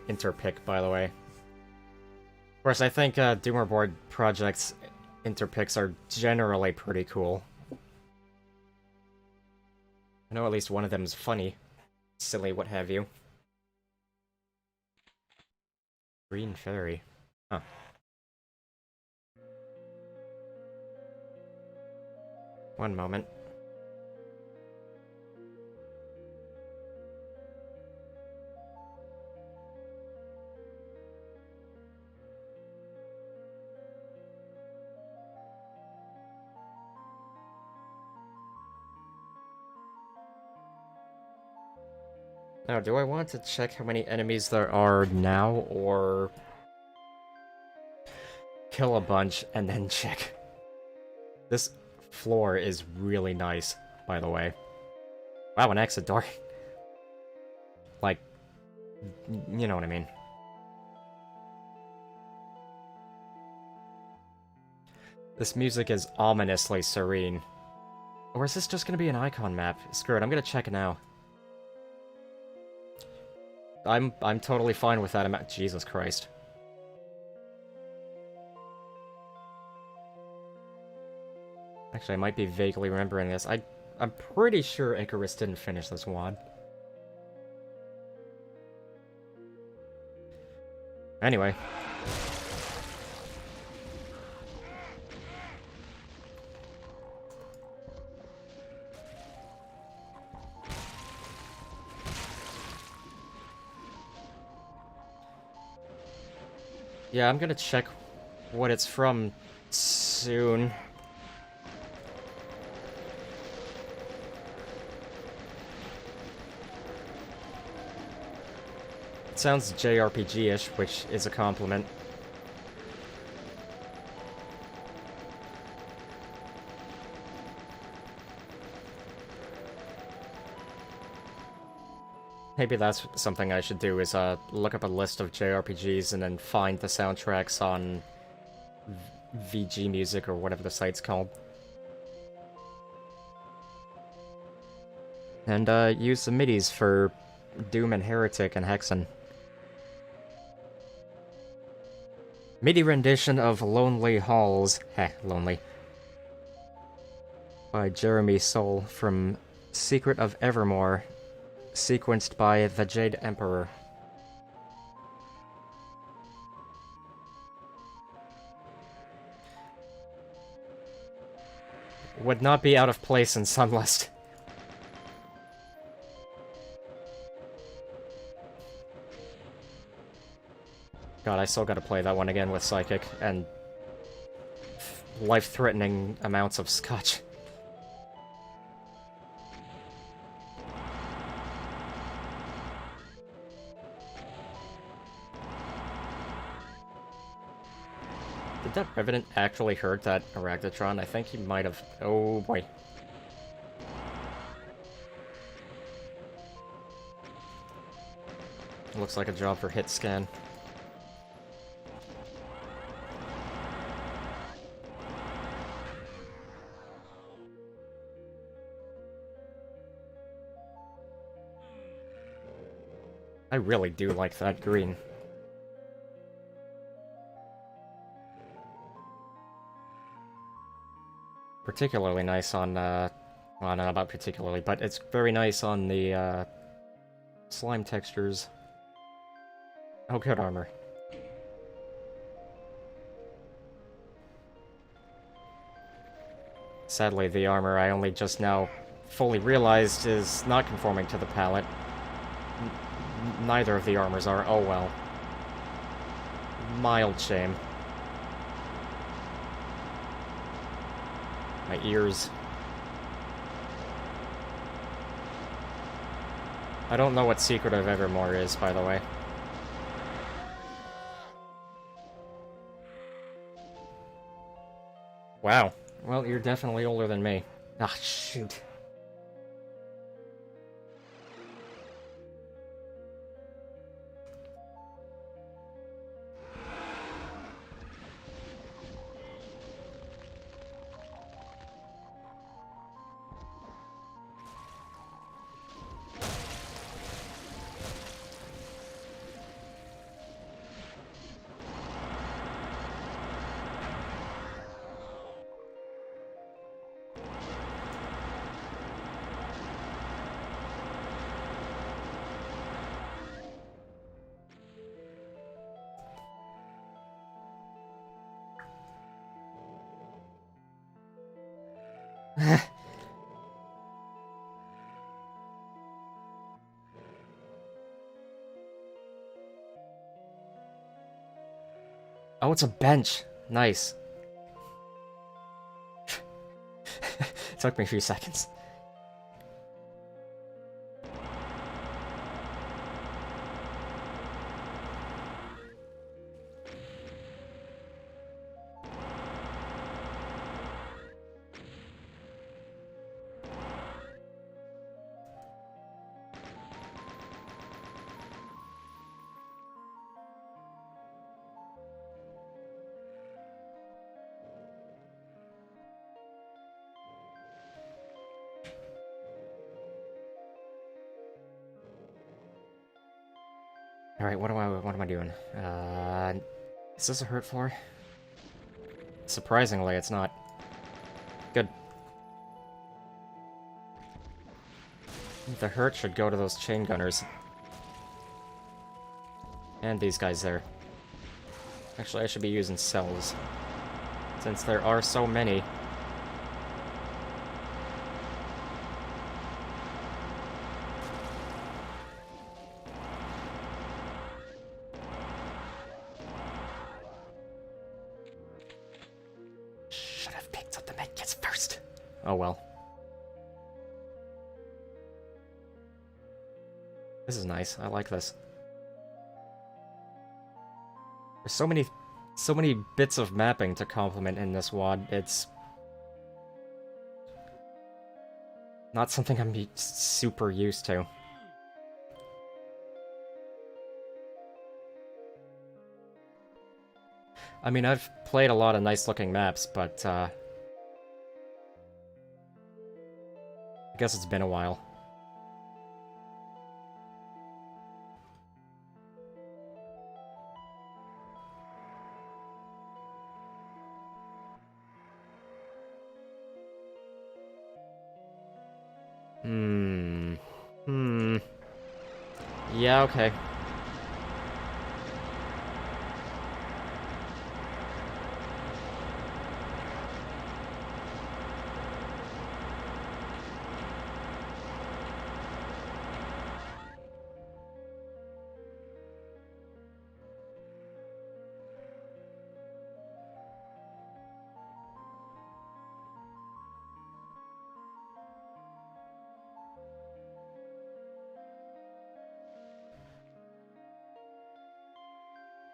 interpick, by the way. Of course, I think, Doomer Board projects' interpicks are generally pretty cool. I know at least one of them is funny. Silly, what have you. Green Fairy. Huh. One moment. Now, do I want to check how many enemies there are now, or kill a bunch and then check? This floor is really nice, by the way. Wow, an exit door. Like, you know what I mean. This music is ominously serene. Or is this just gonna be an icon map? Screw it, I'm gonna check it now. I'm totally fine with that. Jesus Christ. Actually, I might be vaguely remembering this. I'm pretty sure Icarus didn't finish this WAD. Anyway. Yeah, I'm gonna check what it's from soon. It sounds JRPG-ish, which is a compliment. Maybe that's something I should do, is look up a list of JRPGs and then find the soundtracks on VG Music or whatever the site's called. And use the MIDIs for Doom and Heretic and Hexen. MIDI rendition of Lonely Halls, lonely, by Jeremy Soule from Secret of Evermore, sequenced by the Jade Emperor. Would not be out of place in Sunlist. God, I still gotta play that one again with Psychic, and life-threatening amounts of scotch. Did that Revenant actually hurt that Arachnotron? I think he might have. Oh boy. Looks like a job for hit scan. I really do like that green. Particularly nice on, well, not about particularly, but it's very nice on the, slime textures. Oh, good armor. Sadly, the armor I only just now fully realized is not conforming to the palette. Neither of the armors are. Oh well. Mild shame. My ears. I don't know what Secret of Evermore is, by the way. Wow. Well, you're definitely older than me. Ah, shoot. Oh, it's a bench. Nice. Took me a few seconds. Alright, what am I doing? Is this a hurt floor? Surprisingly, it's not. Good. The hurt should go to those chain gunners. And these guys there. Actually, I should be using cells. Since there are so many. Should have picked up the medkits first. Oh well. This is nice. I like this. There's so many bits of mapping to complement in this WAD. It's not something I'm super used to. I mean, I've played a lot of nice-looking maps, but, I guess it's been a while. Yeah, okay.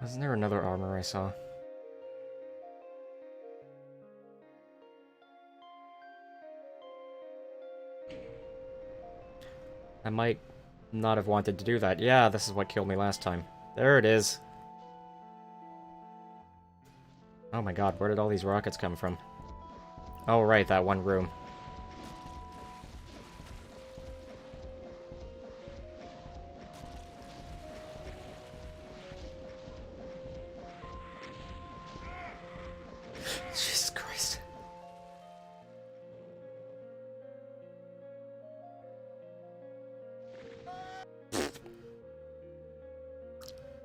Wasn't there another armor I saw? I might not have wanted to do that. Yeah, this is what killed me last time. There it is. Oh my god, where did all these rockets come from? Oh right, that one room.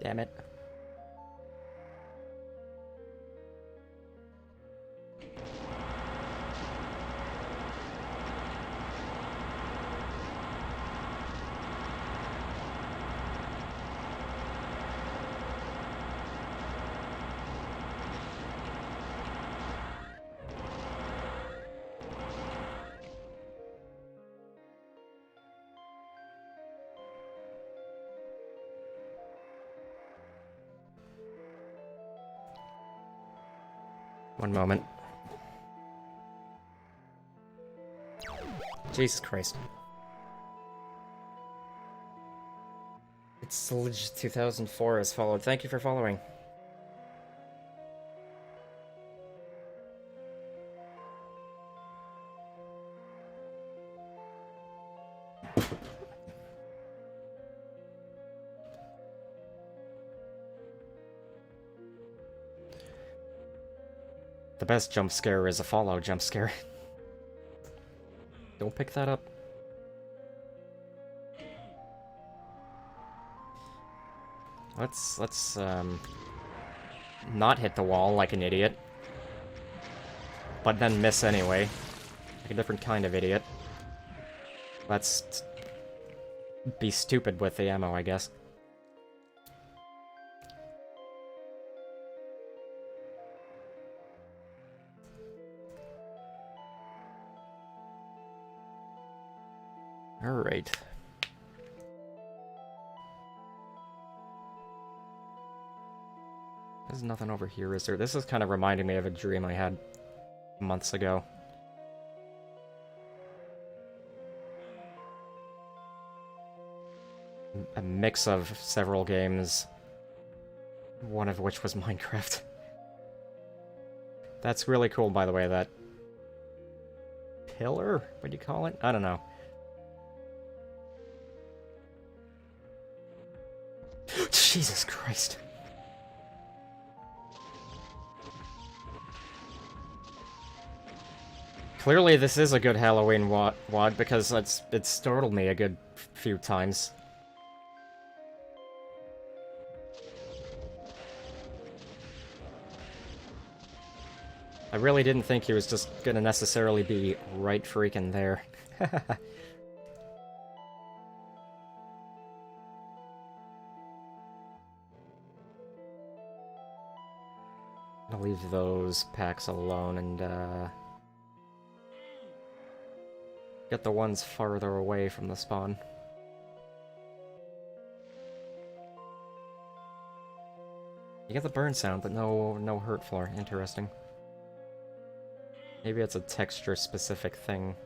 Damn it. One moment. Jesus Christ. It's Sludge 2004 has followed. Thank you for following. The best jump scare is a follow jump scare. Don't pick that up. Let's not hit the wall like an idiot. But then miss anyway. Like a different kind of idiot. Let's be stupid with the ammo, I guess. Alright. There's nothing over here, is there? This is kind of reminding me of a dream I had months ago. A mix of several games, one of which was Minecraft. That's really cool, by the way, that pillar? What do you call it? I don't know. Jesus Christ. Clearly this is a good Halloween WAD because it's startled me a good few times. I really didn't think he was just gonna necessarily be right freaking there. I'll leave those packs alone and get the ones farther away from the spawn. You get the burn sound, but no hurt floor. Interesting. Maybe it's a texture-specific thing.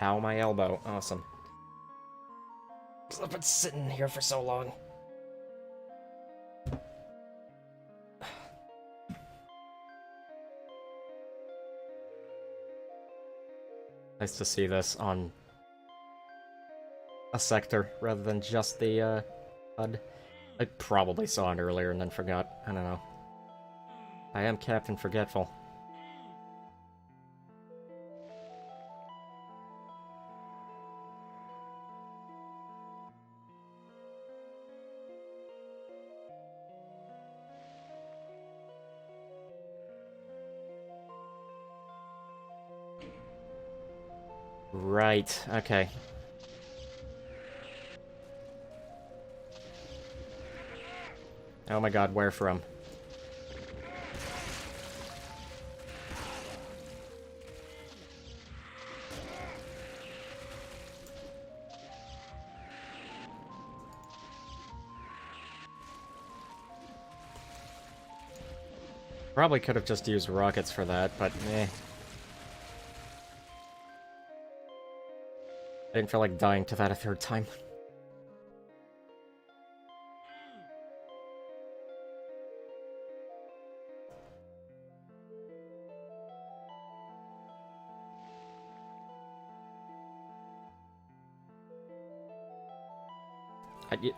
Ow, my elbow. Awesome. I've been sitting here for so long. Nice to see this on a sector rather than just the HUD. I probably saw it earlier and then forgot. I don't know. I am Captain Forgetful. Right, okay. Oh my god, where from? Probably could have just used rockets for that, but meh. I didn't feel like dying to that a third time.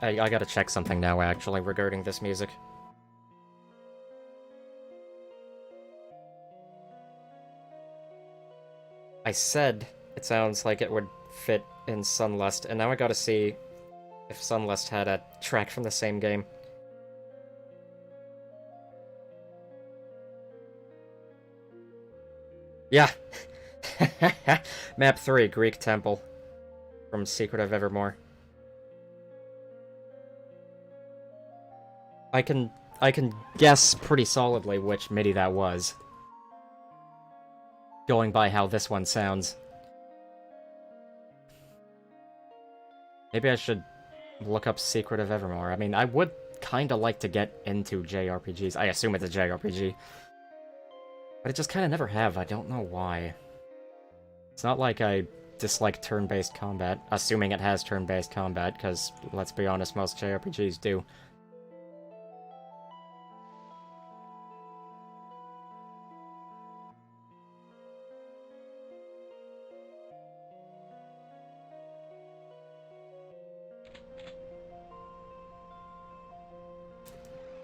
I gotta check something now, actually, regarding this music. I said it sounds like it would fit in Sunlust, and now I gotta see if Sunlust had a track from the same game. Yeah! Map 3, Greek Temple. From Secret of Evermore. I can guess pretty solidly which MIDI that was. Going by how this one sounds. Maybe I should look up Secret of Evermore. I mean, I would kinda like to get into JRPGs. I assume it's a JRPG. But I just kinda never have. I don't know why. It's not like I dislike turn-based combat, assuming it has turn-based combat, because, let's be honest, most JRPGs do.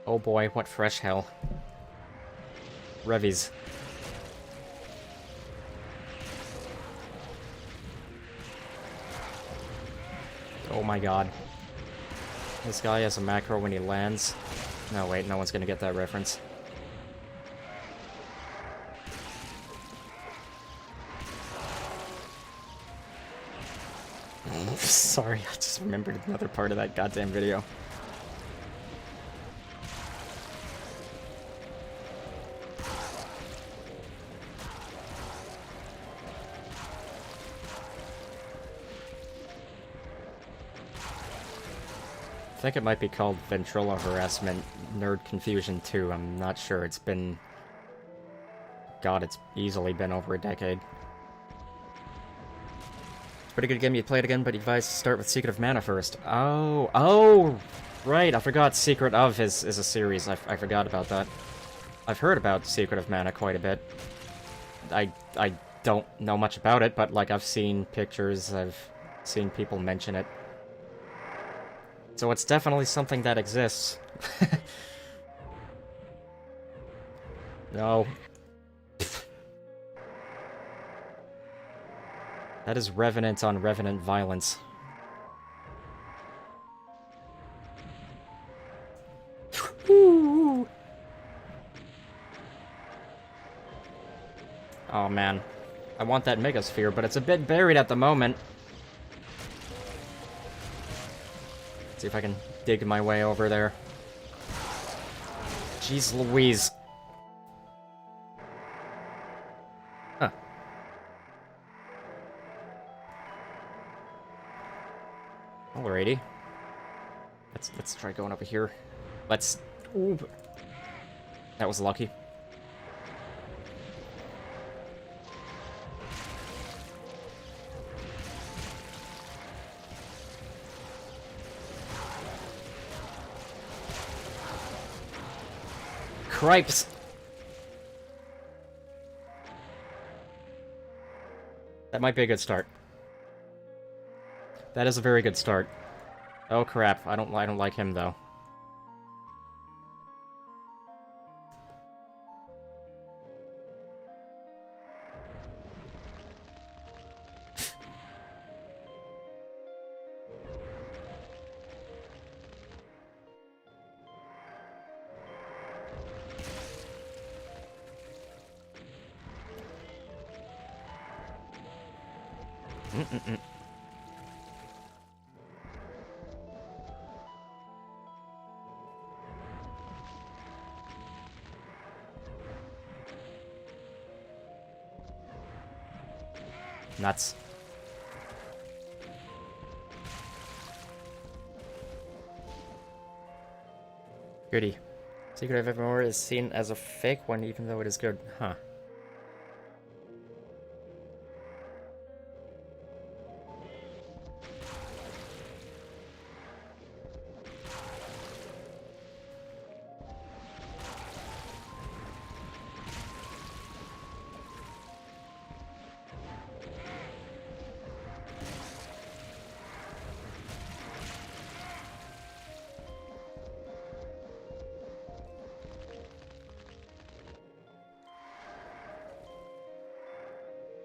Oh boy, what fresh hell. Revies. Oh my god. This guy has a macro when he lands. No, wait, no one's gonna get that reference. Sorry, I just remembered another part of that goddamn video. I think it might be called Ventrilo Harassment Nerd Confusion 2. I'm not sure. It's been... God, it's easily been over a decade. Pretty good game. You'd play it again, but you advise to start with Secret of Mana first. Oh, right. I forgot Secret of is a series. I forgot about that. I've heard about Secret of Mana quite a bit. I don't know much about it, but, like, I've seen pictures, I've seen people mention it. So it's definitely something that exists. No. That is Revenant on Revenant violence. Oh man. I want that Megasphere, but it's a bit buried at the moment. See if I can dig my way over there. Jeez Louise. Huh. Alrighty. Let's try going over here. Let's... Ooh. That was lucky. Cripes! That might be a good start. That is a very good start. Oh crap, I don't like him though. Nuts. Goody. Secret of Evermore is seen as a fake one even though it is good. Huh.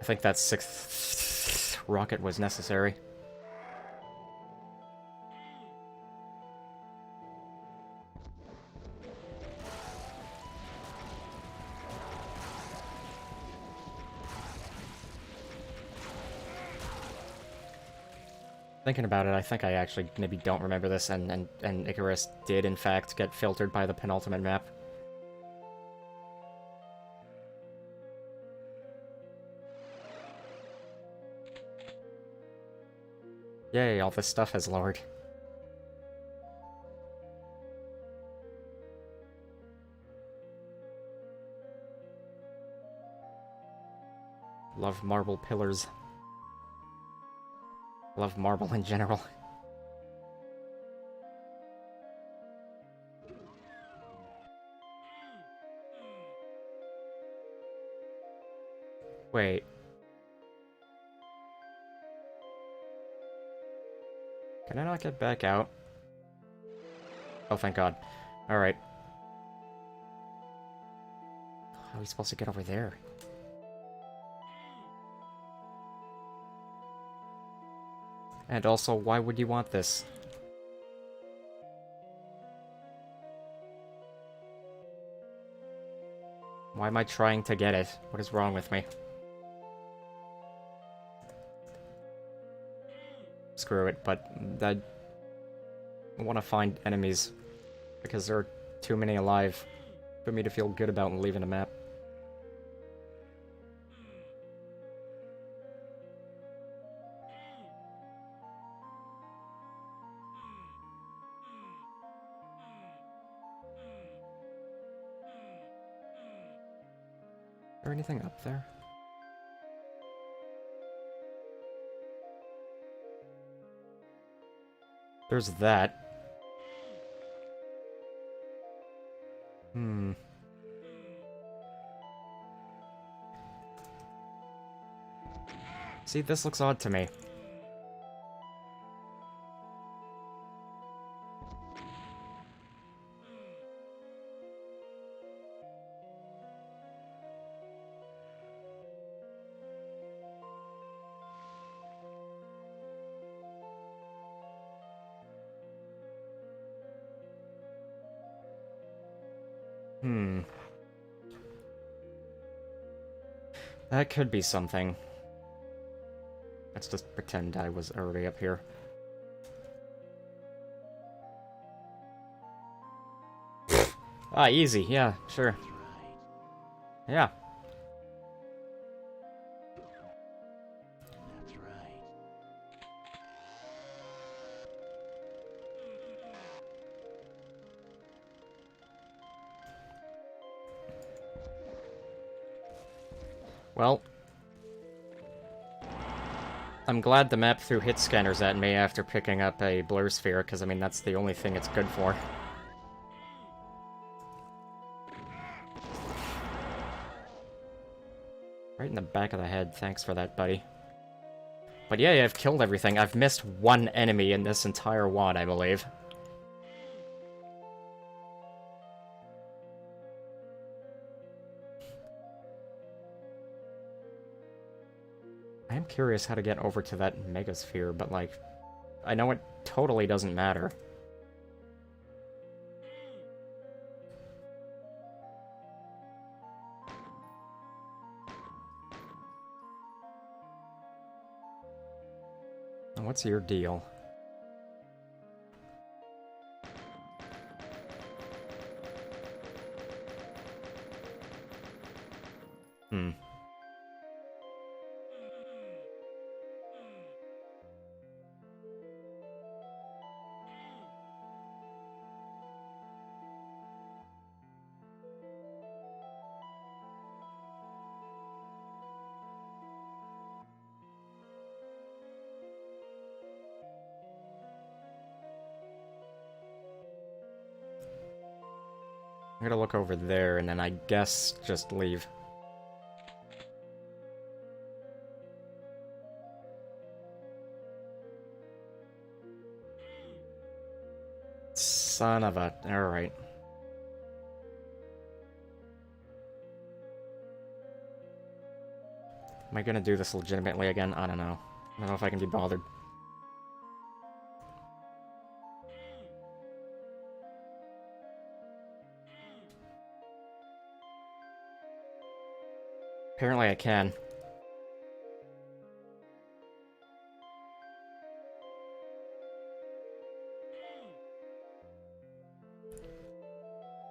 I think that 6th rocket was necessary. Thinking about it, I think I actually maybe don't remember this, and Icarus did in fact get filtered by the penultimate map. Yay, all this stuff has lowered. Love marble pillars. Love marble in general. Wait. Can I not get back out? Oh, thank God. Alright. How are we supposed to get over there? And also, why would you want this? Why am I trying to get it? What is wrong with me? Screw it, but I want to find enemies, because there are too many alive for me to feel good about leaving a map. Is there anything up there? There's that. See, this looks odd to me. That could be something. Let's just pretend I was already up here. Ah, easy. Yeah, sure. Yeah. That's right. Well, I'm glad the map threw hit scanners at me after picking up a blur sphere, because, I mean, that's the only thing it's good for. Right in the back of the head, thanks for that, buddy. But yeah, I've killed everything. I've missed one enemy in this entire WAD, I believe. I am curious how to get over to that megasphere, but, like, I know it totally doesn't matter. What's your deal? I'm gonna look over there, and then I guess just leave. Son of a... Alright. Am I gonna do this legitimately again? I don't know. I don't know if I can be bothered. Apparently I can.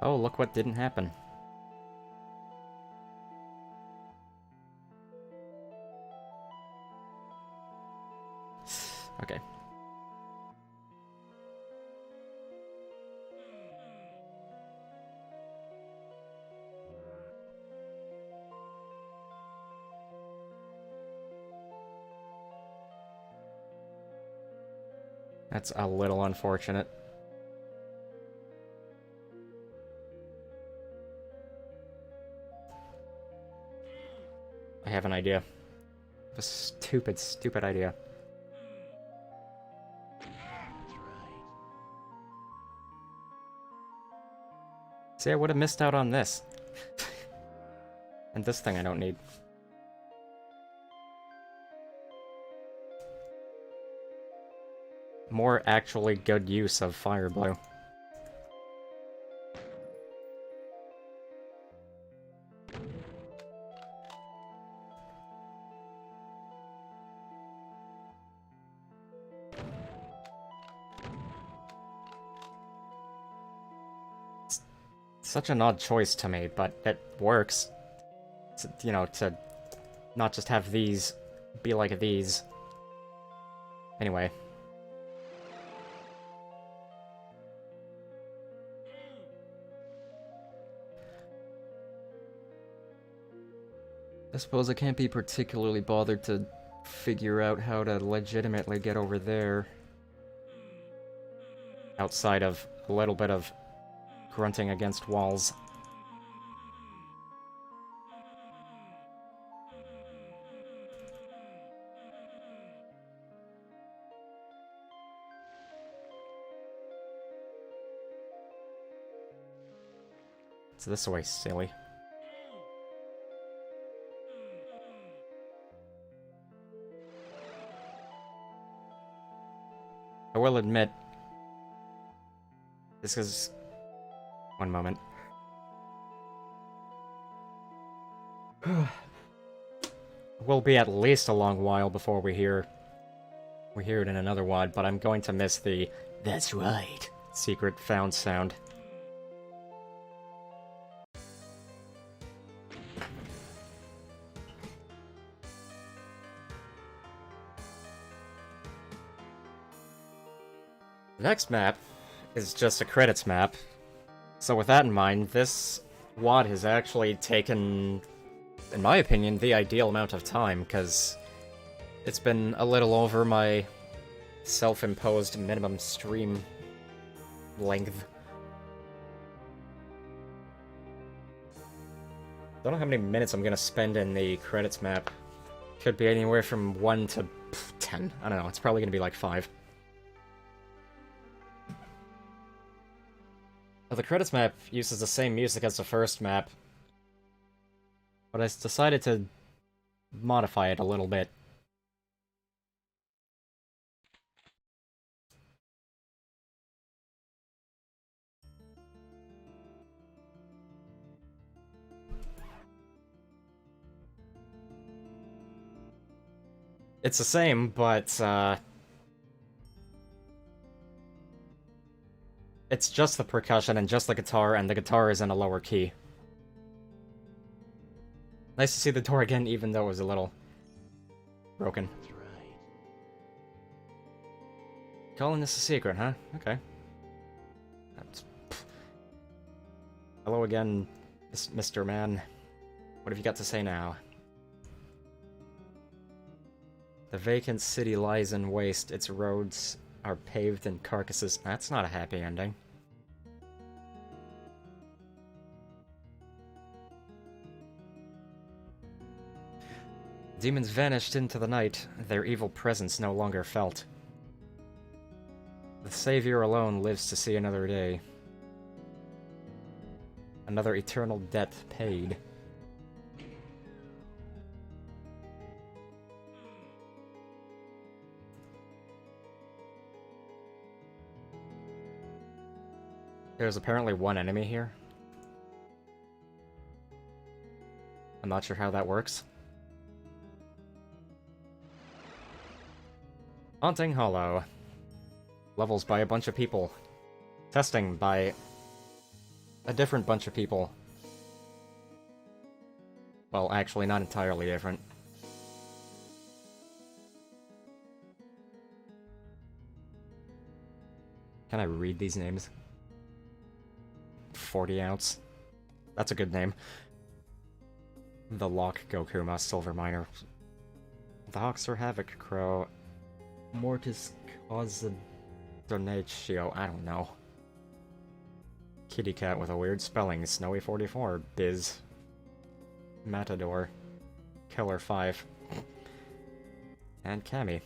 Oh, look what didn't happen. Okay. That's a little unfortunate. I have an idea. A stupid, stupid idea. See, I would have missed out on this. And this thing I don't need. More actually good use of Fire Blue. It's such an odd choice to me, but it works. You know, to not just have these be like these. Anyway. I suppose I can't be particularly bothered to figure out how to legitimately get over there. Outside of a little bit of grunting against walls. It's this way, silly. I will admit, this is... One moment. Will be at least a long while before we hear it in another WAD, but I'm going to miss the "That's right" secret found sound. The next map is just a credits map. So with that in mind, this WAD has actually taken, in my opinion, the ideal amount of time, because it's been a little over my self-imposed minimum stream length. Don't know how many minutes I'm gonna spend in the credits map. Could be anywhere from 1 to 10. I don't know, it's probably gonna be like 5. The credits map uses the same music as the first map, but I decided to modify it a little bit. It's the same, but it's just the percussion and just the guitar is in a lower key. Nice to see the door again, even though it was a little broken. That's right. Calling this a secret, huh? Okay. That's... Hello again, Mr. Man. What have you got to say now? The vacant city lies in waste. Its roads are paved in carcasses. That's not a happy ending. Demons vanished into the night, their evil presence no longer felt. The Savior alone lives to see another day. Another eternal debt paid. There's apparently one enemy here. I'm not sure how that works. Haunting Hollow. Levels by a bunch of people. Testing by a different bunch of people. Well, actually, not entirely different. Can I read these names? 40 ounce. That's a good name. The Lock Gokuma, Silver Miner. The Hawkster Havoc Crow. Mortis Causadonatio, I don't know. Kitty Cat with a weird spelling, Snowy 44, Biz. Matador. Killer 5. And Cammy.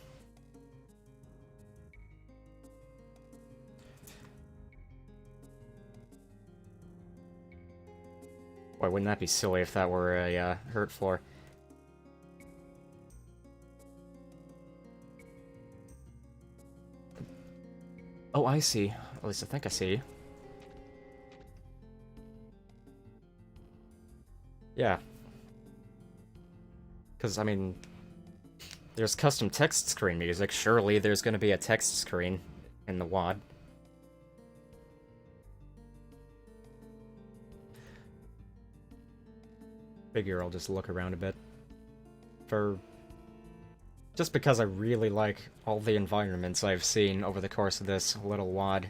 Boy, wouldn't that be silly if that were a hurt floor? Oh, I see. At least I think I see. Yeah. Because, I mean, there's custom text screen music. Surely there's going to be a text screen in the WAD. Figure I'll just look around a bit. Just because I really like all the environments I've seen over the course of this little WAD.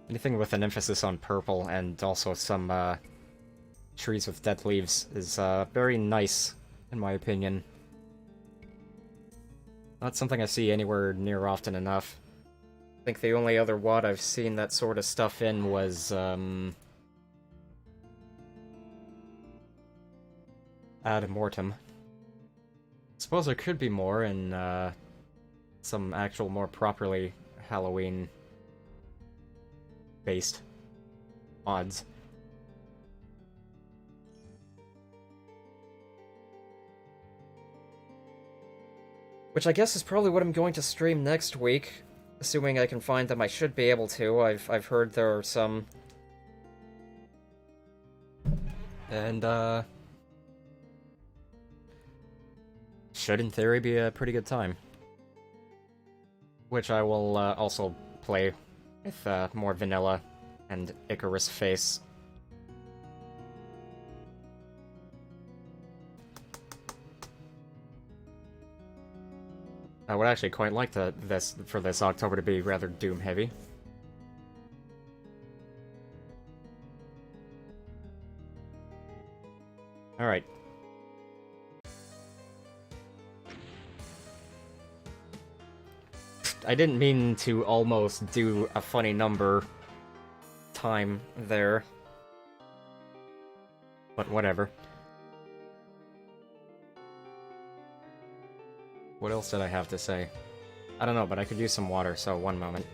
Anything with an emphasis on purple and also some trees with dead leaves is very nice, in my opinion. Not something I see anywhere near often enough. I think the only other WAD I've seen that sort of stuff in was, Ad Mortem. Suppose there could be more in, some actual more properly Halloween-based mods. Which I guess is probably what I'm going to stream next week. Assuming I can find them, I should be able to. I've heard there are some. And, should, in theory, be a pretty good time. Which I will, also play with, more vanilla and Icarus face. I would actually quite like for this October to be rather Doom-heavy. Alright. I didn't mean to almost do a funny number time there. But whatever. What else did I have to say? I don't know, but I could use some water, so one moment.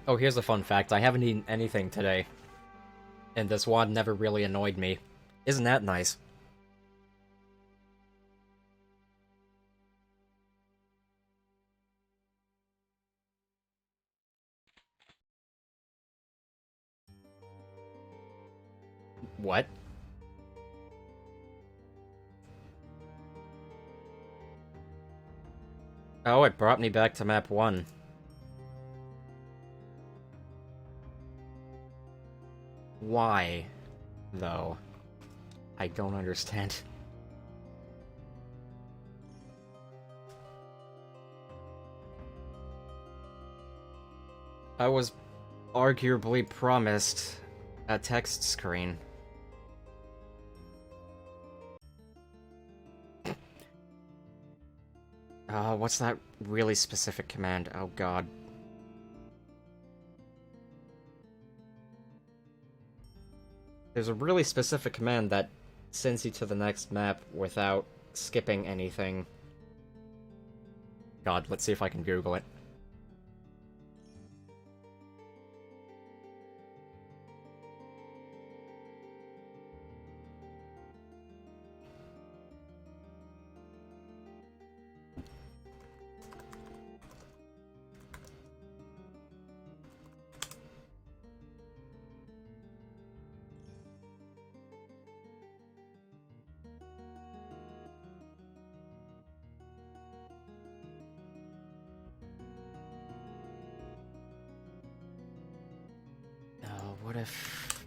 Oh, here's a fun fact. I haven't eaten anything today. And this WAD never really annoyed me. Isn't that nice? What? Oh, it brought me back to map 1. Why, though? I don't understand. I was arguably promised a text screen. What's that really specific command? Oh god. There's a really specific command that sends you to the next map without skipping anything. God, let's see if I can Google it. What if...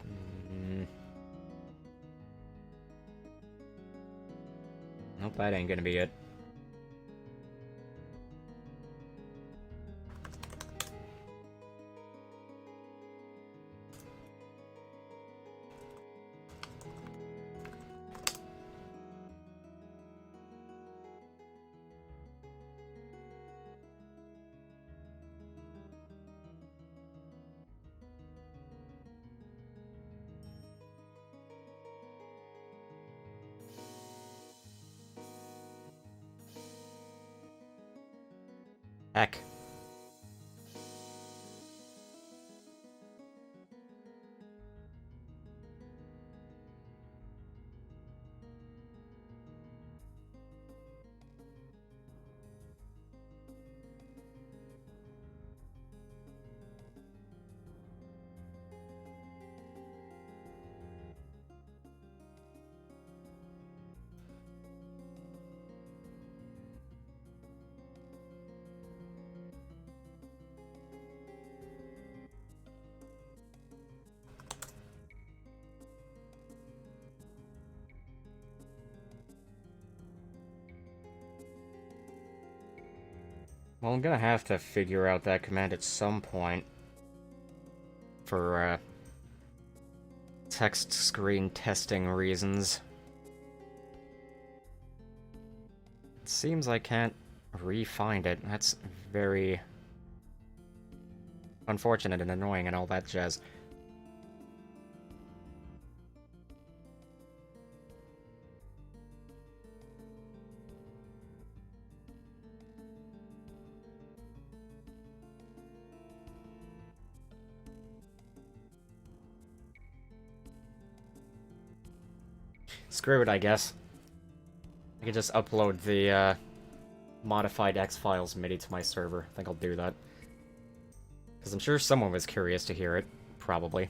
Nope, that ain't gonna be it. Heck. Well, I'm gonna have to figure out that command at some point. For, text screen testing reasons. It seems I can't re-find it. That's very unfortunate and annoying and all that jazz. Screw it, I guess. I can just upload the, modified X-Files MIDI to my server. I think I'll do that. Because I'm sure someone was curious to hear it. Probably.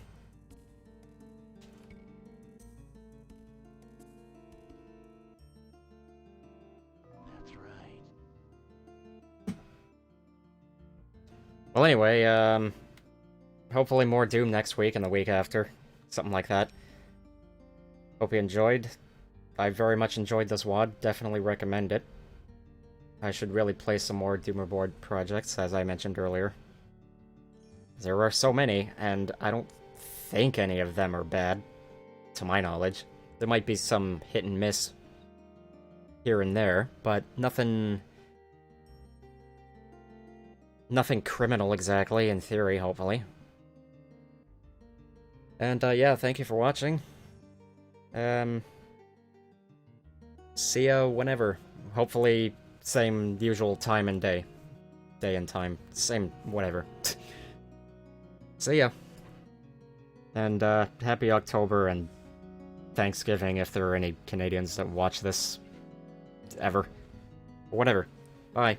That's right. Well, anyway, hopefully more Doom next week and the week after. Something like that. Hope you enjoyed. I very much enjoyed this WAD. Definitely recommend it. I should really play some more Doomer board projects, as I mentioned earlier. There are so many, and I don't think any of them are bad, to my knowledge. There might be some hit and miss here and there, but nothing... Nothing criminal exactly, in theory, hopefully. And, yeah, thank you for watching. See ya whenever. Hopefully, same usual time and day. Day and time. Same whatever. See ya. And, happy October and Thanksgiving if there are any Canadians that watch this ever. Whatever. Bye.